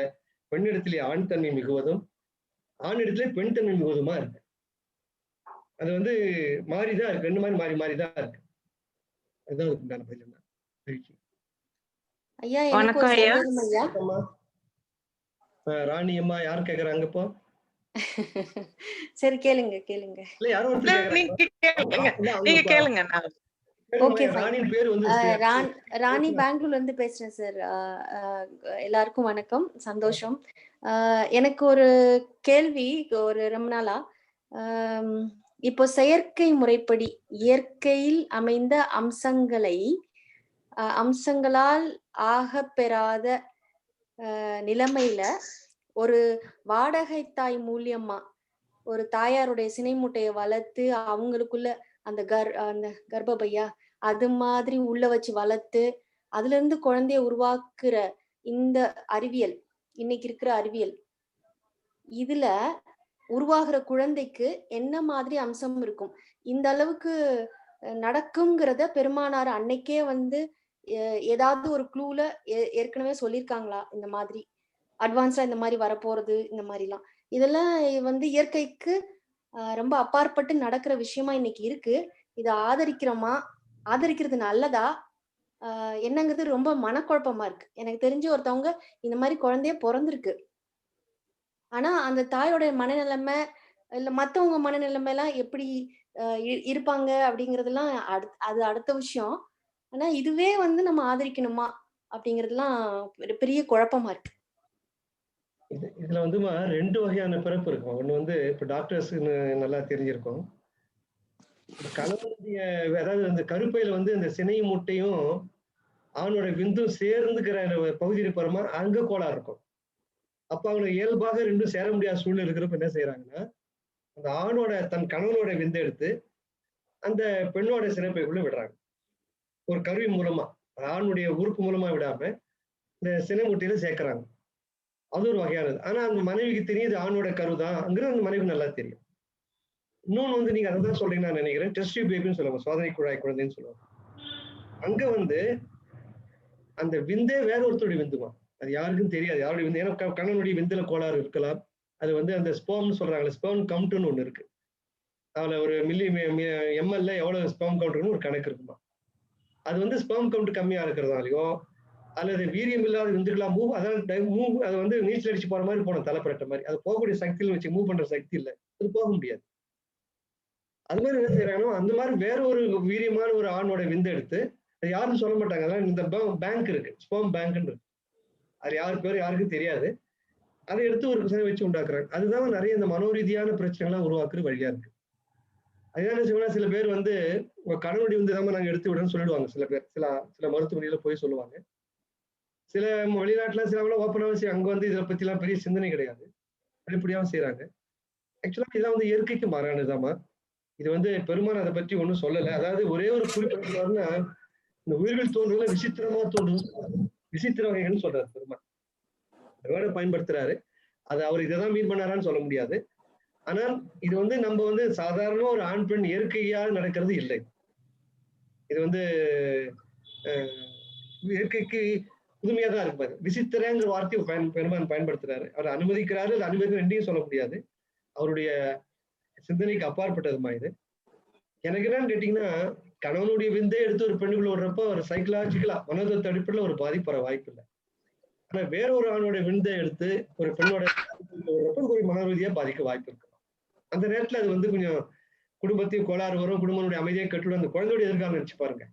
பெண்ணிடத்திலே ஆண் தன்மை மிகுவதும் ஆண் இடத்திலே பெண் தன்மை மிகுவதுமா இருக்கு. அது வந்து மாறிதான் இருக்கு, 2 மாதிரி மாறிதான் இருக்கு. அதுதான் அதுக்கு உண்டான பதில். ஐயா, எனக்கு ஒரு சந்தேகம் ஐயா. ராணி அம்மா யார் கேக்குறாங்க இப்போ? சரி, கேளுங்க. இல்ல யாரோ ஒருத்தர் நீங்க கேளுங்க. Okay fine. ராணியின் பேர் வந்து ராணி பெங்களூர்ல இருந்து பேசுறேன் சார். எல்லாருக்கும் வணக்கம், சந்தோஷம். எனக்கு ஒரு கேள்வி, ஒரு ரொம்ப நாளா. இப்போ செயற்கை முறைப்படி இயற்கையில் அமைந்த அம்சங்களால் ஆகப்பெறாத நிலைமையில ஒரு வாடகை தாய் மூலியமா ஒரு தாயாருடைய சினை மூட்டையை வளர்த்து அவங்களுக்குள்ள அந்த கர்ப்பப்பையா அது மாதிரி உள்ள வச்சு வளர்த்து அதுல இருந்து குழந்தைய உருவாக்குற இந்த அறிவியல், இன்னைக்கு இருக்கிற அறிவியல், இதுல உருவாகிற குழந்தைக்கு என்ன மாதிரி அம்சம் இருக்கும்? இந்த அளவுக்கு நடக்குங்கிறத பெருமானார் அன்னைக்கே வந்து ஏதாவது ஒரு க்ளூல ஏற்கனவே சொல்லியிருக்காங்களா? இந்த மாதிரி அட்வான்ஸா இந்த மாதிரி வரப்போறது, இந்த மாதிரிலாம் இதெல்லாம் வந்து இயற்கைக்கு ரொம்ப அப்பாற்பட்டு நடக்கிற விஷயமா இன்னைக்கு இருக்கு. இதை ஆதரிக்கிறது நல்லதா என்னங்கிறது ரொம்ப மனக்குழப்பமா இருக்கு. எனக்கு தெரிஞ்ச ஒருத்தவங்க இந்த மாதிரி குழந்தைய பிறந்திருக்கு. ஆனா அந்த தாயோட மனநிலைமை இல்ல மத்தவங்க மனநிலைமை எல்லாம் எப்படி இருப்பாங்க அப்படிங்கறதெல்லாம் அது அடுத்த விஷயம். ஆனா இதுவே வந்து நம்ம ஆதரிக்கணுமா அப்படிங்கறதுலாம் பெரிய குழப்பமா இருக்கு. இதுல வந்து 2 வகையான பிறப்பு இருக்கும். ஒண்ணு வந்து இப்ப டாக்டர்ஸ்ன்னு நல்லா தெரிஞ்சிருக்கும். கணவனுடைய அதாவது அந்த கருப்பையில வந்து இந்த சினை மூட்டையும் ஆணோட விந்தும் சேர்ந்துக்கிற பகுதி இருப்பறமா அங்க கோளாறு இருக்கும். அப்ப அவங்களுக்கு இயல்பாக 2 சேர முடியாத சூழ்நிலை இருக்கிறப்ப என்ன செய்யறாங்கன்னா, அந்த ஆணோட தன் கணவனோட விந்தை எடுத்து அந்த பெண்ணோட சினைப்பைக்குள்ள விடுறாங்க. ஒரு கருவி மூலமா, ஆணுடைய உறுப்பு மூலமா விடாம இந்த சினை மூட்டையில சேர்க்கிறாங்க. அது ஒரு வகையானது. ஆனா அந்த மனைவிக்கு தெரியுது ஆணோட கருதான்ங்கிறது அந்த மனைவி நல்லா தெரியும். இன்னொன்னு வந்து நீங்க அதான் சொல்றீங்கன்னு நான் நினைக்கிறேன். டெஸ்ட் டியூப் பேபின்னு சொல்லுவாங்க, சோதனை குழாய் குழந்தைன்னு சொல்லுவாங்க. அங்க வந்து அந்த விந்தே வேற ஒருத்தருடைய விந்துமா, அது யாருக்கும் தெரியாது யாருடைய விந்து. ஏன்னா கணவனுடைய விந்துல கோளாறு இருக்கலாம். அது வந்து அந்த ஸ்பெர்ம்னு சொல்றாங்களே, ஸ்பெர்ம் கவுண்ட்னு ஒண்ணு இருக்கு. அதுல ஒரு எம்எல்ல எவ்வளவு ஸ்பெர்ம் கவுண்ட் ஒரு கணக்கு இருக்குமா. அது வந்து ஸ்பெர்ம் கவுண்ட் கம்மியா இருக்கிறதாலையோ அல்லது வீரியம் இல்லாத விந்துகளா அது வந்து நீச்சல் அடிச்சு போற மாதிரி போனோம், தலைப்பரட்ட மாதிரி. அது போகக்கூடிய சக்தியில் வச்சு மூவ் பண்ற சக்தி இல்லை, அது போக முடியாது. அது மாதிரி என்ன செய்யறாங்கன்னா, அந்த மாதிரி வேற ஒரு வீரியமான ஒரு ஆணோட விந்து எடுத்து, அது யாருன்னு சொல்ல மாட்டாங்க. அதெல்லாம் இந்த பேங்க் இருக்கு, ஸ்பெர்ம் பேங்க்னு இருக்கு. அது யாருக்கும் தெரியாது. அதை எடுத்து ஒரு சிலை வச்சு உண்டாக்குறாங்க. அதுதான் நிறைய இந்த மனோரீதியான பிரச்சனைகள்லாம் உருவாக்குற வழியா இருக்கு. அதுதான் செய்வாங்க, சில பேர் வந்து உங்க கணவனுடைய விந்து தான் நாங்க எடுத்து விடுறோம்னு சொல்லிடுவாங்க. சில பேர் சில மருத்துவமனையில போய் சொல்லுவாங்க. சில வெளிநாட்டுல சில ஓப்பனாவும் அங்க வந்து இதை பத்தி எல்லாம் பெரிய சிந்தனை கிடையாது, வெளிப்படையாவும் செய்யறாங்க. ஆக்சுவலா இதெல்லாம் வந்து இயற்கைக்கு மாறானதுதாம்மா. இது வந்து பெருமான் அதை பற்றி ஒண்ணும் சொல்லல. அதாவது ஒரே ஒரு குறிப்பிட்டாருன்னா, இந்த உயிர்கள் தோன்றுகளை விசித்திரமா தோன்றும், விசித்திர வகைகள்னு சொல்றாரு பெருமான். வேர்டை பயன்படுத்துறாரு. அது அவர் இதைதான் மீன் பண்ணாரான்னு சொல்ல முடியாது. ஆனால் இது வந்து நம்ம வந்து சாதாரண ஒரு ஆண் பெண் இயற்கையாக நடக்கிறது இல்லை. இது வந்து இயற்கைக்கு புதுமையா தான் இருப்பாரு. விசித்திரங்கிற வார்த்தையை பெருமான் பயன்படுத்துறாரு. அவர் அனுமதிக்கிறாரு, அது அனுமதி ரெண்டையும் சொல்ல முடியாது. அவருடைய சிந்தனைக்கு அப்பாற்பட்டதுமா இது. எனக்கு என்னன்னு கேட்டீங்கன்னா, கணவனுடைய விந்தே எடுத்து ஒரு பெண்ணுக்குள்ள விடுறப்போ ஒரு சைக்கலாஜிக்கலா மனோதத்துவ அடிப்படையில் ஒரு பாதிப்பு வர வாய்ப்பு இல்லை. ஆனா வேற ஒரு ஆணோட விந்தை எடுத்து ஒரு பெண்ணோட ஒரு மன ரீதியா பாதிக்க வாய்ப்பு இருக்கு. அந்த நேரத்துல அது வந்து கொஞ்சம் குடும்பத்தையும் கோளாறு வரும், குடும்பனுடைய அமைதியை கட்டுவிடும், அந்த குழந்தையோட எதிர்காலம் நினைச்சு பாருங்க.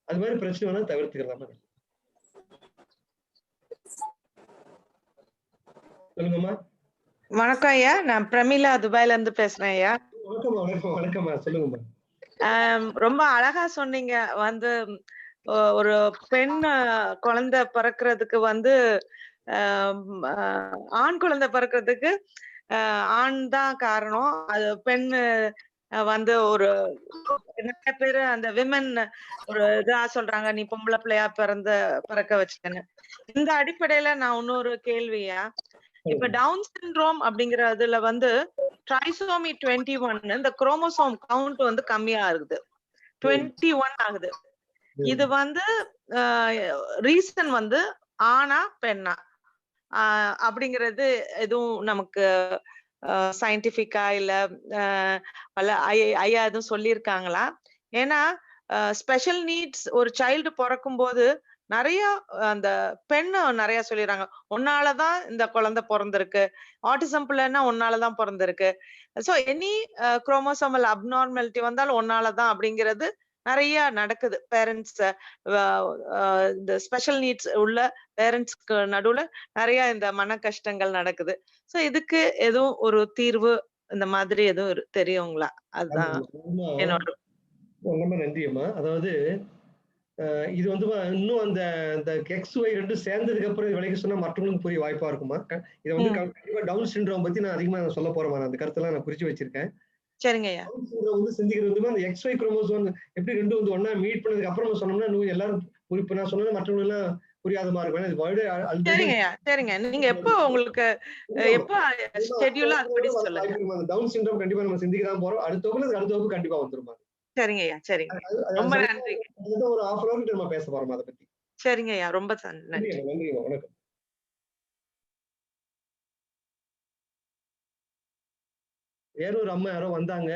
அது மாதிரி பிரச்சனை வேணா தவிர்த்துக்கிறதா. சொல்லுங்கம்மா. வணக்கம் ஐயா, நான் பிரமிளா துபாயில இருந்து பேசுறேன் ஐயா. வணக்கம்மா, சொல்லுங்கம்மா. ரொம்ப அழகா சொன்னீங்க. வந்து ஒரு பெண் குழந்தை பிறக்கிறதுக்கு வந்து ஆண் குழந்தை பிறக்கிறதுக்கு ஆண் தான் காரணம். அது பெண் வந்து ஒரு நிறைய பேரு அந்த விமன் ஒரு இதா சொல்றாங்க, நீ பொம்பளை பிள்ளையா பிறக்க வச்சுட்டேன்னு. இந்த அடிப்படையில நான் இன்னொரு கேள்வியா, இப்ப டவுன் சிண்ட்ரோம் அப்படிங்கிற இதுல வந்து ட்ரைசோமி 21 இந்த குரோமோசோம் கவுண்ட் வந்து கம்மியா இருக்குது, 21 ஆகுது. இது வந்து ரீசன் வந்து ஆணா பெண்ணா அப்படிங்கிறது எதுவும் நமக்கு சயின்டிபிக்கா இல்ல ஐயா எதுவும் சொல்லியிருக்காங்களா? ஏன்னா ஸ்பெஷல் நீட்ஸ் ஒரு சைல்டு பிறக்கும் போது நிறைய அந்த பெண்ணு நிறைய சொல்லிடுறாங்க, உன்னாலதான் இந்த குழந்தை பிறந்திருக்கு, ஆட்டிசம் பிள்ளைன்னா உன்னாலதான் பிறந்திருக்கு, சோ எனி குரோமோசோமல் அப்நார்மாலிட்டி வந்தாலும் உன்னாலதான் அப்படிங்கிறது நிறைய நடக்குது. பேரண்ட்ஸ் இந்த ஸ்பெஷல் நீட்ஸ் உள்ள பேரண்ட்ஸ்க்கு நடுவுல நிறைய இந்த மன கஷ்டங்கள் நடக்குது. சோ இதுக்கு எதுவும் ஒரு தீர்வு இந்த மாதிரி எதுவும் தெரியுங்களா? அதுதான் என்னோட. ரொம்ப நன்றி அம்மா. அதாவது இது வந்து இன்னும் அந்த அந்த எக்ஸ் ஒய் ரெண்டும் சேர்ந்ததுக்கு அப்புறம் இது விளக்கி சொன்னா மற்றவங்களுக்கு புரிய வாய்ப்பா இருக்குமா? இதை வந்து கண்டிப்பா டவுன் சிண்ட்ரோம் பத்தி நான் அதிகமா சொல்ல போறேன். நான் அந்த கருத்தெல்லாம் நான் குறிச்சு வச்சிருக்கேன். சரிங்க ஐயா. டவுன் சிண்ட்ரோம் வந்து சிந்திக்கிறது வந்து அந்த எக்ஸ் ஒய் குரோமோசோம் எப்படி ரெண்டும் வந்து ஒண்ணா மீட் பண்ணதுக்கு அப்புறம் சொன்னோம்னா எல்லாரும் இப்ப நான் சொன்னது மற்றவங்க எல்லாம் புரியாத மாதிரி இருக்கும். சரிங்க ஐயா, சரிங்க. நீங்க எப்போ உங்களுக்கு எப்போ ஷெட்யூல் அது படி சொல்லுங்க. டவுன் சிண்ட்ரோம் கண்டிப்பா நம்ம சிந்திக்க தான் போறோம். அடுத்த வகுப்பு கண்டிப்பா வந்துருமா? சரிங்க ஐயா, சரிங்க. ரொம்ப நன்றிங்க. ஒரு half an hour கிட்ட நம்ம பேச போறோம் அதை பத்தி. சரிங்க ஐயா, ரொம்ப நன்றி. நன்றி, வணக்கம். வேற ஒரு அம்மா யாரோ வந்தாங்க,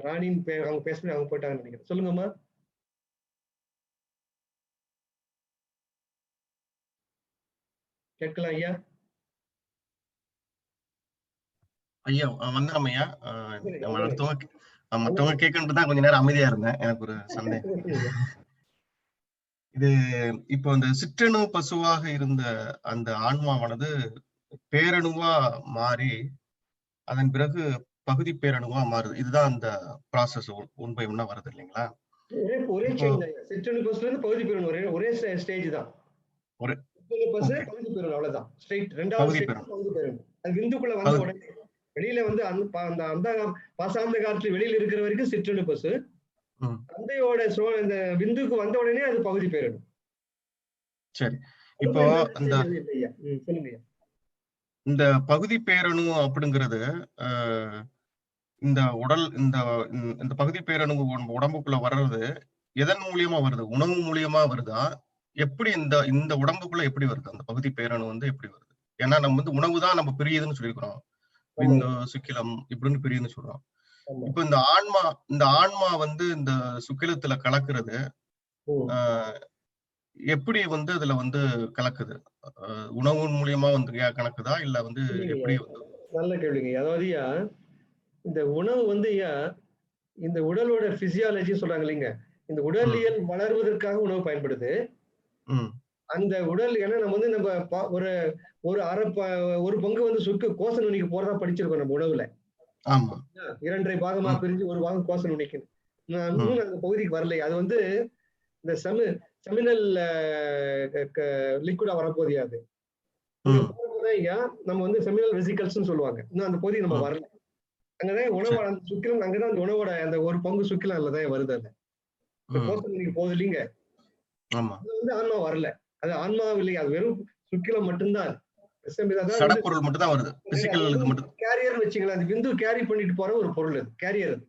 ராணின்னு பேர், அவங்க பேசுறது அவங்க போயிட்டாங்கன்னு நினைக்கிறேன். சொல்லுங்கம்மா. கேட்கலாம் ஐயா. ஐயா வந்தோம் ஐயா. மற்றவங்க கேட்கணுட்டு தான் கொஞ்ச நேரம் அமைதியா இருந்தேன். எனக்கு ஒரு சந்தேகம். இது இப்போ அந்த சிற்றணு பசுவாக இருந்த அந்த ஆன்மாவானது பேரணுவா மாறி அதன் பிறகு பகுதி பேரணுவா மாறுது. இதுதான் அந்த ப்ராசஸ் ஒன் பை ஒன்னா வருது இல்லைங்களா? ஒரே சிற்றணு பசுல இருந்து பகுதி பேரணு ஒரே ஸ்டேஜ் தான். ஒரு பசு பகுதி பேரணு அவ்வளவுதான். ஸ்ட்ரைட் ரெண்டாவது பகுதி பேரணு. அது விந்துக்குள்ள வந்த உடனே வெளியில வந்து அந்த பாசாந்த காலத்துல வெளியில இருக்கிற வரைக்கும் சிற்றணு பசு. தந்தையோட இந்த விந்துக்கு வந்த உடனே அது பகுதி பேரணு. சரி, இப்போ இந்த பகுதி பேரணு அப்படிங்கிறது இந்த உடல் இந்த பகுதி பேரணு உடம்புக்குள்ள வர்றது எதன் மூலியமா வருது? உணவு மூலியமா வருதா? எப்படி இந்த உடம்புக்குள்ள எப்படி வருது அந்த பகுதி பேரணு வந்து எப்படி வருது? ஏன்னா நம்ம வந்து உணவு தான் நம்ம பிரியுதுன்னு சொல்லியிருக்கிறோம். விந்து சுக்கிலம் இப்படின்னு பிரியுதுன்னு சொல்றோம். இப்ப இந்த ஆன்மா வந்து இந்த சுக்கிலத்துல கலக்குறது எப்படி வந்து அதுல வந்து கலக்குது? உணவு மூலியமா வந்து கலக்குதா இல்ல வந்து எப்படி? நல்ல கேள்விங்க. அதாவது இந்த உணவு வந்து இந்த உடலோட பிசியாலஜி சொல்றாங்க இல்லைங்க, இந்த உடலியல் வளர்வதற்காக உணவு பயன்படுது. அந்த உடல் ஏன்னா நம்ம வந்து ஒரு பங்கு வந்து கோச நுனிக்கு போறதா படிச்சிருக்கோம் நம்ம உணவுல. 2.5 பாகமா பிரிஞ்சு ஒரு பாகம் கோச நுனிக்கு. இன்னும் அந்த பகுதிக்கு வரலை. அது வந்து இந்த செமினல் லிக்விடா வரப்போதியா அது நம்ம வந்து செமினல் வெசிகல்ஸ் சொல்லுவாங்க. இன்னும் அந்த பகுதி நம்ம வரல. அங்கதான் உணவோட அந்த சுக்கிலம், அங்கதான் அந்த உணவோட அந்த ஒரு பங்கு சுக்கிலம் அதுலதான் வருது. அந்த கோச நுனிக்கு போகுது இல்லைங்க, அது வந்து ஆன்மா வரல. அது ஆன்மா இல்லையா, அது வெறும் சுக்கிலம் மட்டும்தான். கேரியர் வச்சுக்கலாம். அந்த விந்து கேரி பண்ணிட்டு போற ஒரு பொருள் அது. கேரியர் அது.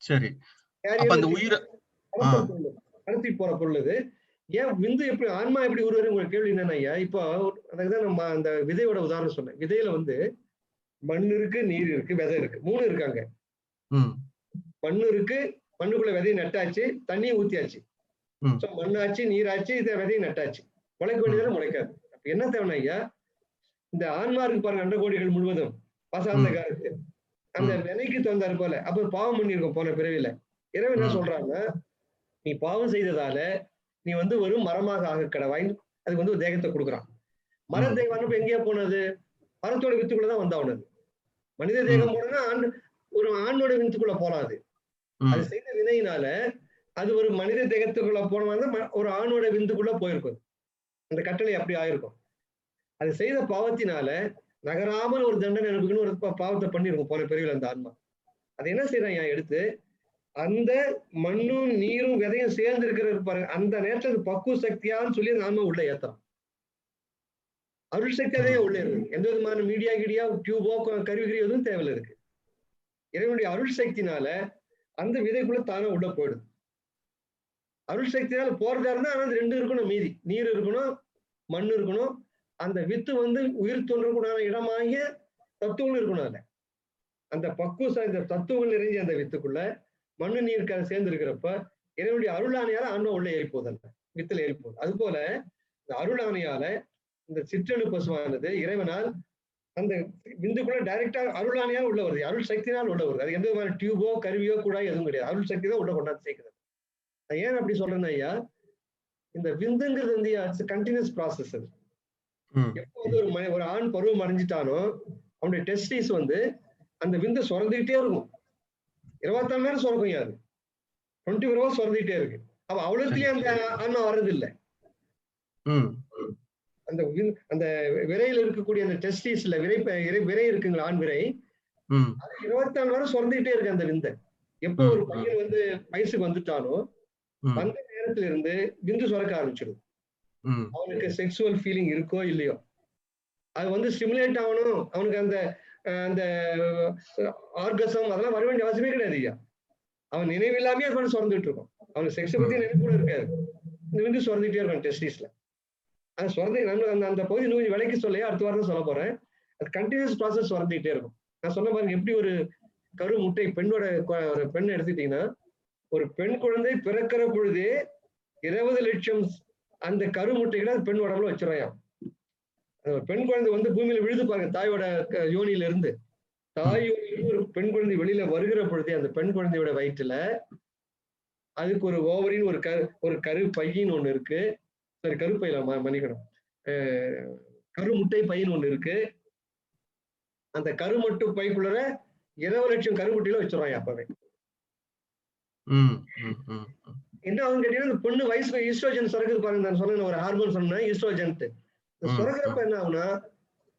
சரி, கடத்திட்டு போற பொருள் அது. ஏன் விந்து எப்படி ஆன்மா எப்படி உருவாரு உங்களுக்கு கேள்வி என்னன்னா, இப்போ அதுதான் நம்ம அந்த விதையோட உதாரணம் சொன்னேன். விதையில வந்து மண் இருக்கு, நீர் இருக்கு, விதை இருக்கு, 3 இருக்காங்க. மண்ணு இருக்கு, மண்ணுக்குள்ள விதையை நட்டாச்சு, தண்ணியை ஊத்தியாச்சு. மண்ணாச்சு, நீராச்சு, இதை விதையை நட்டாச்சு. முளைக்க வேண்டியதான முளைக்காது. அப்ப என்ன தேவைன்னா ஐயா, இந்த ஆன்மா இருக்கு பாருங்க, அண்டகோடிகள் முழுவதும் பாசாந்த காலத்து அந்த விலைக்கு தந்தாரு போல. அப்ப பாவம் பண்ணிருக்கோம் போன பிறவில. இறைவன் என்ன சொல்றாங்க, நீ பாவம் செய்ததால நீ வந்து ஒரு மரமாக ஆக கடவாய். அதுக்கு வந்து ஒரு தேகத்தை கொடுக்குறான். மர தேகம் வந்து எங்கேயா போனது? மரத்தோட வித்துக்குள்ளதான் வந்தாவுனது. மனித தேகம் போனா ஒரு ஆணோட வித்துக்குள்ள போறாது. அது செய்த வினையினால அது ஒரு மனித தேகத்துக்குள்ள போன ஒரு ஆணோட விந்துக்குள்ள போயிருக்கும். அந்த கட்டளை அப்படி ஆயிருக்கும். அது செய்த பாவத்தினால நகராமல் ஒரு தண்டனை அனுப்புக்குன்னு ஒரு பாவத்தை பண்ணிருக்கும் போன பிறவில அந்த ஆன்மா. அது என்ன செய்யறான் எடுத்து அந்த மண்ணும் நீரும் விதையும் சேர்ந்து இருக்கிற பாருங்க, அந்த நேரத்துல பக்குவ சக்தியான்னு சொல்லி அந்த ஆன்மா உள்ள ஏத்துறான். அருள் சக்தி அதே உள்ள இருக்கு. எந்த விதமான மீடியா கிடியா டியூபோ கருவிகிரி எதுவும் தேவையில்லை இருக்கு. இறைவனுடைய அருள் சக்தினால அந்த விதைக்குள்ள தானே உள்ள போயிடுது. அருள் சக்தினால போறதா இருந்தா ஆனா அது 2 இருக்கணும். மீதி நீர் இருக்கணும், மண் இருக்கணும். அந்த வித்து வந்து உயிர் தோன்றக்கூடாத இடமாகிய தத்துவங்கள் இருக்கணும். அதுல அந்த பக்குவ இந்த தத்துவங்கள் நிறைஞ்ச அந்த வித்துக்குள்ள மண்ணு நீர் சேர்ந்து இருக்கிறப்ப இறைவனுடைய அருளானையால ஆன்மா உள்ள ஏறி போகுது. அந்த வித்துல ஏறி போகுது. அது போல இந்த அருளானையால இந்த சிற்றணு பசுவானது இறைவனால் அந்த விந்துக்குள்ள டைரக்டா அருளானையால் உள்ள வருது. அருள் சக்தினால் உள்ள வருது. அது எந்த விதமான டியூபோ கருவியோ கூட எதுவும் கிடையாது. அருள் சக்தி தான் உள்ள கொண்டாந்து சேர்க்குது. நான் ஏன் அப்படி சொல்றேன்னா ஐயா, இந்த விந்துங்கிறது வந்து கண்டினியூஸ் ப்ராசஸ். அது எப்போ வந்து ஒரு ஆண் பருவம் அடைஞ்சிட்டானோ அவனுடைய டெஸ்டிஸ் வந்து அந்த விந்து சுரந்துகிட்டே இருக்கும். 24 மணி நேரம் சுரக்கும் யாரு, 24 hours சுரந்துகிட்டே இருக்கு. அப்ப அவ்வளவுலயே அந்த ஆன்மா வர்றது இல்லை. அந்த அந்த விரையில் இருக்கக்கூடிய அந்த டெஸ்டிஸ்ல விரை இருக்குங்களா, ஆண் விரை, அது 24 மணி நேரம் சுரந்துகிட்டே இருக்கு அந்த விந்தை. எப்போ ஒரு பையன் வந்து வயசுக்கு வந்துட்டானோ அந்த நேரத்துல இருந்து விந்து சுரக்க ஆரம்பிச்சிடும். அவனுக்கு செக்ஸுவல் ஃபீலிங் இருக்கோ இல்லையோ, அது வந்து ஸ்டிமுலேட் ஆகணும், அவனுக்கு அந்த அந்த ஆர்கசம் அதெல்லாம் வர வேண்டிய அவசியமே கிடையாது ஐயா. அவன் நினைவில்லாமே அது பண்ணி சுரந்துட்டு இருக்கும். அவனுக்கு செக்ஸை பத்தி நினைவு கூட இருக்காது. இந்த விந்து சுரந்துட்டே இருக்கும் டெஸ்டிஸ்ல. அது சுரந்து அந்த அந்த பகுதி இன்னும் கொஞ்சம் விலைக்கு சொல்லையா அடுத்த வாரம் தான் சொல்ல போறேன். அது கண்டினியூஸ் ப்ராசஸ் சுரந்துகிட்டே இருக்கும். நான் சொன்ன பாருங்க, எப்படி ஒரு கரு முட்டை பெண்ணோட ஒரு பெண் எடுத்துட்டீங்கன்னா, ஒரு பெண் குழந்தை பிறக்கிற பொழுதே 20 லட்சம் அந்த கரு முட்டைகளை அந்த பெண் உடம்புல வச்சிடறான். பெண் குழந்தை வந்து பூமியில விழுது பாருங்க, தாயோட யோனியில இருந்து. தாய் யோனியிலிருந்து ஒரு பெண் குழந்தை வெளியில வருகிற பொழுதே அந்த பெண் குழந்தையோட வயிற்றுல அதுக்கு ஒரு ஓவரின்னு ஒரு கரு பையின்னு ஒண்ணு இருக்கு. சரி, கருப்பையில மன்னிக்கணும், கரு முட்டை பையின்னு ஒண்ணு இருக்கு. அந்த கருமட்டு பைக்குள்ள 20 லட்சம் கருமுட்டையில வச்சிடறான் அப்பவே. என்ன ஆகும் கேட்டீங்கன்னா, இந்த பொண்ணு வயசுல ஈஸ்ட்ரோஜன் சுரக்குது பாருங்க. நான் சொன்ன ஒரு ஹார்மோன் சொன்னேன், ஈஸ்ட்ரோஜன். சுரக்கிறப்ப என்ன ஆகுனா,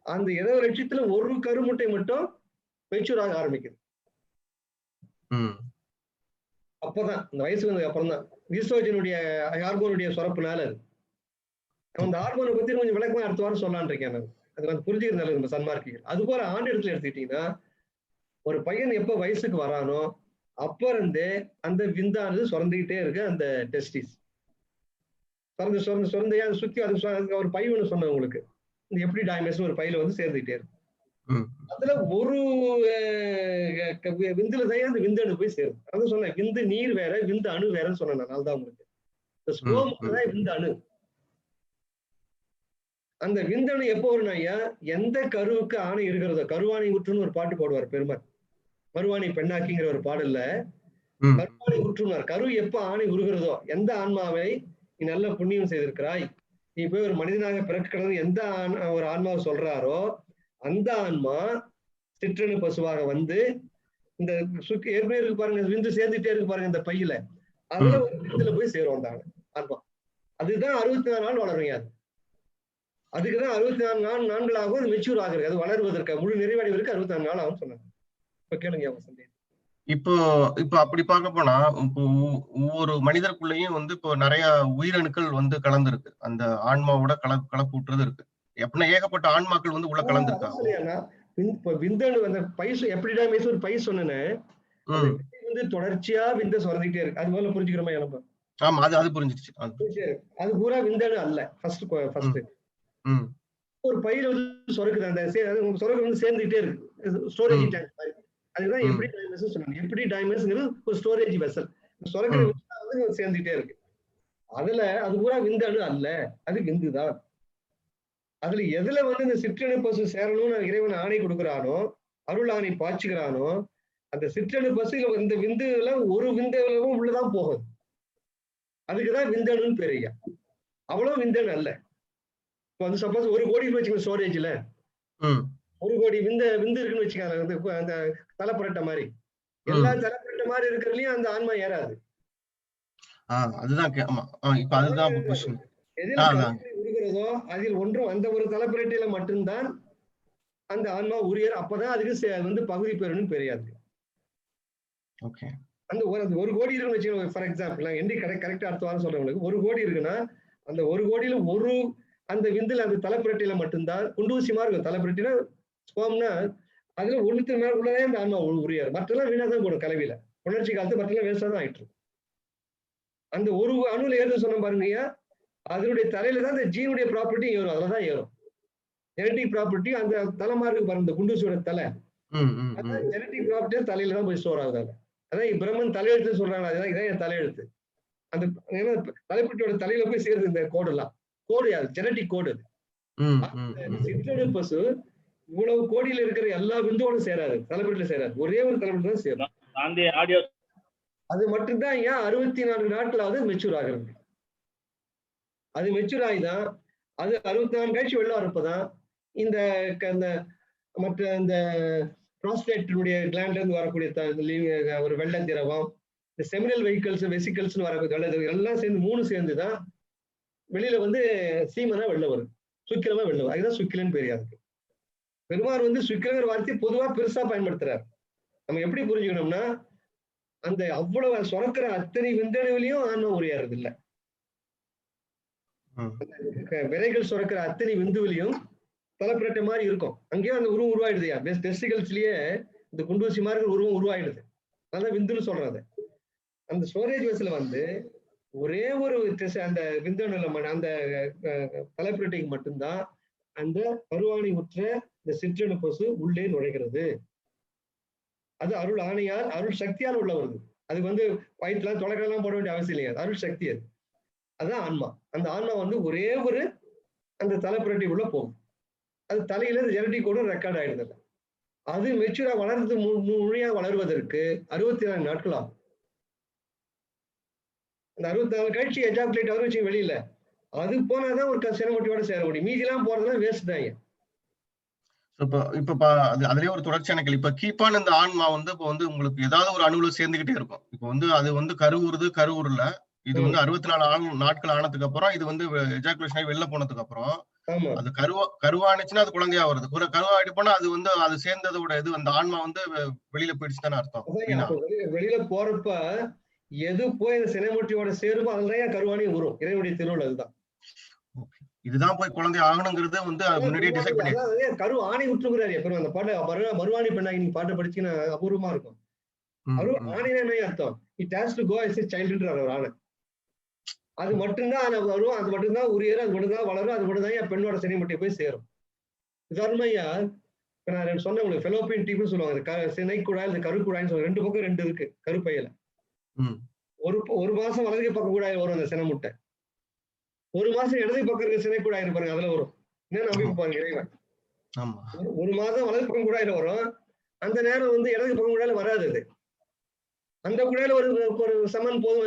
அந்த 20 லட்சத்துல ஒரு கருமுட்டை மட்டும் மெச்சூர் ஆக ஆரம்பிக்குது. அப்பதான் இந்த வயசுக்கு வந்ததுக்கு அப்புறம் தான் ஈஸ்ட்ரோஜனுடைய ஹார்மோனுடைய சுரப்புனால அது. அந்த ஹார்மோனை பத்தி கொஞ்சம் விளக்கமா அடுத்த வாரம் சொல்லலான் இருக்கேன். நான் அது வந்து புரிஞ்சுக்கிறது நம்ம சன்மார்க்கிகள். அது போல ஆண்டு இடத்துல எடுத்துக்கிட்டீங்கன்னா, ஒரு பையன் எப்ப வயசுக்கு வரானோ அப்ப இருந்தே அந்த விந்தானது சுரந்துகிட்டே இருக்கு. அந்த டெஸ்டிஸ் சுரந்தையா சுத்தி அதுக்கு ஒரு பை ஒண்ணு சொன்னேன் உங்களுக்கு, இந்த எப்படி டைமஸ் ஒரு பையில வந்து சேர்ந்துகிட்டே இருக்கு. அதுல ஒரு விந்துல தான் அந்த விந்தணு போய் சேரும். அதான் சொன்னேன், விந்து நீர் வேற விந்து அணு வேறன்னு சொன்னேன். அதனால்தான் உங்களுக்கு இந்த ஸ்போம் தான் விந்து அணு. அந்த விந்தணு எப்போ வரும்னா ஐயா, எந்த கருவுக்கு ஆணை இருக்கிறதோ, கருவாணி ஊற்றுன்னு ஒரு பாட்டு போடுவார் பெருமாள், மறுவாணி பெண்ணாக்கிங்கிற ஒரு பாடல்ல கருவாணி ஊற்றுனார். கரு எப்ப ஆணை உருகிறதோ, எந்த ஆன்மாவை நீ நல்ல புண்ணியம் செய்திருக்கிறாய், நீ போய் ஒரு மனிதனாக பிறக்கிறது எந்த ஒரு ஆன்மாவை சொல்றாரோ அந்த ஆன்மா சிற்றணு பசுவாக வந்து இந்த ஏற்கனவே இருக்கு பாருங்க, விந்து சேர்ந்துட்டே இருக்கு பாருங்க இந்த பையில, அதுல ஒரு விந்துல போய் சேரும் அந்த ஆன்மா. அதுதான் 64 நாள் வளரும். அதுக்குதான் 64 நாட்களாகும் அது மெச்சூர் ஆகுறது. அது வளர்வதற்கு முழு நிறைவடைவதற்கு 64 நாள் ஆகும் சொன்னாங்க. இப்ப கேளுங்க சந்தேகம். இப்போ அப்படி பார்க்க போனா, இப்போ ஒவ்வொரு மனிதருக்குள்ளேயும் வந்து இப்போ நிறைய உயிரணுக்கள் வந்து கலந்துருக்கு. அந்த ஆன்மாவோட கலப்புற்றது இருக்கு. எப்படின்னா ஏகப்பட்ட ஆன்மாக்கள் வந்து உள்ள கலந்துருக்காங்க. விந்தணு அந்த பைசு எப்படிடா ஒரு பை சொன்னேன்னு வந்து தொடர்ச்சியா விந்த சுரந்துட்டே இருக்கு. அது போல புரிஞ்சுக்கிறோமா எனக்கு? ஆமா, அது புரிஞ்சிருச்சு. அது பூரா விந்தணு அல்ல. ஃபர்ஸ்ட் ஒரு பையில வந்து சொரக்குது. அந்த சொரக்கு வந்து சேர்ந்துகிட்டே இருக்கு, ஸ்டோரேஜ் டேங்க் மாதிரி. அதுதான் எப்படி டைமஸ் சொன்னாங்க. எப்படி டைமஸ்ங்கிறது ஒரு ஸ்டோரேஜ் வெசல். சொரக்கிற வந்து சேர்ந்துட்டே இருக்கு. அதுல அது பூரா விந்தணு அல்ல, அது விந்துதான். அதுல எதுல வந்து இந்த சிற்றணு பசு சேரணும்னு இறைவன் ஆணை கொடுக்குறானோ, அருள் ஆணை பாய்ச்சுக்கிறானோ, அந்த சிற்றணு பசு இந்த விந்துல ஒரு விந்தளவும் உள்ளதான் போகுது. அதுக்குதான் விந்தணுன்னு பேரு ஐயா. அவ்வளவு விந்தணு அல்ல. இப்போ வந்து சப்போஸ் 1 கோடி வச்சுக்கோங்க ஸ்டோரேஜ்ல, 1 கோடி விந்து இருக்குன்னு வச்சுக்காங்க. அந்த தலைப்புரட்ட மாதிரி எல்லா தலைப்புரட்ட மாதிரி இருக்கிறதுலயும் அந்த ஆன்மா ஏறாது. அதுதான் இப்ப அதுதான் உருகிறதோ அதில் ஒன்றும் அந்த ஒரு தலைப்புரட்டில மட்டும்தான் அந்த ஆன்மா உரியர். அப்பதான் அதுக்கு வந்து பகுதி பெறணும் தெரியாது. அந்த 1 கோடி இருக்குன்னு வச்சுக்கோங்க. ஃபார் எக்ஸாம்பிள் எண்டி கரெக்டா அடுத்த வாரம் சொல்றேன் உங்களுக்கு. 1 கோடி இருக்குன்னா அந்த 1 கோடியில ஒரு அந்த விந்துல அந்த தலைப்புரட்டில மட்டும்தான் குண்டூசியமா இருக்கும். தலைப்புரட்டினா ஸ்போம்னா அதுல ஒண்ணுக்கு மேல உள்ளதே அந்த ஆன்மா உரியாரு. மற்றெல்லாம் வீணா தான் போடும் கலவியில. உணர்ச்சி காலத்து மற்றெல்லாம் வேஸ்டா தான் ஆயிட்டு இருக்கும். அந்த ஒரு அணுல ஏறுன்னு சொன்ன பாருங்க, அதனுடைய தலையில தான் இந்த ஜீனுடைய ப்ராப்பர்ட்டி ஏறும். அதுலதான் ஏறும் ஜெனட்டிக் ப்ராப்பர்ட்டி. அந்த தலைமா இருக்கு பாருங்க, இந்த குண்டூசியோட தலை, அதான் ஜெனட்டிக் ப்ராப்பர்ட்டியா தலையில தான் போய் ஸ்டோர் ஆகுது. அதான் பிரம்மன் தலையெழுத்து சொல்றாங்க. அதுதான் இதான் என் தலையெழுத்து. அந்த தலைப்பட்டியோட தலையில போய் சேருது இந்த கோடு எல்லாம். கோடு யாரு? ஜெனட்டிக் கோடு. சிற்றணு பசு இவ்வளவு கோடியில இருக்கிற எல்லா விந்தோடும் சேராது, தலைப்பட்டில சேராது. ஒரே ஒரு தலைப்பட்டு தான் சேரும். அது மட்டும்தான் ஏன் 64 நாட்களாவது மெச்சூர் ஆகிறது. அது மெச்சூர் ஆகிதான் அது 64 கழிச்சு வெளில வரப்பதான் இந்த மற்ற இந்த ப்ராஸ்டேட்டினுடைய கிளாண்ட்ல இருந்து வரக்கூடிய ஒரு வெள்ளை திரவம், இந்த செமினல் வெசிக்கல்ஸ் வரக்கூடிய எல்லாம் சேர்ந்து 3 சேர்ந்துதான் வெளியில வந்து சீமனா வெளில வரும், சுக்கிரமா வெளில வரும். அதுதான் சுக்கிலன்னு பேரு. அதுக்கு பெருமாள் வந்து சுக்கிரங்கிற வார்த்தையை பொதுவா பெருசா பயன்படுத்துறாரு. நம்ம எப்படி புரிஞ்சுக்கணும்னா, அந்த அவ்வளவு சுரக்கிற அத்தனை விந்தணுவிலையும் ஆன்மா உரையாறது இல்ல. விரைகள் சுரக்கிற அத்தனை விந்துவிலையும் தலைப்பிரட்டை மாதிரி இருக்கும். அங்கேயும் அந்த உருவம் உருவாயிடுதுயா. டெஸ்டிகல்ஸ்லயே இந்த குண்டூசி மாதிரி உருவம் உருவாயிடுது. அதான் விந்துன்னு சொல்றது. அந்த ஸ்டோரேஜ் வெஸ்ல வந்து ஒரே ஒரு அந்த விந்தணுல அந்த தலைப்பிரட்டைக்கு மட்டும்தான் அந்த கருவாணி உற்ற இந்த சிற்றணு கொசு உள்ளே நுழைகிறது. அது அருள் ஆணையால் அருள் சக்தியால் உள்ள வருது. அது வந்து வயிற்றுலாம் தொலைக்கலாம் போட வேண்டிய அவசியம் இல்லையா. அருள் சக்தி அது. அதுதான் ஆன்மா. அந்த ஆன்மா வந்து ஒரே ஒரு அந்த தலைப்பிரட்டிக்குள்ள போகும். அது தலையில ஜெனடிக் கோடும் ரெக்கார்ட் ஆயிடுது. அது மெச்சூரா வளர்ந்து முழுமையா வளர்வதற்கு 64 நாட்கள் ஆகும். அந்த 64 கழிச்சு எஜாகுலேட் ஆகும் வச்சு வெளியில அது போனாதான் ஒரு சினமொட்டியோட சேர முடியும். மீதிலாம் போறதுலாம் வேஸ்ட் தான். இப்ப அதுலயே ஒரு தொடர்ச்சியான கேள்வி. இப்ப கீப்பான் இந்த ஆன்மா வந்து இப்ப வந்து உங்களுக்கு ஏதாவது ஒரு அணுவுல சேர்ந்துகிட்டே இருக்கும். இப்ப வந்து அது வந்து கருவுறுல இது வந்து 64 நாட்கள் ஆனதுக்கு அப்புறம் இது வந்து எஜாகுலேஷன் ஆகி வெளில போனதுக்கு அப்புறம் அது கருவானுச்சுன்னா அது குழந்தையா வருது. கருவாயிட்டு போனா அது வந்து அது சேர்ந்ததோட இது அந்த ஆன்மா வந்து வெளியில போயிடுச்சு தானே அர்த்தம். வெளியில போறப்ப எது போய் அந்த சினைமொட்டியோட சேருமோ அதுலதான் கருவானி வரும். இறைவனுடைய திருவுள் அதுதான். இதுதான் போய் குழந்தை ஆகணுங்கிறது வந்து முன்னாடியே டிசைட் பண்ணி கரு ஆணை விட்டுருக்கிறாரு. எப்பறம் அந்த பாட்டு மறுவாணி பெண்ணாகி நீங்க பாட்டை படிச்சீங்கன்னா அபூர்வமா இருக்கும். ஆணைனா அர்த்தம் it has to go as a childன்றார் ஒரு ஆணை. அது மட்டும்தான் வரும், அது மட்டும்தான் உரியர், அது மட்டும்தான் வளரும், அது மட்டும்தான் என் பெண்ணோட சினைமொட்டியை போய் சேரும். உதாரணமையா நான் சொன்ன உங்களுக்கு ஃபெலோப்பியன் டியூப்னு சொல்லுவாங்க. சினை குழாய் இந்த கரு குழாய்னு சொல்லுவாங்க. 2 பக்கம் 2 இருக்கு கருப்பையில. ஒரு மாசம் வலது பக்கம் குழாய் வரும் அந்த சினைமுட்டை. 1 மாசம் இடது பக்கம் இருக்க சினை குழாய் பாருங்க அதுல வரும். என்ன நம்பிக்கை பாருங்க இறைவன். 1 மாதம் வலது பக்கம் குழாயில வரும். அந்த நேரம் வந்து இடது பக்கம் குழாயில வராது. அது அந்த குழாயில ஒரு சமன் போதும்,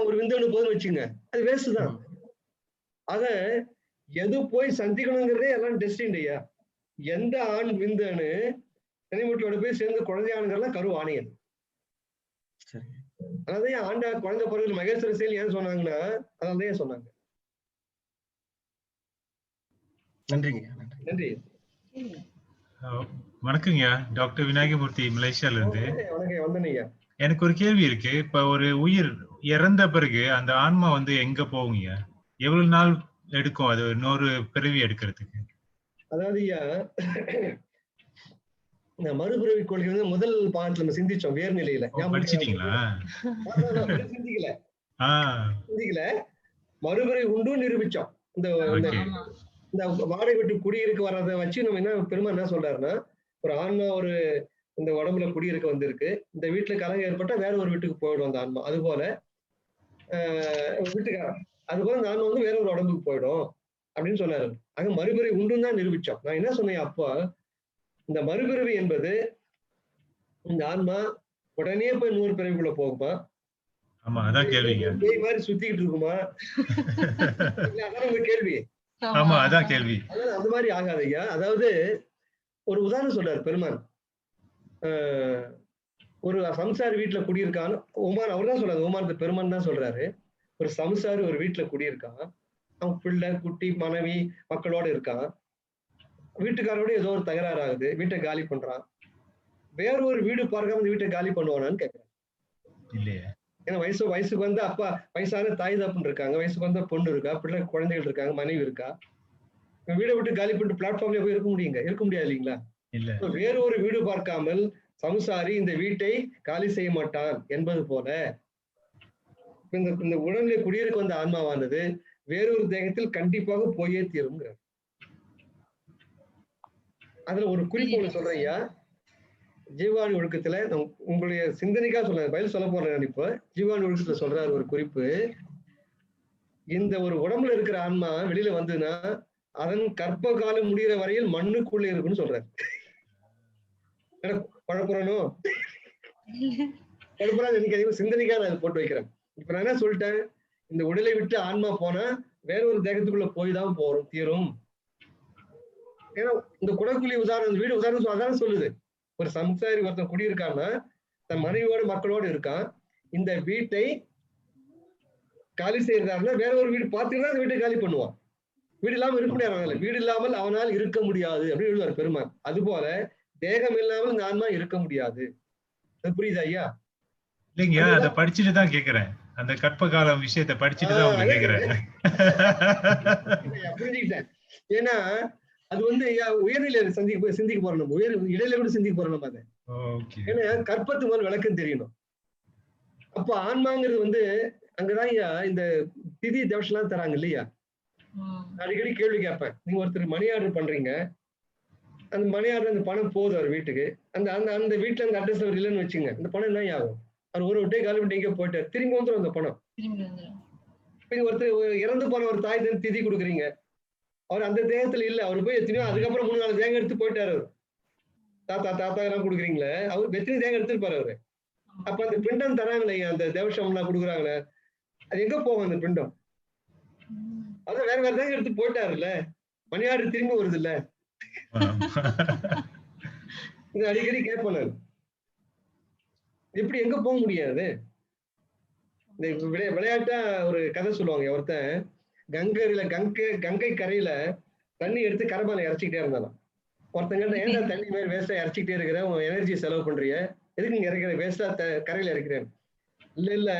ஒரு விந்தணு போதும் வச்சுங்க, அது வேஸ்ட் தான். அத எது போய் சந்திக்கணுங்கிறதே எல்லாம் டெஸ்டின் ஐயா. எந்த ஆண் விந்தணு சினைமுட்டியோட போய் சேர்ந்து குழந்தையானுங்கிறதெல்லாம் கரு ஆணையது. அதான் ஆண்டா குழந்தை பிறகு மகேஸ்வர செயல் ஏன் சொன்னாங்கன்னா அதான் சொன்னாங்க. நன்றிங்க. நன்றி. வணக்கங்க, டாக்டர் விநாயகமூர்த்தி மலேசியால இருந்து. வணக்கம், வந்தனையா. எனக்கு ஒரு கேள்வி இருக்கு. இப்ப ஒரு உயிர் இறந்த பிறகு அந்த ஆன்மா வந்து எங்க போகுங்க? எவ்வளவு நாள் எடுக்கும் அது இன்னொரு பிறவி எடுக்கிறதுக்கு? அதாவது ஐயா, இந்த மறுபிறவி கொள்கை வந்து முதல் பாகத்துல நம்ம சிந்திச்சோம் வேர்நிலையில. படிச்சிட்டீங்களா? சிந்திக்கல, மறுபிறவி உண்டு நிரூபிச்சோம். இந்த வாடகை வீட்டு குடியிருக்க வர்றதை வச்சு நம்ம என்ன பெருமா என்ன சொல்றாருன்னா, ஒரு ஆன்மா ஒரு இந்த உடம்புல குடியிருக்க வந்திருக்கு, இந்த வீட்டுல கலகம் ஏற்பட்டா வேற ஒரு வீட்டுக்கு போயிடும் அந்த ஆன்மா. அது போல வீட்டுக்காரன் அது போல இந்த ஆன்மா வந்து வேற ஒரு உடம்புக்கு போயிடும் அப்படின்னு சொன்னாரு. ஆக மறுபிறவி உண்டுன்னு தான் நிரூபிச்சோம். நான் என்ன சொன்னேன் அப்போ, இந்த மறுபிறவி என்பது இந்த ஆன்மா உடனே போய் 100 பிறவிக்குள்ள போகுமா? ஆமா, அதான் கேள்விங்க. பேய் மாதிரி சுத்திக்கிட்டு இருக்குமா? அதான் உங்க கேள்வி. ஆமா, அதான் கேள்வி. அந்த மாதிரி ஆகாது ஐயா. அதாவது ஒரு உதாரணம் சொல்றாரு பெருமான். ஒரு சம்சாரி வீட்டுல குடியிருக்கான்னு ஓமான் அவர் தான் சொல்றாரு. ஓமான் பெருமான் தான் சொல்றாரு. ஒரு சம்சாரி ஒரு வீட்டுல குடியிருக்கான். அவன் பிள்ளை குட்டி மனைவி மக்களோட இருக்கான். வீட்டுக்காரோட ஏதோ ஒரு தகராறு ஆகுது, வீட்டை காலி பண்றான். வேற ஒரு வீடு பார்க்காம இந்த வீட்டை காலி பண்ணுவானான்னு கேட்கிறான். இல்லையா? ஏன்னா வயசுக்கு வந்து அப்பா வயசான தாய் தப்புன்னு இருக்காங்க, வயசுக்கு வந்த பொண்ணு இருக்கா, பிள்ளை குழந்தைகள் இருக்காங்க, மனைவி இருக்கா. வீடை விட்டு காலி பண்ணிட்டு பிளாட்ஃபார்ம்ல போய் இருக்க முடியாது இல்லைங்களா? வேற ஒரு வீடு பார்க்காமல் சம்சாரி இந்த வீட்டை காலி செய்ய மாட்டான் என்பது போல இந்த உடம்புல குடியிருக்க வந்த ஆன்மாவானது வேறொரு தேகத்தில் கண்டிப்பாக போயே தீருங்கிறார். அதுல ஒரு குறிப்பு ஒண்ணு சொல்றேன் ஐயா. ஜீவாணி ஒழுக்கத்துல உங்களுடைய சிந்தனைக்காக சொல்றேன், பதில் சொல்ல போறேன். இப்போ ஜீவாணி ஒழுக்கத்துல சொல்றாரு ஒரு குறிப்பு. இந்த ஒரு உடம்புல இருக்கிற ஆன்மா வெளியில வந்ததுன்னா அதன் கற்ப காலம் முடிகிற வரையில் மண்ணுக்குள்ள இருக்குன்னு சொல்றாரு. குழப்பறனும் கடுப்பெல்லாம் நினைக்காதீங்க, சிந்தனைக்காக நான் போட்டு வைக்கிறேன். இப்ப நான் என்ன சொல்லிட்டேன், இந்த உடலை விட்டு ஆன்மா போனா வேற ஒரு தேகத்துக்குள்ள போய் தான் போறோம் தீரும். ஏன்னா இந்த குடக்குழி உதாரணம், வீடு உதாரணம் அதான் சொல்லுது. ஒரு சம்சாரி ஒருத்தன் குடியிருக்கான்னா தன் மனைவியோட மக்களோடு இருக்கான். இந்த வீட்டை காலி செய்யறாருன்னா வேற ஒரு வீடு பார்த்துன்னா அந்த வீட்டை காலி பண்ணுவான். வீடு இல்லாமல் இருக்க முடியாது. வீடு இல்லாமல் அவனால் இருக்க முடியாது அப்படின்னு எழுதுவார் பெருமான். அது போல தேகம் இல்லாமல் இந்த ஆன்மா இருக்க முடியாது. புரியுதா ஐயா? இல்லைங்க, அதை படிச்சுட்டு தான் கேக்குறேன். அந்த கற்ப காலம் விஷயத்தை படிச்சுட்டு தான் உங்களுக்கு கேக்குறேன். புரிஞ்சுக்கிட்டேன். ஏன்னா அது வந்து உயர்நிலையில சிந்திக்க போறோம், நம்ம உயர் இடையில கூட சிந்திக்க போறோம் நம்ம அதை. ஏன்னா கற்பத்து முதல் விளக்கம் தெரியணும். அப்ப ஆன்மாங்கிறது வந்து அங்கதான் இந்த திதி தவசம் எல்லாம் தராங்க இல்லையா? அடிக்கடி கேள்வி கேட்பேன். நீங்க ஒருத்தர் மணி ஆர்டர் பண்றீங்க, அந்த மணி ஆர்டர் அந்த பணம் போகுது அவர் வீட்டுக்கு, அந்த அந்த அந்த வீட்டுல அந்த அட்ரஸ்ல அவர் இல்லைன்னு வச்சுங்க, அந்த பணம் என்ன ஆகும்? அவர் ஒரு விட்டே காலி விட்டு எங்க போயிட்டார், திரும்பி வந்துடும் அந்த பணம். ஒருத்தர் இறந்து போன ஒரு தாய் தான் திதி கொடுக்குறீங்க, அவர் அந்த தேகத்துல இல்ல, அவர் போய் எத்தனையோ அதுக்கப்புறம் 3-4 தேகம் எடுத்து போயிட்டாரு. அவர் தாத்தா எல்லாம் கொடுக்குறீங்களே, அவர் எத்தனை தேகம் எடுத்துருப்பாரு அவரு. அப்ப அந்த பிண்டம் தராங்களே, அந்த தேவசம் எல்லாம் கொடுக்குறாங்களே, அது எங்க போகும் அந்த பிண்டம்? அதான் வேற வேற தேகம் எடுத்து போயிட்டாருல்ல, மணியாடு திரும்பி வருது இல்ல. இது அடிக்கடி கேட்பேன். எப்படி எங்க போக முடியாது? இந்த விளையாட்டா ஒரு கதை சொல்லுவாங்க. ஒருத்தன் கங்கை கரையில தண்ணி எடுத்து கரைபால இறச்சிக்கிட்டே இருந்தாலும், ஒருத்தங்கிட்ட ஏன்டா தண்ணி மாதிரி வேஸ்டா இறச்சிக்கிட்டே இருக்கிற, உன் எனர்ஜி செலவு பண்றிய, எதுக்கு நீங்க இறக்கிற, வேஸ்டா கரையில இறக்கிறேன். இல்ல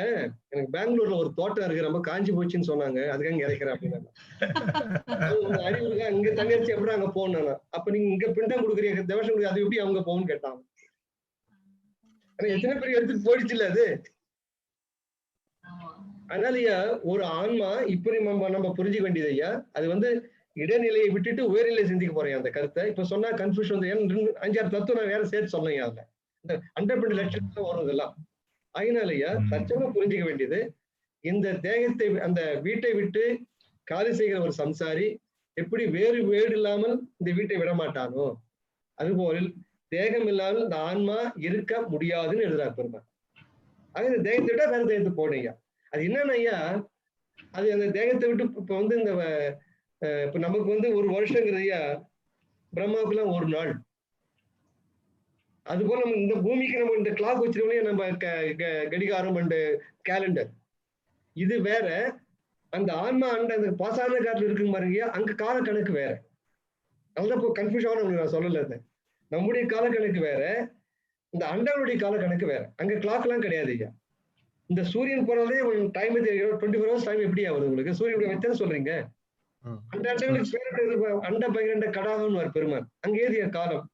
எனக்கு பெங்களூர்ல ஒரு தோட்டம் இருக்கு, ரொம்ப காஞ்சி போச்சுன்னு சொன்னாங்க, அதுக்காக இறக்கிறேன் அப்படின்னு. அறிவுருக்கா இங்க தண்ணி அடிச்சு எப்படி அங்க போகணும்? அப்ப நீங்க இங்க பிண்டம் கொடுக்குறீங்க, தேவசம் கொடுக்குற, அது எப்படி அவங்க போகணும்னு கேட்டாங்க. எத்தனை பேர் எடுத்துட்டு போயிடுச்சு இல்ல அது. அதனாலயா ஒரு ஆன்மா இப்படி நம்ம புரிஞ்சுக்க வேண்டியது ஐயா, அது வந்து இடைநிலையை விட்டுட்டு உயர்நிலையை சிந்திக்க போறேன். அந்த கருத்தை இப்ப சொன்னா கன்ஃபியூஷன் வந்து 5-6 தத்துவம் நான் வேற சேர்த்து சொன்னேன். அதுல இந்த 100% லட்சம் வரும் இதெல்லாம். அதனாலயா தச்சமா புரிஞ்சுக்க வேண்டியது, இந்த தேகத்தை அந்த வீட்டை விட்டு காலி செய்கிற ஒரு சம்சாரி எப்படி வேறு வீடு இல்லாமல் இந்த வீட்டை விட மாட்டானோ, அதுபோல் தேகம் இல்லாமல் இந்த ஆன்மா இருக்க முடியாதுன்னு எழுதுறாரு பெருமாள். அது இந்த தேகத்தை விட்டா வேற தேகத்தை போடுங்க. அது என்னன்னு ஐயா, அது அந்த தேகத்தை விட்டு இப்ப வந்து இந்த இப்ப நமக்கு வந்து ஒரு வருஷங்கிறது ஐயா, பிரம்மாவுக்குலாம் ஒரு நாள். அது போல நம்ம இந்த பூமிக்கு நம்ம இந்த கிளாக் வச்சிருக்கோம், நம்ம கடிகாரம் அண்ட் கேலண்டர், இது வேற. அந்த ஆன்மா அந்த பாசான காலத்துல இருக்குங்க பாருங்க, அங்க கால கணக்கு வேற. அதுதான் இப்போ கன்ஃபியூஷன் உங்களுக்கு நான் சொல்லல. நம்முடைய கால கணக்கு வேற, இந்த அண்டனுடைய கால கணக்கு வேற. அங்க கிளாக் எல்லாம் கிடையாது ஐயா. இந்த சூரியன் போறதே டைம் 24 ஹவர்ஸ் டைம் எப்படி ஆகுது உங்களுக்கு? சூரியனுடைய வச்சா சொல்றீங்க. அந்த அண்டங்களுக்கு பேர் அண்ட பகிரண்ட கடாகம்னு ஒரு பெருமாள், அங்க ஏதிய காலம்.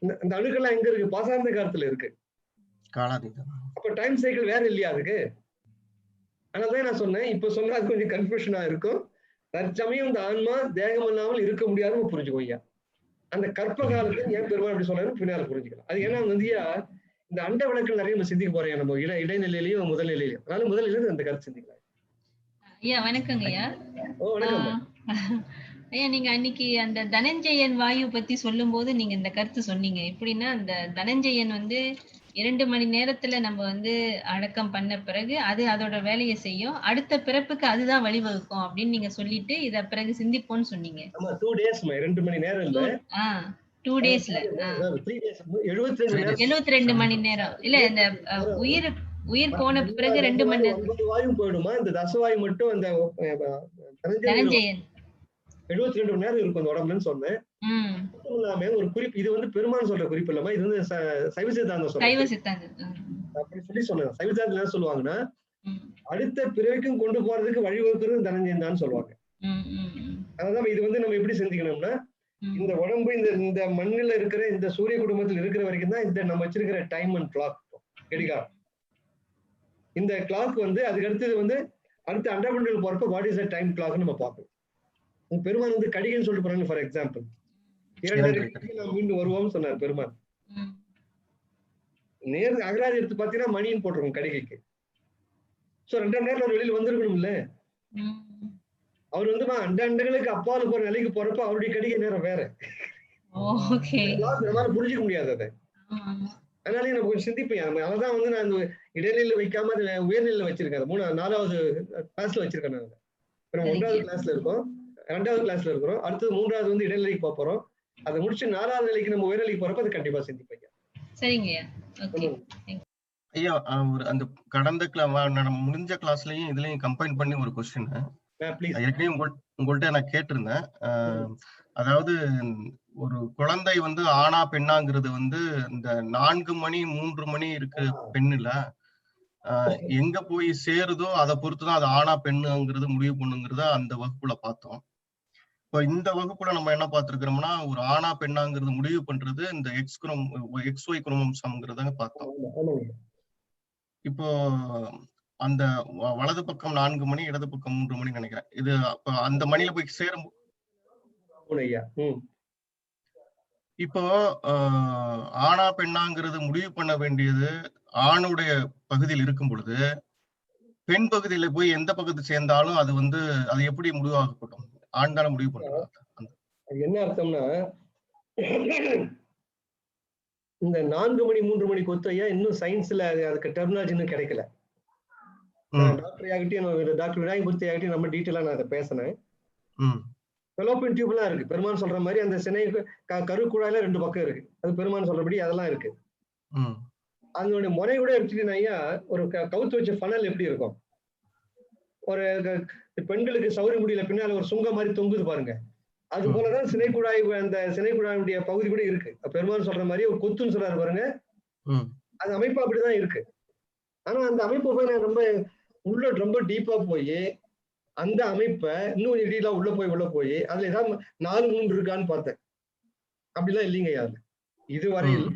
இந்த அணுக்கெல்லாம் எங்க இருக்கு? பாசாந்த காலத்துல இருக்கு. அப்ப டைம் சைக்கிள் வேற இல்லையா அதுக்கு? அதனாலதான் நான் சொன்னேன், இப்ப சொன்னா அது கொஞ்சம் கன்ஃபியூஷனா இருக்கும். தற்சமயம் இந்த ஆன்மா தேகம் இல்லாமல் இருக்க முடியாதுன்னு புரிஞ்சுக்கோ ஐயா. அந்த கற்ப காலத்துல ஏன் பெருமாள் அப்படி சொல்றாரு பின்னால புரிஞ்சுக்கலாம். அது ஏன்னா வந்துயா இந்த அண்ட விளக்கில் நிறைய நம்ம சிந்திக்க போறோம், நம்ம இடைநிலையிலையும் முதல் நிலையிலையும். அதனால முதல் நிலையில அந்த கருத்து சிந்திக்கலாம். ஐயா வணக்கங்க ஐயா. ஓ வணக்கம் ஐயா, நீங்க அன்னைக்கு அந்த தனஞ்சயன் வாயு பத்தி சொல்லும் போது நீங்க இந்த கருத்து சொன்னீங்க. எப்படின்னா அந்த தனஞ்சயன் வந்து 2 மணி நேரத்துல நம்ம வந்து அடக்கம் பண்ண பிறகு அது அதோட வேலையை செய்யும், அடுத்த பிறப்புக்கு அதுதான் வழிவகுக்கும் அப்படின்னு நீங்க சொல்லிட்டு இத பிறகு சிந்திப்போம்னு சொன்னீங்க. 2 டேஸ் 2 மணி நேரம் இல்ல, 2 டேஸ்ல 72 மணி நேரம் இல்ல. இந்த உயிர் போன பிறகு 2 மணி நேரம் வாயும் போயிடுமா? இந்த தசவாயு மட்டும் அந்த தனஞ்சயன் 72 மணி நேரம் இருக்கும் அந்த உடம்புன்னு சொன்னேன். ஒரு குறிப்பு, இது வந்து பெருமான் சொல்ற குறிப்பு இல்லாம, இது வந்து சைவ சித்தாந்தம் அப்படி சொல்லி சொன்னாங்க. சைவ சித்தாந்தம் என்ன சொல்லுவாங்கன்னா, அடுத்த பிறவிக்கும் கொண்டு போறதுக்கு வழிவகுக்கிறது தனஞ்சயன் தான் சொல்லுவாங்க. அதான் இது வந்து நம்ம எப்படி சிந்திக்கணும்னா, இந்த உடம்பு இந்த மண்ணில இருக்கிற இந்த சூரிய குடும்பத்தில் இருக்கிற வரைக்கும் தான் இந்த நம்ம வச்சிருக்கிற டைம் அண்ட் கிளாக் கடிகாரம். இந்த கிளாக் வந்து அதுக்கு அடுத்தது வந்து அடுத்த அண்டர்பண்டல் போறப்ப what is the time clock நம்ம பார்க்கணும். பெருமான் வந்து கடிகைன்னு சொல்லிட்டு போறாங்க. ஃபார் எக்ஸாம்பிள் 2 நாம் மீண்டும் வருவோம்னு சொன்னார் பெருமான். நேர் அகராதி எடுத்து பாத்தீங்கன்னா மணின்னு போட்டிருக்கோம் கடிகைக்கு. சோ 2 மணி நேரம் வெளியில வந்திருக்கணும் இல்ல. அவர் வந்து அண்டங்களுக்கு அப்பால போற நிலைக்கு போறப்ப அவருடைய கடிகை நேரம் வேற. புரிஞ்சுக்க முடியாது அதை. அதனாலே நம்ம கொஞ்சம் சிந்திப்பேன். அதனாலதான் வந்து நான் இந்த இடைநிலையில வைக்காம அதை உயர்நிலையில வச்சிருக்கேன். 4வது கிளாஸ்ல வச்சிருக்கேன் நான். இப்ப நம்ம 1வது கிளாஸ்ல இருக்கோம், 2வது கிளாஸ்ல இருக்கிறோம், அடுத்தது 3வது வந்து இடைநிலைக்கு போக போறோம். அதை முடிச்சு 4வது நிலைக்கு நம்ம உயர்நிலைக்கு போறப்ப அது கண்டிப்பா சிந்திப்பேன். சரிங்கய்யா. ஓகே. ஐயா ஒரு அந்த கடந்த முடிஞ்ச கிளாஸ்லயும் இதுலயும் கம்பைன் பண்ணி ஒரு கொஸ்டின் ஏற்கனவே உங்கள்கிட்ட நான் கேட்டிருந்தேன். அதாவது ஒரு குழந்தை வந்து ஆணா பெண்ணாங்கிறது வந்து இந்த 4 மணி 3 மணி இருக்கு பெண்ணுல எங்க போய் சேருதோ அதை பொறுத்துதான் அது ஆணா பெண்ணுங்கிறது முடிவு பண்ணுங்கிறத அந்த வகுப்புல பார்த்தோம். இப்போ இந்த வகுப்புல நம்ம என்ன பார்த்திருக்கிறோம்னா ஒரு ஆணா பெண்ணாங்கிறது முடிவு பண்றது இந்த XY குரோமோசோம்ங்கிறத பார்த்தோம். இப்போ அந்த வலது பக்கம் 4 மணி இடது பக்கம் 3 மணி நினைக்கிறேன். இது அப்ப அந்த மணில போய் சேரும். இப்போ ஆணா பெண்ணாங்கிறது முடிவு பண்ண வேண்டியது ஆணுடைய பகுதியில் இருக்கும் பொழுது பெண் பகுதியில போய் எந்த பகுதி சேர்ந்தாலும் அது வந்து அது எப்படி முடிவாகப்படும்? ஆண் தானே முடிவு பண்றாங்க. என்ன அர்த்தம்னா இந்த 4 மணி 3 மணி கொத்தையா இன்னும் சயின்ஸ்ல அதுக்கு டெர்மினாலஜி இன்னும் கிடைக்கல. டாக்டர் ஆகிட்டையும் டாக்டர் விநாயகமூர்த்தி ஆகிட்டையும் நம்ம டீட்டெயிலா நான் அதை பேசினேன். ஃபெலோப்பியன் டியூப்லாம் இருக்கு. பெருமான் சொல்ற மாதிரி அந்த சினை கருக்குழாயில 2 பக்கம் இருக்கு. அது பெருமான் சொல்றபடி அதெல்லாம் இருக்கு. அதனுடைய முறை கூட எடுத்துட்டீங்கன்னா ஒரு கவுத்து வச்ச ஃபனல் எப்படி இருக்கும்? ஒரு பெண்களுக்கு சௌரி முடியல பின்னால ஒரு சுங்க மாதிரி தொங்குது பாருங்க. அது போலதான் சினைக்குழாய் அந்த சினைக்குழாயுடைய பகுதி கூட இருக்கு. பெருமான் சொல்ற மாதிரி ஒரு கொத்துன்னு சொல்றாரு பாருங்க. அந்த அமைப்பு அப்படிதான் இருக்கு. ஆனா அந்த அமைப்பு போய் நான் ரொம்ப டீப்பா போய் அந்த அமைப்பை இன்னும் கொஞ்சம் டீலா உள்ள போய் அதுல ஏதாவது 4 3 இருக்கான்னு பார்த்தேன். அப்படிலாம் இல்லைங்க யாரு இதுவரையில்.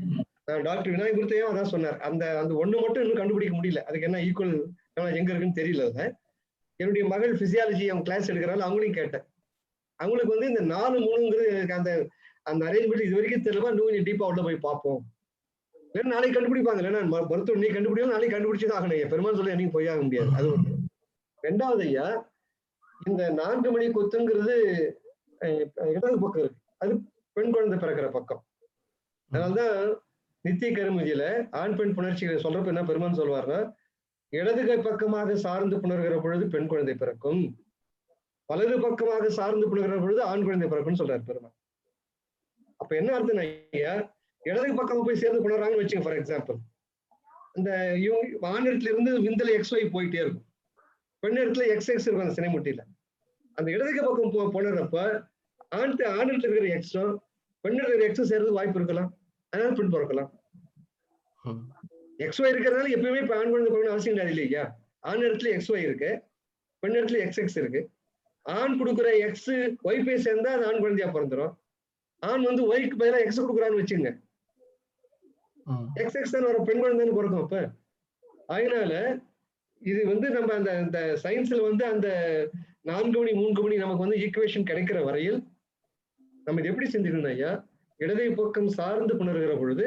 டாக்டர் விநாயகமூர்த்தியும் அதான் சொன்னார். அந்த ஒண்ணு மட்டும் இன்னும் கண்டுபிடிக்க முடியல. அதுக்கு என்ன ஈக்குவல் எங்க இருக்குன்னு தெரியல. என்னுடைய மகள் பிசியாலஜி அவங்க கிளாஸ் எடுக்கிறாங்க, அவங்களையும் கேட்டேன். அவங்களுக்கு வந்து இந்த 4 3ங்கிறது அந்த அரேஞ்ச்மெண்ட் இது வரைக்கும் தெரியல. இன்னும் கொஞ்சம் டீப்பா உள்ள போய் பார்ப்போம். இல்லைன்னா நாளைக்கு கண்டுபிடிப்பாங்க. இல்லைன்னா மருத்துவம் நீ கண்டுபிடிக்கலாம், நாளைக்கு கண்டுபிடிச்சுதான் ஆகணும். பெருமாள் சொல்லி என்னைக்கும் போய் ஆக முடியாது. அது ஒண்ணு. 2வது ஐயா, இந்த 4 மணி கொத்துங்கிறது இடது பக்கம் இருக்கு. அது பெண் குழந்தை பிறக்கிற பக்கம். அதனால்தான் நித்திய கருமதியில ஆண் பெண் புணர்ச்சிகளை சொல்றப்ப என்ன பெருமான் சொல்வார்னா, இடது கை பக்கமாக சார்ந்து புணர்கிற பொழுது பெண் குழந்தை பிறக்கும், வலது பக்கமாக சார்ந்து புணர்கிற பொழுது ஆண் குழந்தை பிறக்கும்னு சொல்றாரு பெருமான். அப்ப என்ன அர்த்தம் ஐயா, இடது பக்கம் போய் சேர்ந்து புணர்றாங்கன்னு வச்சுங்க. ஃபார் எக்ஸாம்பிள், அந்த ஆணிடத்துல இருந்து விந்தல XY போயிட்டே இருக்கும், பெண் இடத்துல XX இருக்கும் அந்த சினைமுட்டியில. அந்த இடதுக பக்கம் புணர்றப்ப ஆணிடத்துல இருக்கிற எக்ஸும் பெண்ணிடத்துல இருக்கிற எக்ஸும் சேர்ந்து வாய்ப்பு இருக்கலாம். அதனால பெண் பிறக்கலாம். XY இருக்கிறதுனால எப்பயுமே இப்ப ஆண் குழந்தை பிறக்கணும் அவசியம் கிடையாது இல்லையா? ஆண் இடத்துல XY இருக்கு, பெண் இடத்துல XX இருக்கு. ஆண் கொடுக்குற X Y போய் சேர்ந்தா அது ஆண் குழந்தையா பிறந்துடும். ஆண் வந்து ஒய்க்கு பதிலா X கொடுக்குறான்னு வச்சுங்க, XX தான் வர பெண் குழந்தைன்னு பிறக்கும். அப்ப அதனால இது வந்து நம்ம அந்த சயின்ஸ்ல வந்து அந்த 4 மணி 3 மணி நமக்கு வந்து ஈக்குவேஷன் கிடைக்கிற வரையில் நம்ம இது எப்படி செஞ்சுக்கணும் ஐயா, இடதை பக்கம் சார்ந்து புணர்கிற பொழுது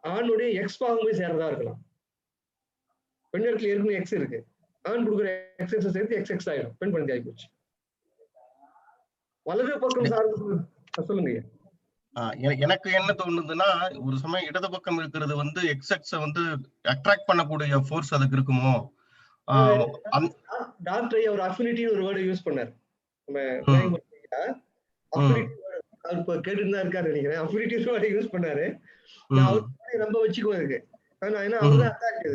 ஆணுடைய X பாகம் போய் சேர்றதா இருக்கலாம். பெண் இடத்துல ஏற்கனவே X இருக்கு, ஆண் கொடுக்குற XX சேர்த்து XX ஆயிடும், பெண் குழந்தை ஆகி போச்சு. வலது பக்கம் சார்ந்து சொல்லுங்க ஐயா. எனக்கு என்ன தோணுதுன்னா, ஒரு சமயம் இடது பக்கம் இருக்கிறது வந்து XX வந்து அட்ராக்ட் பண்ணக்கூடிய ஃபோர்ஸ் அதுக்கு இருக்குமோ? டாக்டர் ஒரு அஃபினிட்டின்னு ஒரு வேர்டை யூஸ் பண்ணார். நம்ம கேட்டுட்டு தான் இருக்காரு நினைக்கிறேன். அஃபினிட்டி வேர்டை யூஸ் பண்ணாரு. நான் அவரு ரொம்ப வச்சுக்குவேன் இருக்கு. ஆனா ஏன்னா அவர்தான் அட்டாக்ட்.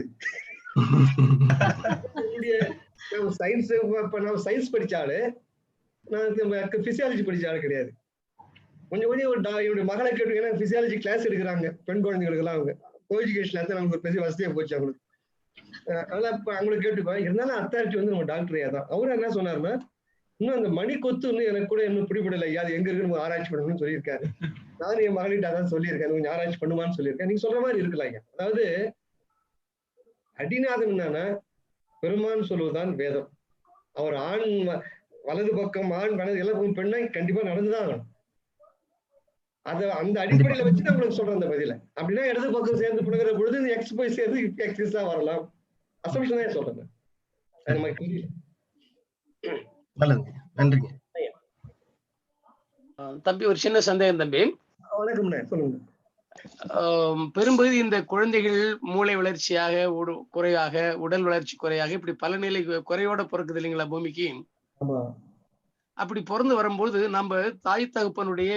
சயின்ஸ் நம்ம சயின்ஸ் படிச்சாலு, நான் பிசியாலஜி படிச்சாலும் கிடையாது. கொஞ்சம் என்னுடைய மகளை கேட்டீங்கன்னா பிசியாலஜி கிளாஸ் எடுக்கிறாங்க பெண் குழந்தைகளுக்கு எல்லாம். அவங்க கோஎஜுகேஷன்ல நமக்கு ஒரு பெரிய வசதியா போச்சு அவங்களுக்கு. அதனால இப்ப அவங்களுக்கு கேட்டுப்பேன். இருந்தாலும் அத்தாரிட்டி வந்து நம்ம டாக்டரே தான். அவரு என்ன சொன்னாருன்னா, இன்னும் அந்த மணி கொத்து இன்னும் எனக்கு கூட இன்னும் பிடிபடலை, அது எங்க இருக்குன்னு ஆராய்ச்சி பண்ணணும்னு சொல்லியிருக்காரு. நானும் என் மகளிட்ட அதான் சொல்லியிருக்கேன், கொஞ்சம் ஆராய்ச்சி பண்ணுவான்னு சொல்லியிருக்கேன். நீங்க சொல்ற மாதிரி இருக்கலாம். அதாவது அடிநாதம் என்னன்னா, பெருமான் சொல்வதுதான் வேதம். அவர் ஆண் வலது பக்கம் ஆண் வலது எல்லாம் பெண்ணா கண்டிப்பா நடந்துதான் ஆகணும். அந்த அடிப்படையில வச்சுட்டு உங்களுக்கு சொல்றேன் அந்த பதில. அப்படின்னா இடது பக்கம் சேர்ந்து புடுங்கிற பொழுது X போய் சேர்ந்து X தான் வரலாம். அசம்ஷன் தான் சொல்றேன். நன்றிங்க தம்பி. ஒரு சின்ன சந்தேகம் தம்பி. வணக்கம், சொல்லுங்க. பெரும்பகுதி இந்த குழந்தைகள் மூளை வளர்ச்சியாக குறைவாக, உடல் வளர்ச்சி குறையாக, இப்படி பல நிலை குறையோட பிறக்குது இல்லைங்களா பூமிக்கு. அப்படி பிறந்து வரும்போது நம்ம தாய் தகப்பனுடைய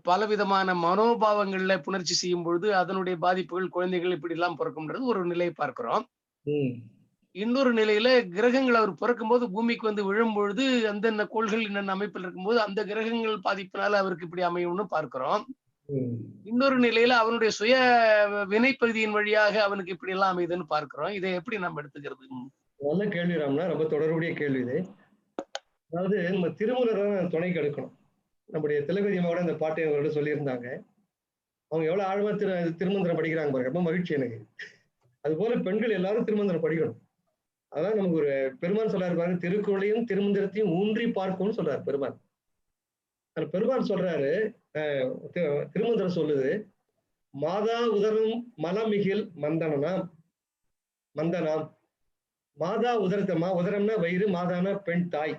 பலவிதமான மனோபாவங்கள்ல புணர்ச்சி செய்யும் பொழுது அதனுடைய பாதிப்புகள் குழந்தைகள் இப்படி எல்லாம் பிறக்கும்ன்றது ஒரு நிலையை பார்க்கிறோம். இன்னொரு நிலையில கிரகங்கள் அவர் பிறக்கும் போது பூமிக்கு வந்து விழும் பொழுது அந்தந்த கோள்கள் என்னென்ன அமைப்பில் இருக்கும்போது அந்த கிரகங்கள் பாதிப்பினால அவருக்கு இப்படி அமையும்னு பார்க்கிறோம். இன்னொரு நிலையில அவனுடைய சுய வினைப்பகுதியின் வழியாக அவனுக்கு இப்படி எல்லாம் அமையுதுன்னு பார்க்கிறோம். இதை எப்படி நம்ம எடுத்துக்கிறது? நல்ல கேள்வி ராம்னா, ரொம்ப தொடர்புடைய கேள்வி இது. அதாவது நம்ம திருமூலர் துணைக்கு எடுக்கணும். நம்முடைய திலகதியமாவோட அந்த பாட்டை அவங்களோட சொல்லியிருந்தாங்க. அவங்க எவ்வளவு ஆழமா திருமந்திரம் படிக்கிறாங்க பாருங்க, ரொம்ப மகிழ்ச்சி எனக்கு. அது போல பெண்கள் எல்லாரும் திருமந்திரம் படிக்கணும். அதான் நமக்கு ஒரு பெருமான் சொல்றாரு பாருங்க, திருக்குறளையும் திருமந்திரத்தையும் ஊன்றி பார்க்கும்னு சொல்றாரு பெருமான். அந்த பெருமான் சொல்றாரு, திருமந்திரம் சொல்லுது, மாதா உதரம் மலமிகில் மந்தனாம். மாதா உதரத்தமா, உதரம்னா வயிறு, மாதானா பெண் தாய்.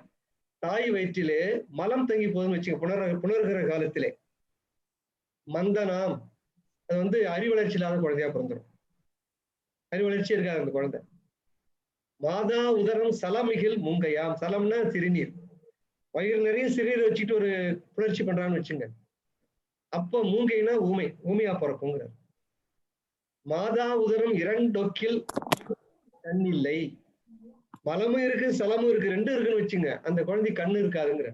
தாய் வயிற்றிலே மலம் தங்கி போதுன்னு வச்சுக்க, புணர்கிற காலத்திலே மந்தனாம். அது வந்து அறிவளர்ச்சி இல்லாத குழந்தையா பிறந்துடும். அறிவளர்ச்சி இருக்காது அந்த குழந்தை. மாதா உதரம் சலமிகில் மூங்கையாம். சலம்னா சிறுநீர். வயிறு நிறைய சிறுநீர் வச்சுட்டு ஒரு புணர்ச்சி பண்றான்னு வச்சுங்க. அப்ப மூங்கைனா ஊமையா பிறக்குங்கிறார். மாதா உதரம் இரண்டொக்கில் கண்ணில்லை. மலமும் இருக்கு சலமும் இருக்கு, ரெண்டும் இருக்குன்னு வச்சுங்க, அந்த குழந்தை கண்ணு இருக்காதுங்கிற.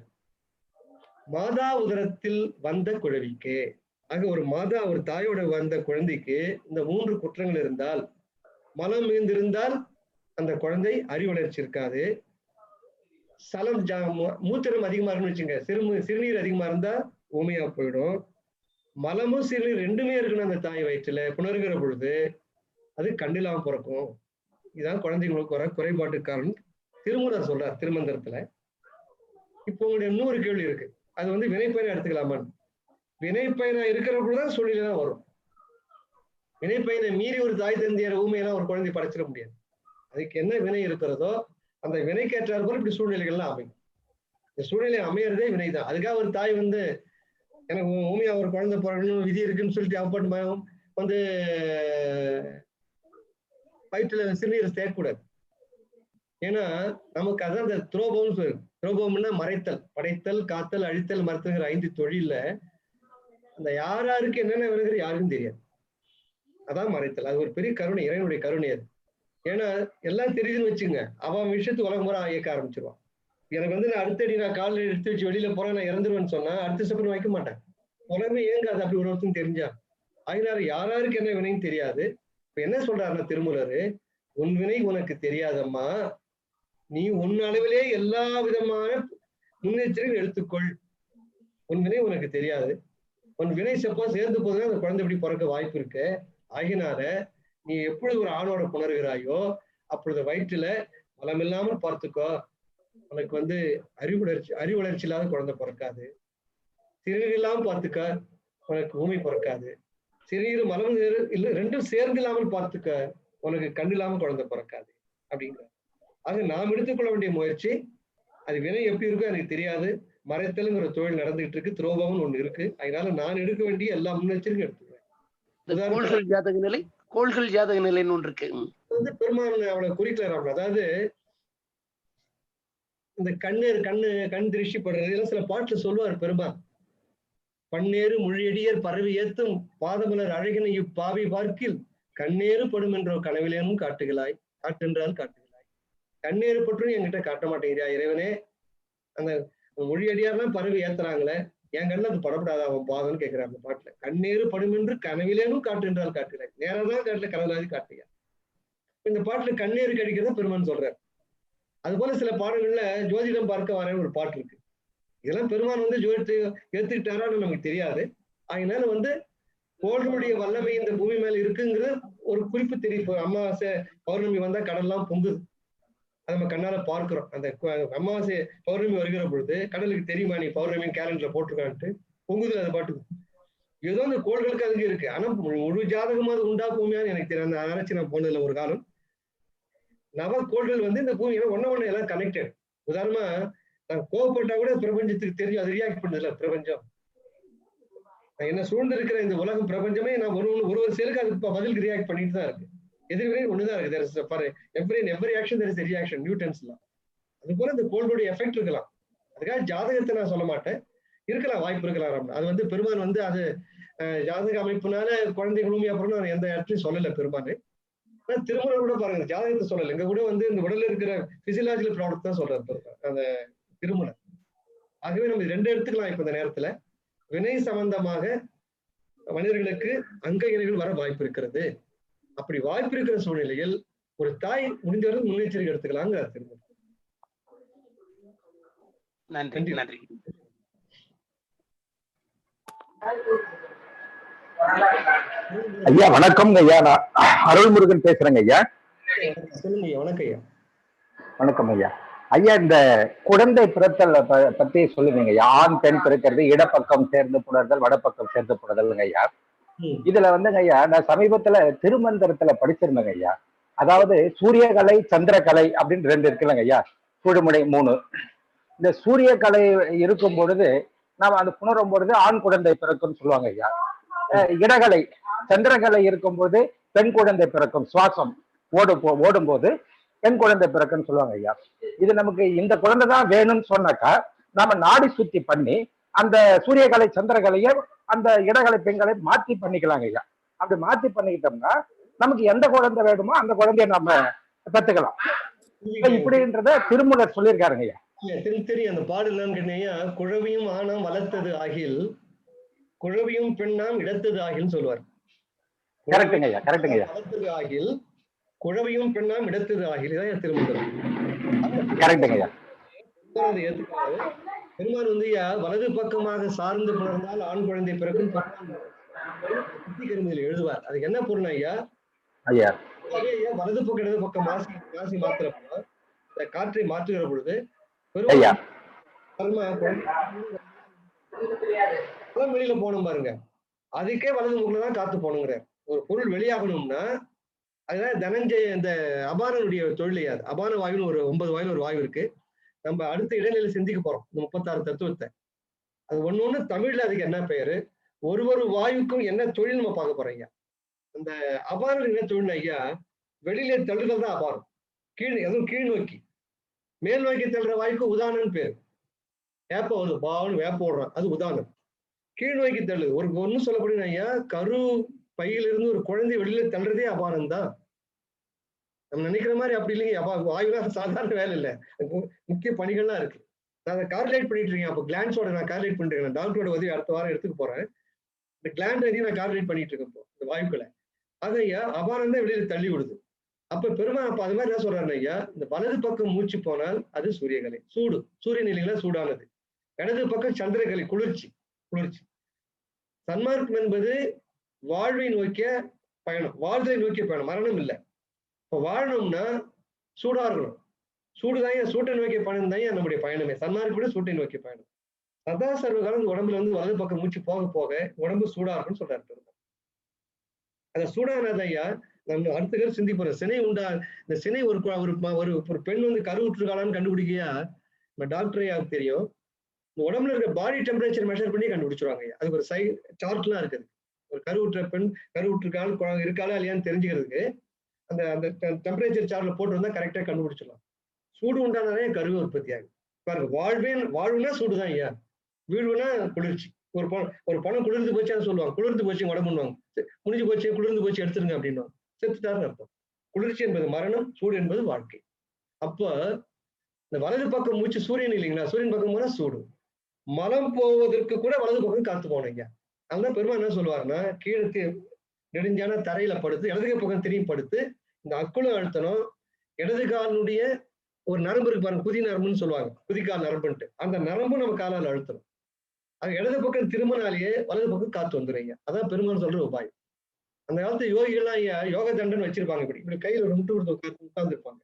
மாதா உதரத்தில் வந்த குழவிக்கு, ஆக ஒரு தாயோட வந்த குழந்தைக்கு இந்த 3 குற்றங்கள் இருந்தால், மலம் மீந்திருந்தால் அந்த குழந்தை அறிவளர்ச்சி இருக்காது. சலம் மூத்திரம் அதிகமா இருக்குன்னு வச்சுங்க, சிறுநீர் அதிகமா இருந்தா ஊமையா போயிடும். மலமும் சிறுநீர் ரெண்டுமே இருக்கணும் அந்த தாய் வயிற்றுல புணர்கிற பொழுது, அது கண்டில்லாம பிறக்கும். இதுதான் குழந்தைங்களுக்கு வர குறைபாட்டு காரணம் திருமூலர் சொல்றார் திருமந்திரத்துல. இப்போ உங்களுடைய இன்னொரு கேள்வி இருக்கு, அது வந்து வினைப்பயனா எடுத்துக்கலாமான்னு. வினைப்பயனா இருக்கிற பொழுதுதான் சூழ்நிலை தான் வரும். வினைப்பயனை மீறி ஒரு தாய் தந்தையர் ஊமையெல்லாம் ஒரு குழந்தை படைச்சிட முடியாது. அதுக்கு என்ன வினை இருக்கிறதோ அந்த வினைக்கேற்றார் போல இப்படி சூழ்நிலைகள்லாம் அமையும். இந்த சூழ்நிலை அமையறதே வினைதான். அதுக்காக ஒரு தாய் வந்து எனக்கு ஊமையா ஒரு குழந்தை பிறக்கணும் விதி இருக்குன்னு சொல்லிட்டு அப்பாட்டு வந்து வயிற்றுல சிறுநீரை சேர்க்கக்கூடாது. ஏன்னா நமக்கு அதான் அந்த துரோபம். துரோபம்னா மறைத்தல், படைத்தல், காத்தல், அழித்தல், மறுத்தல்ங்கிற 5 தொழில்ல அந்த யாருக்கு என்னென்ன வருகிற யாருக்கும் தெரியாது. அதான் மறைத்தல். அது ஒரு பெரிய கருணை, இறைவனுடைய கருணை அது. ஏன்னா எல்லாம் தெரியுதுன்னு வச்சுங்க, அவன் விஷயத்துக்கு உலகம் முறை இயக்க ஆரம்பிச்சிருவான். எனக்கு வந்து நான் அடுத்தடி நான் காலில் எடுத்து வச்சு வெளியில போறேன், நான் இறந்துருவேன்னு சொன்னா அடுத்த ஸ்டெப் வைக்க மாட்டேன். உலகமே ஏங்காது அப்படி ஒரு ஒருத்தரும் தெரிஞ்சா. அதனால யாருக்கு என்ன வினைன்னு தெரியாது. இப்ப என்ன சொல்றாருன்னா திருமூலரு, உன் வினை உனக்கு தெரியாதம்மா, நீ உன் அளவிலே எல்லா விதமான முன்னெச்சரிக்கை எடுத்துக்கொள். உன் வினை உனக்கு தெரியாது. உன் வினை செப்பா சேர்ந்து போதுன்னா அந்த குழந்தை இப்படி பிறக்க வாய்ப்பு இருக்கு. ஆகினால நீ எப்பொழுது ஒரு ஆணோட புணர்கிறாயோ அப்பொழுது வயிற்றுல மலம் இல்லாமல் பார்த்துக்கோ. உனக்கு வந்து அறிவளர்ச்சி இல்லாத குழந்தை பிறக்காது. சிறுநீர் இல்லாமல் பார்த்துக்க, உனக்கு ஊமை பிறக்காது. சிறுநீர் மலம் இல்லை ரெண்டும் சேர்ந்து இல்லாமல் பார்த்துக்க, உனக்கு கண் இல்லாமல் குழந்தை பிறக்காது அப்படிங்கிற. ஆக நாம் எடுத்துக்கொள்ள வேண்டிய முயற்சி, அது வினை எப்படி இருக்கோ எனக்கு தெரியாது. மறைத்தல்ங்கிற தொழில் நடந்துகிட்டு இருக்கு, துரோபம்னு ஒண்ணு இருக்கு. அதனால நான் எடுக்க வேண்டிய எல்லா முன்னெச்சரிக்கையும் எடுத்துக்கிறேன். கோள்கள் ஜாதக நிலைன்னு ஒன்று இருக்கு. வந்து பெருமான் அவளை குறிக்கல. அதாவது இந்த கண் திருஷ்டி படுறது இதெல்லாம் சில பாட்டுல சொல்லுவார் பெருமான். பன்னேறு மொழியடியர் பரவி ஏத்தும் பாதமலர் அழகின இப்பாவி பார்க்கில் கண்ணேறு படும் என்ற கனவிலேனும் காட்டுகிறாய், காட்டென்றால் காட்டுகிறாய். கண்ணேறு பற்றும் என்கிட்ட காட்ட மாட்டேங்கிறியா இறைவனே. அந்த மொழியடியார்லாம் பரவி ஏத்துறாங்களே, என் கண்ணில் அது படப்படாத அவன் பாதம்னு கேட்கிறான் அந்த பாட்டுல. கண்ணேறு படும் என்று கனவிலேனும் காட்டுன்றால் காட்டுகிறாய், நேரம்தான் காட்டுல கனவுலாதி காட்டுயா. இந்த பாட்டுல கண்ணேறு கடிக்கிறதா பெருமான் சொல்றார். அது போல சில பாடல்கள்ல ஜோதிடம் பார்க்க வரேன்னு ஒரு பாட்டு இருக்கு. இதெல்லாம் பெருமான் வந்து ஜோதிடத்தை ஏத்துக்கிட்டாரான்னு நமக்கு தெரியாது. அதனால வந்து கோள்களுடைய வல்லமை இந்த பூமி மேல இருக்குங்கிறது ஒரு குறிப்பு தெரியும். அமாவாசை பௌர்ணமி வந்தா கடல்லாம் பொங்குது, அதை நம்ம கண்ணால பார்க்கிறோம். அந்த அமாவாசை பௌர்ணமி வருகிற பொழுது கடலுக்கு தெரியுமா நீ பௌர்ணமி கேலண்டர்ல போட்டிருக்கான்ட்டு பொங்குது அது பாட்டுக்கு. ஏதோ அந்த கோள்களுக்கு அதுக்கு இருக்கு. ஆனா முழு ஜாதகமா அது உண்டா பூமியான்னு எனக்கு தெரியும். அந்த ஆராய்ச்சி நான் போனதில்லை ஒரு காலம். நவக்கோள்கள் வந்து இந்த பூமியில ஒண்ணு எல்லாம் கனெக்டட். உதாரணமா நான் கோவப்பட்டா கூட பிரபஞ்சத்துக்கு தெரியும், அது ரியாக்ட் பண்ணுதுல பிரபஞ்சம். என்ன சூழ்ந்து இருக்கிற இந்த உலகம் பிரபஞ்சமே நான் ஒரு செயலுக்கு அதுக்கு பதில் ரியாக்ட் பண்ணிட்டு தான் இருக்கு. எதிர்வினை ஒண்ணுதான் இருக்கு. Every action there is a reaction, Newton's law. அது போல இந்த கோள்களுடைய எஃபெக்ட் இருக்கலாம். அதுக்காக ஜாதகத்தை நான் சொல்ல மாட்டேன், இருக்கலாம், வாய்ப்பு இருக்கலாம். அது பெருமான் அது ஜாதக அமைப்புனால குழந்தைகளும் அப்புறம் எந்த இடத்துலையும் சொல்லல பெருமான். ஆனா திருமணம் கூட பாருங்க, ஜாதகத்தை சொல்லல. இங்க கூட இந்த உடல்ல இருக்கிற பிசியலாஜிக்கல் ப்ராடக்ட் தான் சொல்றாரு அந்த திருமணம். ஆகவே நம்ம 2 எடுத்துக்கலாம். இப்ப இந்த நேரத்துல வினை சம்பந்தமாக மனிதர்களுக்கு அங்க இணைகள் வர வாய்ப்பு இருக்கிறது. அப்படி வாய்ப்பு இருக்கிற சூழ்நிலையில் ஒரு தாய் முடிஞ்சவரை முன்னெச்சரிக்கை எடுத்துக்கலாங்க. நன்றி நன்றி. ஐயா வணக்கம் ஐயா, நான் அருள்முருகன் பேசுறேங்க ஐயா. சொல்லுங்க ஐயா. வணக்கம் ஐயா. வணக்கம் ஐயா. ஐயா இந்த குழந்தை பிறத்தல் பத்தி சொல்லுவீங்க ஐயா. ஆண் பெண் பிறக்கிறது, இடப்பக்கம் சேர்ந்து புணர்தல், வடப்பக்கம் சேர்ந்து புணர்தல்ங்க ஐயா. இதுல ஐயா நான் சமீபத்துல திருமந்திரத்துல படிச்சிருந்தேங்க ஐயா. அதாவது சூரியகலை சந்திரகலை அப்படின்னு 2 இருக்குல்லங்க ஐயா, சுழுமுனை 3. இந்த சூரியகலை இருக்கும் பொழுது நாம அந்த புணரும் பொழுது ஆண் குழந்தை பிறக்கும்னு சொல்லுவாங்க ஐயா. இடகலை சந்திரகலை இருக்கும்போது பெண் குழந்தை பிறக்கும், சுவாசம் ஓடும் போது பெண் குழந்தை பிறக்குன்னு சொல்லுவாங்க ஐயா. இது நமக்கு இந்த குழந்தை தான் வேணும்னு சொன்னாக்கா நாம நாடி சுத்தி பண்ணி அந்த சூரியகலை சந்திரகலையை அந்த இடகலை பெண்களை மாற்றி பண்ணிக்கலாங்க ஐயா. அப்படி மாற்றி பண்ணிக்கிட்டோம்னா நமக்கு எந்த குழந்தை வேணுமோ அந்த குழந்தைய நம்ம பெற்றுக்கலாம். இப்படின்றத திருமூலர் சொல்லியிருக்காருங்க ஐயா. தெரியும் அந்த பாடல் என்னன்னு கேட்டீங்கன்னா, குழவியும் ஆணாம் வளர்த்தது ஆகில் குழவியும் பெண்ணாம் இடத்தது ஆகில்னு சொல்லுவார். கரெக்டுங்க ஐயா, கரெக்டுங்க ஐயா. வளர்த்தது ஆகில் குழவியும் பெண்ணாம் இடத்தது ஆகில் தான் திருமந்திரம். கரெக்டுங்க ஐயா. ஏத்துக்கிறாரு பெருமான் வலது பக்கமாக சார்ந்து புணர்ந்தால் ஆண் குழந்தை பிறக்கும் கருமையில் எழுதுவார். அதுக்கு என்ன பொருள் ஐயா? ஐயா வலது பக்கம் இடது பக்கம் மாசி மாத்துறப்போ இந்த காற்றை மாற்றுகிற பொழுது வெளியில போகணும் பாருங்க, அதுக்கே வலது முக்கில தான் காத்து போகணுங்கிற ஒரு பொருள் வெளியாகணும்னா அதுதான் தனஞ்சய இந்த அபாரனுடைய தொழிலையாது. அபான வாயுன்னு ஒரு 9 வாயுல ஒரு வாயு இருக்கு. நம்ம அடுத்த இடைநிலை சிந்திக்க போறோம் இந்த 36 தத்துவத்தை. அது ஒண்ணு தமிழ்ல அதுக்கு என்ன பெயரு, ஒரு வாயுக்கும் என்ன தொழில் நம்ம பார்க்க போறோம் ஐயா. அந்த அபாரம் என்ன தொழில் ஐயா? வெளியில தள்ளுதல் தான் அபாரம். அதுவும் கீழ் நோக்கி. மேல் நோக்கி தள்ளுற வாயுக்கு உதாரணம் பேரு. வேப்ப வருது பாவன் வேப்ப ஓடுறான், அது உதாரணம். கீழ் நோக்கி தள்ளுது ஒன்னும் சொல்லப்படுது ஐயா, கரு பையிலிருந்து ஒரு குழந்தை வெளியில தள்ளுறதே அபாரம் தான். நம்ம நினைக்கிற மாதிரி அப்படி இல்லைங்க. வாயுலாம் சாதாரண வேலை இல்லை, முக்கிய பணிகள்லாம் இருக்கு. நான் அதை கார்லேட் பண்ணிட்டு இருக்கேன். அப்போ கிளான்ஸோட நான் கார்லேட் பண்ணிட்டு இருக்கேன். டாக்டரோட உதவி அடுத்த வாரம் எடுத்துக்க போறேன். இந்த கிளாண்ட் நான் கார்லேட் பண்ணிட்டு இருக்கேன் இந்த வாயுக்களை. அது ஐயா அபாரம் தான் வெளியில தள்ளி விடுது. அப்ப பெருமாள் அப்ப அது மாதிரி என்ன சொல்றாரு ஐயா, இந்த வலது பக்கம் மூச்சு போனால் அது சூரியகலை, சூடு, சூரிய நிலையில சூடானது. இடது பக்கம் சந்திரகலை, குளிர்ச்சி. சன்மார்க்கம் என்பது வாழ்வை நோக்கிய பயணம், வாழ்வை நோக்கிய பயணம், மரணம் இல்லை. இப்ப வாழணும்னா சூடா இருக்கணும். சூடுதான் சூட்டை நோக்கிய பயணம் தான் நம்முடைய பயணமே. சன்மார்க்கம் கூட சூட்டை நோக்கிய பயணம். சதா சர்வகாலம் இந்த உடம்புல வலது பக்கம் மூச்சு போக போக உடம்பு சூடா இருக்குன்னு சொல்றாரு பெருமாள். அந்த சூடானது ஐயா நம்ம அடுத்த பேர் சிந்திப்போம். சினை உண்டா இந்த சினை ஒரு பெண் கருவுற்றுக்காலான்னு கண்டுபிடிக்கையா நம்ம டாக்டரே யாருக்கு தெரியும். இந்த உடம்புல இருக்க பாடி டெம்பரேச்சர் மெஷர் பண்ணி கண்டுபிடிச்சிருவாங்க. அதுக்கு ஒரு சார்ட்லாம் இருக்குது. ஒரு கருவுற்ற பெண் கருவுற்றுக்கால் இருக்காளா இல்லையான்னு தெரிஞ்சுக்கிறதுக்கு அந்த அந்த டெம்பரேச்சர் சார்ட்ல போட்டு வந்தா கரெக்டா கண்டுபிடிச்சிடலாம். சூடு உண்டானாலே கருவை உற்பத்தி ஆகும். பாருங்க, வாழ்வுனா சூடுதான் ஐயா, வீடுனா குளிர்ச்சி. ஒரு பணம் குளிர்ந்து போச்சு சொல்லுவாங்க, குளிர்ந்து போச்சு உடம்புன்னுவாங்க. முடிஞ்சு போச்சு, குளிர்ந்து போச்சு எடுத்துருங்க அப்படின்னுவாங்க. செத்துட்டாருன்னு அர்த்தம். குளிர்ச்சி என்பது மரணம், சூடு என்பது வாழ்க்கை. அப்ப இந்த வலது பக்கம் மூச்சு சூரியன் இல்லைங்களா, சூரியன் பக்கம் போனா சூடு. மலம் போவதற்கு கூட வலது பக்கம் காத்து போனீங்க. அதுதான் பெருமாள் என்ன சொல்லுவாருன்னா, கீழே நெடுஞ்சான தரையில படுத்து இடதுகை பக்கம் திரும்பி படுத்து இந்த அக்குளம் அழுத்தணும். இடது காலினுடைய ஒரு நரம்பு இருக்கு பாருங்க, குதி நரம்புன்னு சொல்லுவாங்க, குதிக்கால் நரம்புன்ட்டு. அந்த நரம்பும் நம்ம காலால் அழுத்தணும். அது இடது பக்கம் திரும்பினாலேயே வலது பக்கம் காத்து வந்துடுறீங்க. அதான் பெருமாள் சொல்ற உபாயம். அந்த காலத்து யோகிகள்லாம் ஐயா யோக தண்டன் வச்சிருப்பாங்க. இப்படி கையில ஒரு முட்டு கொடுத்து உட்கார்ந்துருப்பாங்க,